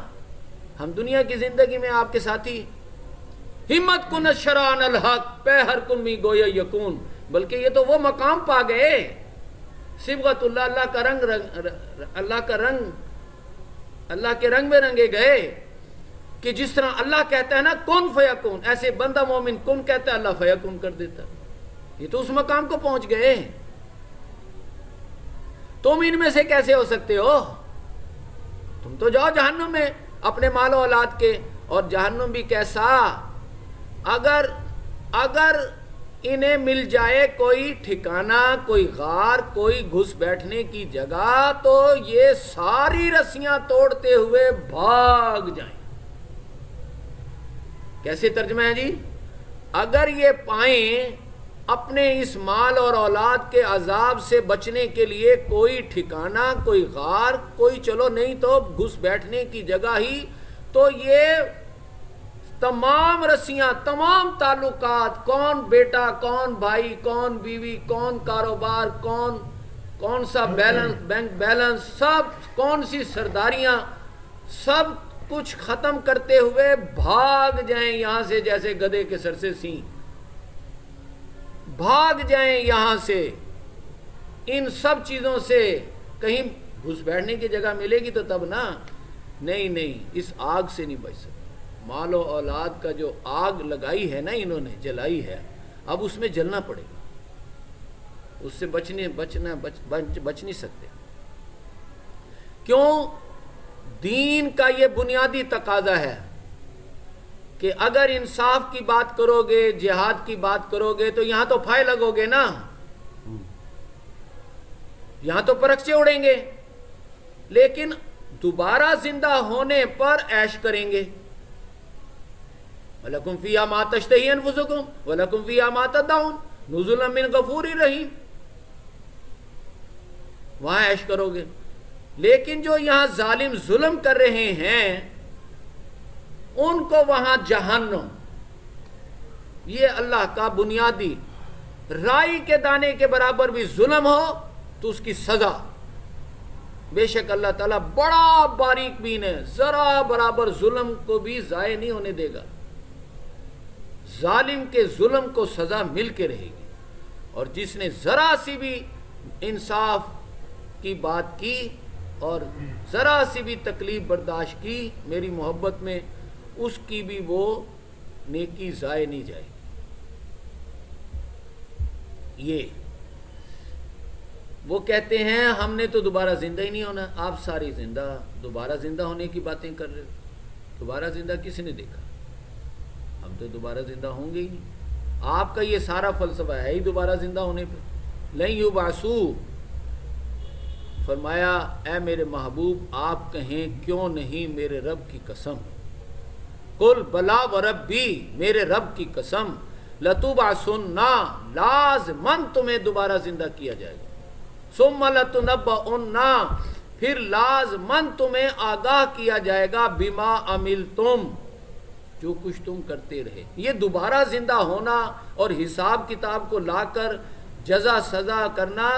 ہم دنیا کی زندگی میں آپ کے ساتھی. ہمت کن شران الحق پہ ہر کن می گویا یکون، بلکہ یہ تو وہ مقام پا گئے، صبغت اللہ، اللہ کے رنگ میں رنگے گئے کہ جس طرح اللہ کہتا ہے نا کن فیکون، ایسے بندہ مومن کن کہتا ہے، اللہ فیکون کر دیتا. یہ تو اس مقام کو پہنچ گئے. تم ان میں سے کیسے ہو سکتے ہو؟ تم تو جاؤ جہنم میں اپنے مال و اولاد کے. اور جہنم بھی کیسا، اگر انہیں مل جائے کوئی ٹھکانہ، کوئی غار، کوئی گھس بیٹھنے کی جگہ، تو یہ ساری رسیاں توڑتے ہوئے بھاگ جائیں. کیسے ترجمہ ہے جی؟ اگر یہ پائیں اپنے اس مال اور اولاد کے عذاب سے بچنے کے لیے کوئی ٹھکانہ، کوئی غار، کوئی چلو نہیں تو گھس بیٹھنے کی جگہ ہی، تو یہ تمام رسیاں، تمام تعلقات، کون بیٹا، کون بھائی، کون بیوی، کون کاروبار، کون سا بینک بیلنس، سب کون سی سرداریاں، سب کچھ ختم کرتے ہوئے بھاگ جائیں یہاں سے، جیسے گدھے کے سر سے سینگ. بھاگ جائیں یہاں سے، ان سب چیزوں سے. کہیں گھس بیٹھنے کی جگہ ملے گی تو تب نا، نہیں، اس آگ سے نہیں بچ سکتے. مال و اولاد کا جو آگ لگائی ہے نا انہوں نے، جلائی ہے، اب اس میں جلنا پڑے گا. اس سے بچ نہیں سکتے. کیوں؟ دین کا یہ بنیادی تقاضا ہے کہ اگر انصاف کی بات کرو گے، جہاد کی بات کرو گے، تو یہاں تو پھائے لگو گے نا، یہاں تو پرخچے اڑیں گے، لیکن دوبارہ زندہ ہونے پر عیش کریں گے. وَلَكُمْ فِيهَا مَا تَشْتَهِي أَنفُسُكُمْ وَلَكُمْ فِيهَا مَا تَدَّعُونَ نُزُلًا مِّن غَفُورٍ رَحِيمٍ. وہاں عیش کرو گے. لیکن جو یہاں ظالم ظلم کر رہے ہیں ان کو وہاں جہنم. یہ اللہ کا بنیادی، رائی کے دانے کے برابر بھی ظلم ہو تو اس کی سزا. بے شک اللہ تعالیٰ بڑا باریک بین ہے، ذرا برابر ظلم کو بھی ضائع نہیں ہونے دے گا. ظالم کے ظلم کو سزا مل کے رہے گی. اور جس نے ذرا سی بھی انصاف کی بات کی اور ذرا سی بھی تکلیف برداشت کی میری محبت میں، اس کی بھی وہ نیکی ضائع نہیں جائے. یہ وہ کہتے ہیں ہم نے تو دوبارہ زندہ ہی نہیں ہونا. آپ ساری دوبارہ زندہ ہونے کی باتیں کر رہے ہو. دوبارہ زندہ کس نے دیکھا؟ ہم تو دوبارہ زندہ ہوں گے ہی نہیں. آپ کا یہ سارا فلسفہ ہے ہی دوبارہ زندہ ہونے پہ. لن یبعثوا، فرمایا اے میرے محبوب آپ کہیں کیوں نہیں میرے رب کی قسم. قل بلا وربی، میرے رب کی قسم، لتبعثن، لازماً تمہیں دوبارہ زندہ کیا جائے گا. ثم لتنبؤن، پھر لازماً تمہیں آگاہ کیا جائے گا، بما عملتم، جو کچھ تم کرتے رہے. یہ دوبارہ زندہ ہونا اور حساب کتاب کو لا کر جزا سزا کرنا،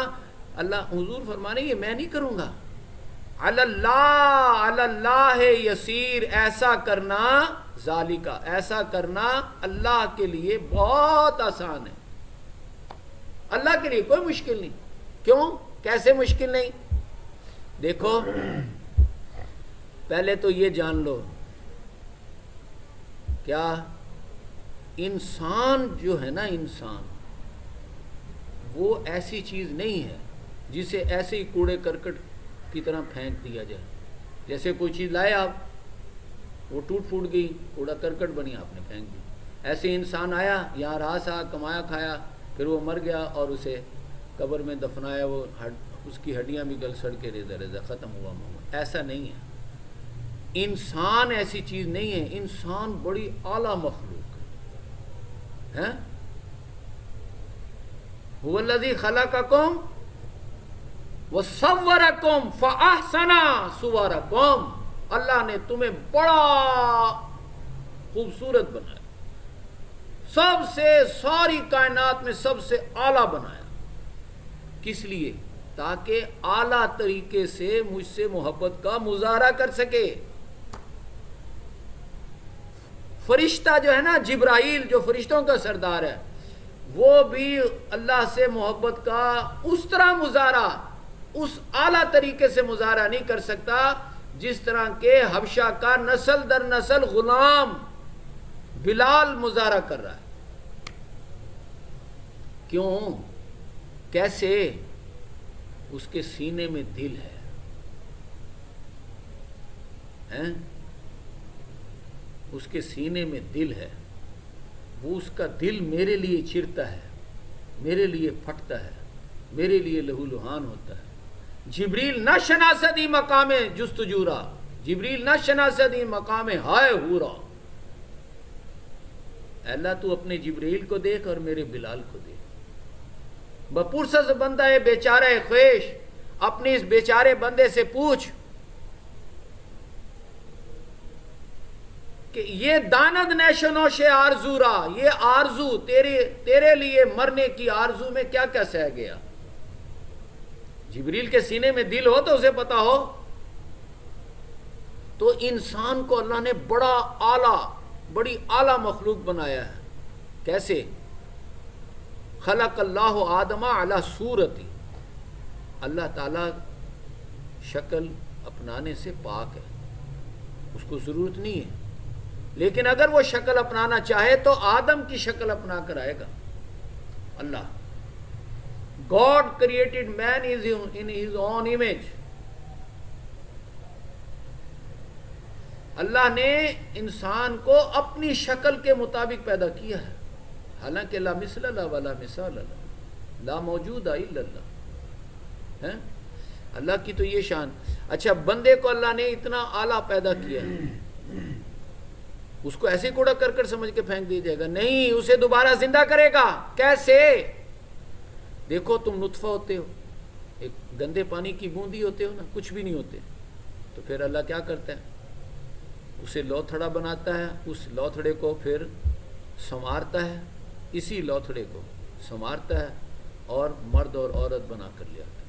اللہ حضور فرمانے یہ میں نہیں کروں گا. علی اللہ یسیر، ایسا کرنا ذالکا، ایسا کرنا اللہ کے لیے بہت آسان ہے. اللہ کے لیے کوئی مشکل نہیں. کیوں؟ کیسے مشکل نہیں؟ دیکھو پہلے تو یہ جان لو، کیا انسان جو ہے نا، انسان وہ ایسی چیز نہیں ہے جسے ایسے ہی کوڑے کرکٹ کی طرح پھینک دیا جائے. جیسے کوئی چیز لائے آپ، وہ ٹوٹ پھوٹ گئی، کوڑا کرکٹ بنی، آپ نے پھینک دی. ایسے انسان آیا، یہاں رہا سا، کمایا کھایا، پھر وہ مر گیا اور اسے قبر میں دفنایا، وہ اس کی ہڈیاں بھی گل سڑ کے ریزہ ریزہ ختم ہوا معاملہ. ایسا نہیں ہے. انسان ایسی چیز نہیں ہے. انسان بڑی اعلیٰ مخلوق ہے. هو الذی خلقکم وصورکم فاحسن صورکم. اللہ نے تمہیں بڑا خوبصورت بنایا، سب سے ساری کائنات میں سب سے اعلیٰ بنایا. کس لیے؟ تاکہ اعلیٰ طریقے سے مجھ سے محبت کا مظاہرہ کر سکے. فرشتہ جو ہے نا جبرائیل، جو فرشتوں کا سردار ہے، وہ بھی اللہ سے محبت کا اس طرح مظاہرہ، اس اعلیٰ طریقے سے مظاہرہ نہیں کر سکتا جس طرح کہ حبشہ کا نسل در نسل غلام بلال مظاہرہ کر رہا ہے. کیوں؟ کیسے؟ اس کے سینے میں دل ہے. اس کے سینے میں دل ہے. وہ اس کا دل میرے لیے چرتا ہے، میرے لیے پھٹتا ہے، میرے لیے لہو لہان ہوتا ہے. جبریل نہ شناسدی مقام جستجورا، جبریل نہ شناسدی مقام ہائے ہورا. اللہ تو اپنے جبریل کو دیکھ اور میرے بلال کو دیکھ. بپرسز بندہ ہے بیچارہ خویش، اپنے اس بیچارے بندے سے پوچھ کہ یہ داند نیشنوش آرزو را، یہ آرزو تیرے لیے مرنے کی آرزو میں کیا کیا سہ گیا. جبریل کے سینے میں دل ہو تو اسے پتا ہو. تو انسان کو اللہ نے بڑی اعلیٰ مخلوق بنایا ہے. کیسے؟ خلق اللہ آدم علی صورتی، اللہ تعالیٰ شکل اپنانے سے پاک ہے، اس کو ضرورت نہیں ہے. لیکن اگر وہ شکل اپنانا چاہے تو آدم کی شکل اپنا کر آئے گا. اللہ God created man in his own image. اللہ نے انسان کو اپنی شکل کے مطابق پیدا کیا ہے. حالانکہ لا مثل اللہ ولا مثال اللہ، لا موجود الا اللہ. اللہ کی تو یہ شان. اچھا، بندے کو اللہ نے اتنا اعلیٰ پیدا کیا ہے، اس کو ایسے کوڑا کر سمجھ کے پھینک دیا جائے گا؟ نہیں، اسے دوبارہ زندہ کرے گا. کیسے؟ دیکھو، تم نطفہ ہوتے ہو، ایک گندے پانی کی بوندی ہوتے ہو نا، کچھ بھی نہیں ہوتے. تو پھر اللہ کیا کرتا ہے؟ اسے لوتھڑا بناتا ہے، اس لوتھڑے کو پھر سنوارتا ہے، اسی لوتھڑے کو سنوارتا ہے اور مرد اور عورت بنا کر لے آتا ہے.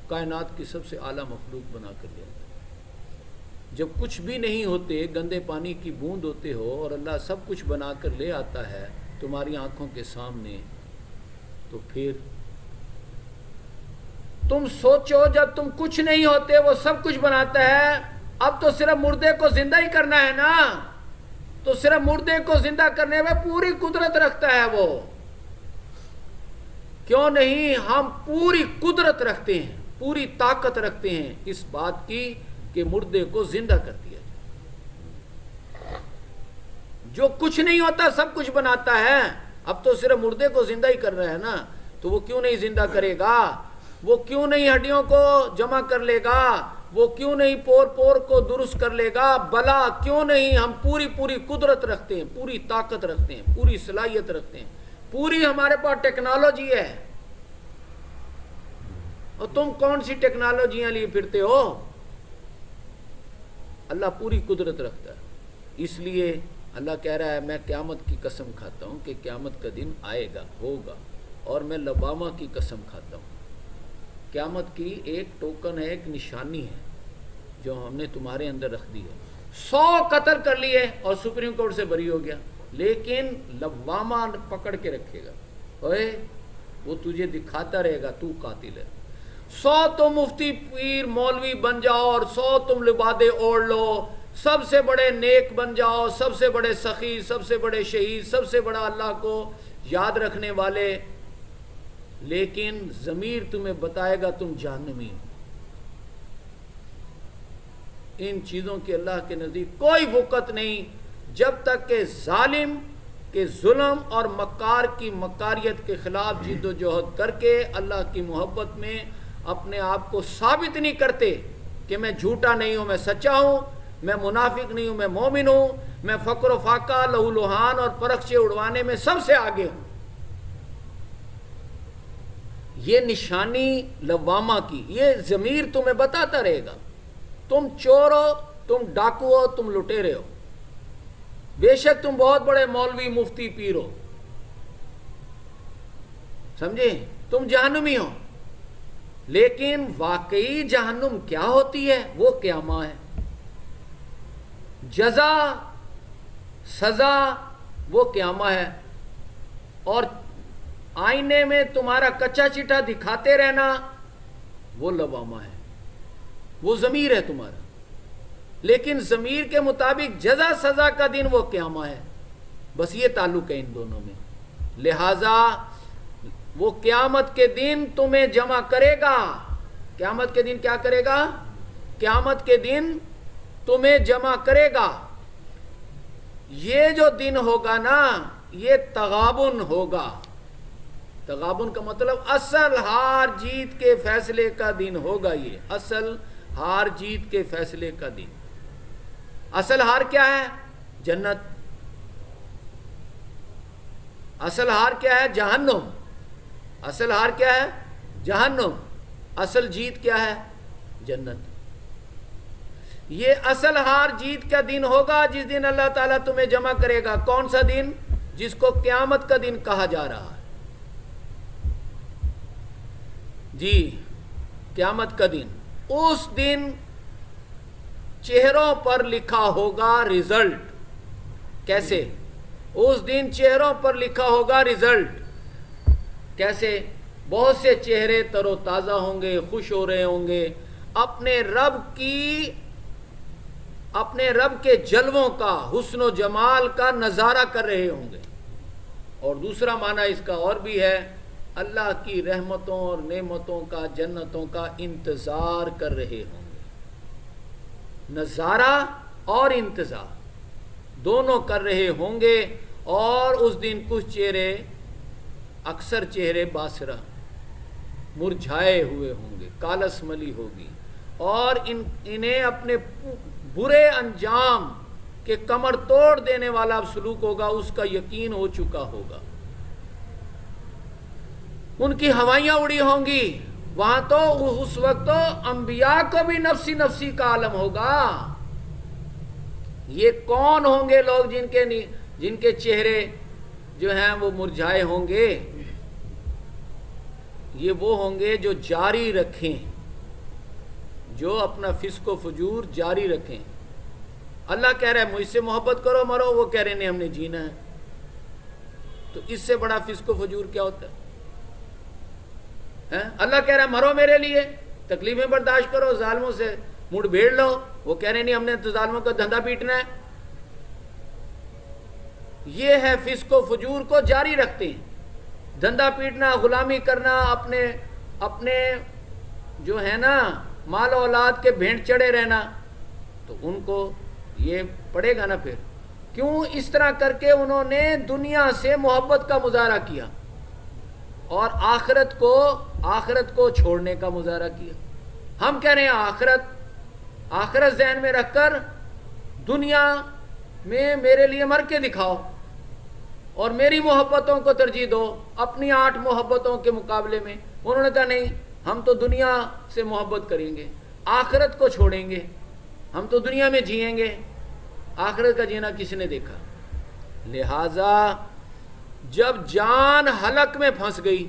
کائنات کی سب سے اعلیٰ مخلوق بنا کر لے آتا ہے. جب کچھ بھی نہیں ہوتے، گندے پانی کی بوند ہوتے ہو، اور اللہ سب کچھ بنا کر لے آتا ہے تمہاری آنکھوں کے سامنے، تو پھر تم سوچو، جب تم کچھ نہیں ہوتے وہ سب کچھ بناتا ہے. اب تو صرف مردے کو زندہ ہی کرنا ہے نا، تو صرف مردے کو زندہ کرنے میں پوری قدرت رکھتا ہے وہ. کیوں نہیں؟ ہم پوری قدرت رکھتے ہیں، پوری طاقت رکھتے ہیں اس بات کی کہ مردے کو زندہ کر دیا جائے. جو کچھ نہیں ہوتا سب کچھ بناتا ہے. اب تو صرف مردے کو زندہ ہی کر رہا ہے نا، تو وہ کیوں نہیں زندہ کرے گا؟ وہ کیوں نہیں ہڈیوں کو جمع کر لے گا؟ وہ کیوں نہیں پور کو درست کر لے گا؟ بلا کیوں نہیں؟ ہم پوری قدرت رکھتے ہیں، پوری طاقت رکھتے ہیں، پوری صلاحیت رکھتے ہیں، پوری ہمارے پاس ٹیکنالوجی ہے. اور تم کون سی ٹیکنالوجیاں لیے پھرتے ہو؟ اللہ پوری قدرت رکھتا ہے. اس لیے اللہ کہہ رہا ہے میں قیامت کی قسم کھاتا ہوں کہ قیامت کا دن آئے گا، ہوگا. اور میں لبامہ کی قسم کھاتا ہوں. قیامت کی ایک ٹوکن ہے، ایک نشانی ہے جو ہم نے تمہارے اندر رکھ دی ہے. 100 قتل کر لیے اور سپریم کورٹ سے بری ہو گیا، لیکن لبامہ پکڑ کے رکھے گا. اوے وہ تجھے دکھاتا رہے گا تو قاتل ہے. 100 تم مفتی پیر مولوی بن جاؤ اور 100 تم لبادے اوڑھ لو، سب سے بڑے نیک بن جاؤ، سب سے بڑے سخی، سب سے بڑے شہید، سب سے بڑا اللہ کو یاد رکھنے والے، لیکن ضمیر تمہیں بتائے گا تم جہنمی ہو. ان چیزوں کی اللہ کے نزدیک کوئی وقت نہیں جب تک کہ ظالم کے ظلم اور مکار کی مکاریت کے خلاف جد و جہد کر کے اللہ کی محبت میں اپنے آپ کو ثابت نہیں کرتے کہ میں جھوٹا نہیں ہوں، میں سچا ہوں، میں منافق نہیں ہوں، میں مومن ہوں، میں فقر و فاقہ، لہو لہان اور پرخچے اڑوانے میں سب سے آگے ہوں. یہ نشانی لوامہ کی، یہ ضمیر تمہیں بتاتا رہے گا. تم چور ہو، تم ڈاکو ہو، تم لٹیرے ہو، بے شک تم بہت بڑے مولوی مفتی پیر ہو، سمجھے، تم جہنمی ہو، لیکن واقعی جہنم کیا ہوتی ہے؟ وہ قیامہ ہے، جزا سزا وہ قیامہ ہے، اور آئینے میں تمہارا کچا چٹا دکھاتے رہنا وہ لوامہ ہے، وہ ضمیر ہے تمہارا، لیکن ضمیر کے مطابق جزا سزا کا دن وہ قیامہ ہے، بس یہ تعلق ہے ان دونوں میں۔ لہذا وہ قیامت کے دن تمہیں جمع کرے گا، قیامت کے دن کیا کرے گا؟ قیامت کے دن تمہیں جمع کرے گا۔ یہ جو دن ہوگا نا، یہ تغابن ہوگا۔ تغابن کا مطلب اصل ہار جیت کے فیصلے کا دن ہوگا، یہ اصل ہار جیت کے فیصلے کا دن۔ اصل ہار کیا ہے؟ جنت۔ اصل ہار کیا ہے؟ جہنم۔ اصل ہار کیا ہے؟ جہنم۔ اصل جیت کیا ہے؟ جنت۔ یہ اصل ہار جیت کا دن ہوگا جس دن اللہ تعالیٰ تمہیں جمع کرے گا۔ کون سا دن؟ جس کو قیامت کا دن کہا جا رہا ہے۔ جی، قیامت کا دن۔ اس دن چہروں پر لکھا ہوگا رزلٹ۔ کیسے؟ اس دن چہروں پر لکھا ہوگا رزلٹ۔ کیسے؟ بہت سے چہرے تر و تازہ ہوں گے، خوش ہو رہے ہوں گے، اپنے رب کے جلووں کا، حسن و جمال کا نظارہ کر رہے ہوں گے۔ اور دوسرا معنی اس کا اور بھی ہے، اللہ کی رحمتوں اور نعمتوں کا، جنتوں کا انتظار کر رہے ہوں گے۔ نظارہ اور انتظار دونوں کر رہے ہوں گے۔ اور اس دن کچھ چہرے، اکثر چہرے باسرہ، مرجھائے ہوئے ہوں گے، کالس ملی ہوگی، اور انہیں اپنے برے انجام کے کمر توڑ دینے والا سلوک ہوگا، اس کا یقین ہو چکا ہوگا۔ ان کی ہوائیاں اڑی ہوں گی۔ وہاں تو اس وقت تو انبیاء کو بھی نفسی نفسی کا عالم ہوگا۔ یہ کون ہوں گے لوگ جن کے چہرے جو ہیں وہ مرجھائے ہوں گے؟ یہ وہ ہوں گے جو جاری رکھیں، جو اپنا فسق و فجور جاری رکھیں۔ اللہ کہہ رہا ہے مجھ سے محبت کرو مرو، وہ کہہ رہے نہیں ہم نے جینا ہے۔ تو اس سے بڑا فسق و فجور کیا ہوتا ہے؟ اللہ کہہ رہا ہے مرو میرے لیے، تکلیفیں برداشت کرو، ظالموں سے منہ بھیڑ لو، وہ کہہ رہے نہیں ہم نے تو ظالموں کا دھندا پیٹنا ہے۔ یہ ہے فسق و فجور کو جاری رکھتے ہیں، دھندا پیٹنا، غلامی کرنا، اپنے جو ہے نا مال و اولاد کے بھینٹ چڑھے رہنا، تو ان کو یہ پڑے گا نا پھر۔ کیوں اس طرح کر کے انہوں نے دنیا سے محبت کا مظاہرہ کیا اور آخرت کو چھوڑنے کا مظاہرہ کیا۔ ہم کہہ رہے ہیں آخرت ذہن میں رکھ کر دنیا میں میرے لیے مر کے دکھاؤ اور میری محبتوں کو ترجیح دو اپنی 8 محبتوں کے مقابلے میں۔ انہوں نے کہا نہیں، ہم تو دنیا سے محبت کریں گے، آخرت کو چھوڑیں گے، ہم تو دنیا میں جیئیں گے، آخرت کا جینا کسی نے دیکھا؟ لہذا جب جان حلق میں پھنس گئی،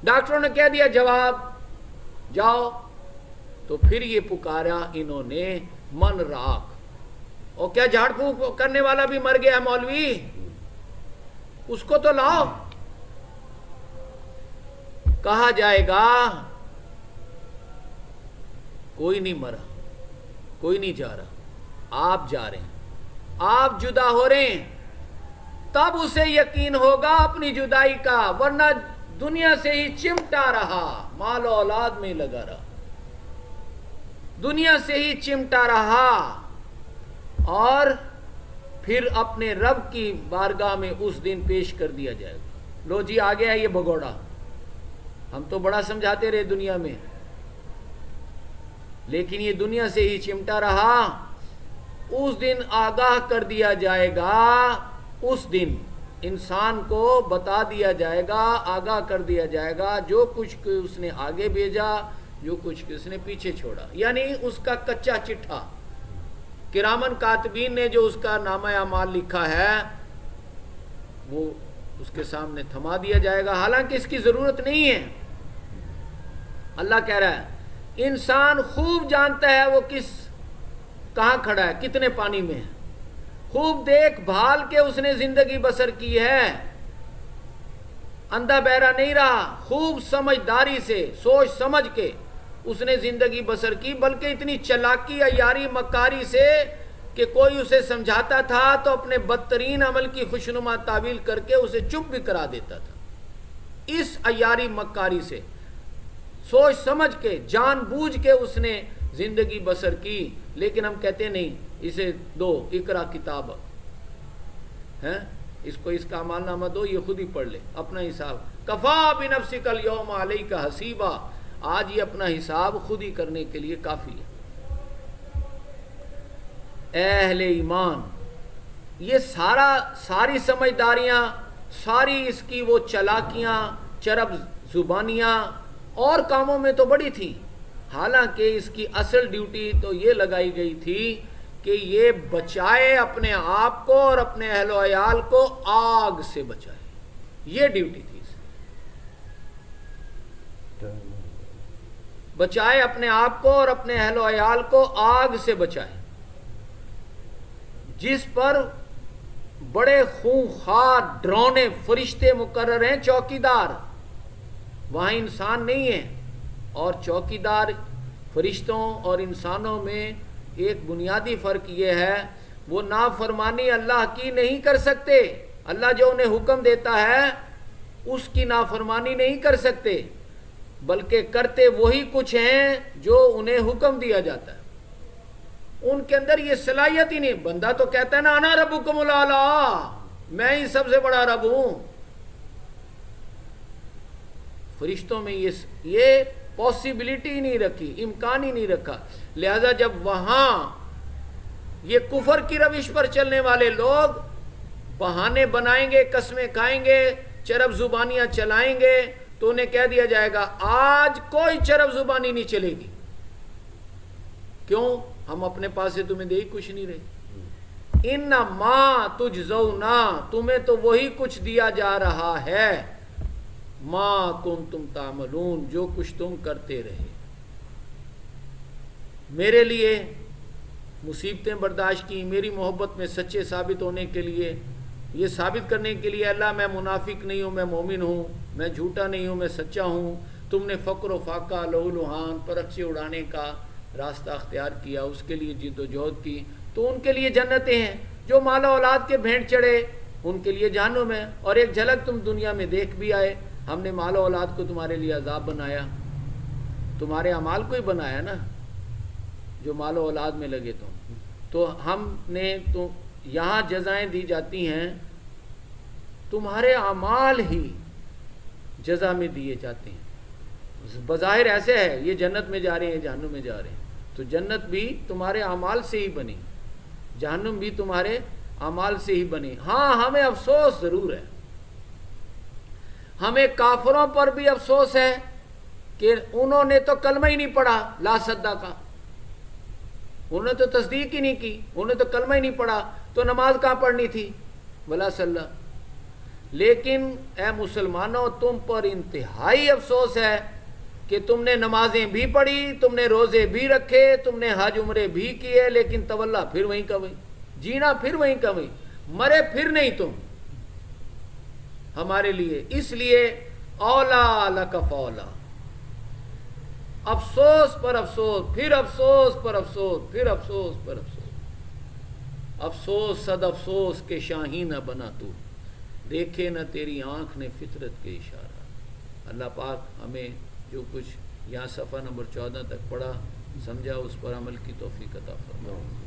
ڈاکٹروں نے کہہ دیا جواب جاؤ، تو پھر یہ پکارا انہوں نے من راک۔ اور کیا جھاڑ پھونک کرنے والا بھی مر گیا مولوی؟ اس کو تو لاؤ۔ کہا جائے گا کوئی نہیں مرا، کوئی نہیں جا رہا، آپ جا رہے ہیں، آپ جدا ہو رہے ہیں، تب اسے یقین ہوگا اپنی جدائی کا، ورنہ دنیا سے ہی چمٹا رہا، مال و اولاد میں لگا رہا، دنیا سے ہی چمٹا رہا، اور پھر اپنے رب کی بارگاہ میں اس دن پیش کر دیا جائے گا۔ لو جی آ گیا ہے یہ بھگوڑا، ہم تو بڑا سمجھاتے رہے دنیا میں، لیکن یہ دنیا سے ہی چمٹا رہا۔ اس دن آگاہ کر دیا جائے گا، اس دن انسان کو بتا دیا جائے گا، آگاہ کر دیا جائے گا جو کچھ اس نے آگے بھیجا، جو کچھ اس نے پیچھے چھوڑا، یعنی اس کا کچا چٹھا کرامن کاتبین نے جو اس کا نامہ اعمال لکھا ہے وہ اس کے سامنے تھما دیا جائے گا، حالانکہ اس کی ضرورت نہیں ہے۔ اللہ کہہ رہا ہے انسان خوب جانتا ہے وہ کہاں کھڑا ہے، کتنے پانی میں ہے، خوب دیکھ بھال کے اس نے زندگی بسر کی ہے، اندھا بہرا نہیں رہا، خوب سمجھداری سے سوچ سمجھ کے اس نے زندگی بسر کی، بلکہ اتنی چلاکی عیاری مکاری سے کہ کوئی اسے سمجھاتا تھا تو اپنے بدترین عمل کی خوشنما تعویل کر کے اسے چپ بھی کرا دیتا تھا۔ اس عیاری مکاری سے سوچ سمجھ کے جان بوجھ کے اس نے زندگی بسر کی، لیکن ہم کہتے نہیں اسے دو اقرا کتاب ہے، اس کو اس کا اعمال نامہ دو، یہ خود ہی پڑھ لے اپنا حساب، کفا بنفسک اليوم علیک حسیبا، آج یہ اپنا حساب خود ہی کرنے کے لیے کافی ہے۔ اہل ایمان یہ ساری سمجھداریاں، ساری اس کی وہ چلاکیاں، چرب زبانیاں اور کاموں میں تو بڑی تھیں، حالانکہ اس کی اصل ڈیوٹی تو یہ لگائی گئی تھی کہ یہ بچائے اپنے آپ کو اور اپنے اہل و عیال کو آگ سے بچائے، یہ ڈیوٹی تھی، بچائے اپنے آپ کو اور اپنے اہل و عیال کو آگ سے بچائے، جس پر بڑے خونخوار ڈرونے فرشتے مقرر ہیں، چوکیدار، وہاں انسان نہیں ہے، اور چوکیدار فرشتوں اور انسانوں میں ایک بنیادی فرق یہ ہے وہ نافرمانی اللہ کی نہیں کر سکتے، اللہ جو انہیں حکم دیتا ہے اس کی نافرمانی نہیں کر سکتے، بلکہ کرتے وہی کچھ ہیں جو انہیں حکم دیا جاتا ہے، ان کے اندر یہ صلاحیت ہی نہیں۔ بندہ تو کہتا ہے نا انا ربکم الاعلی، میں ہی سب سے بڑا رب ہوں، فرشتوں میں یہ پاسبلٹی ہی نہیں رکھی، امکان ہی نہیں رکھا، لہذا جب وہاں یہ کفر کی روش پر چلنے والے لوگ بہانے بنائیں گے، قسمیں کھائیں گے، چرب زبانیاں چلائیں گے، تو انہیں کہہ دیا جائے گا آج کوئی چرب زبانی نہیں چلے گی، کیوں؟ ہم اپنے پاس سے تمہیں دے ہی کچھ نہیں رہے، انما تجزون، تمہیں تو وہی کچھ دیا جا رہا ہے، ما کنتم تعملون، جو کچھ تم کرتے رہے۔ میرے لیے مصیبتیں برداشت کی، میری محبت میں سچے ثابت ہونے کے لیے، یہ ثابت کرنے کے لیے اللہ میں منافق نہیں ہوں، میں مومن ہوں، میں جھوٹا نہیں ہوں، میں سچا ہوں، تم نے فقر و فاقہ، لہو لہان، پرچے اڑانے کا راستہ اختیار کیا، اس کے لیے جد و جہد کی، تو ان کے لیے جنتیں ہیں، جو مال و اولاد کے بھینٹ چڑھے ان کے لیے جہنم ہے، اور ایک جھلک تم دنیا میں دیکھ بھی آئے، ہم نے مال و اولاد کو تمہارے لیے عذاب بنایا، تمہارے اعمال کو ہی بنایا نا، جو مال و اولاد میں لگے تو ہم نے تو یہاں جزائیں دی جاتی ہیں، تمہارے اعمال ہی جزا میں دیے جاتے ہیں، بظاہر ایسے ہے یہ جنت میں جا رہے ہیں، جہنم میں جا رہے ہیں، تو جنت بھی تمہارے اعمال سے ہی بنی، جہنم بھی تمہارے اعمال سے ہی بنی۔ ہاں ہمیں افسوس ضرور ہے، ہمیں کافروں پر بھی افسوس ہے کہ انہوں نے تو کلمہ ہی نہیں پڑھا، لا صدقہ، انہوں نے تو تصدیق ہی نہیں کی، انہوں نے تو کلمہ ہی نہیں پڑھا، تو نماز کہاں پڑھنی تھی، ولا صلی۔ لیکن اے مسلمانوں تم پر انتہائی افسوس ہے کہ تم نے نمازیں بھی پڑھی، تم نے روزے بھی رکھے، تم نے حج عمرے بھی کیے، لیکن تولا پھر وہیں کا وہیں، جینا پھر وہیں کا وہیں، مرے پھر نہیں تم ہمارے لیے، اس لیے اولا لک فولا، افسوس پر افسوس، پھر افسوس پر افسوس، پھر افسوس پر افسوس، افسوس صد افسوس کے شاہین نہ بنا تو، دیکھے نہ تیری آنکھ نے فطرت کے اشارہ۔ اللہ پاک ہمیں جو کچھ یہاں صفحہ نمبر 14 تک پڑھا سمجھا، اس پر عمل کی توفیق عطا فرمائے۔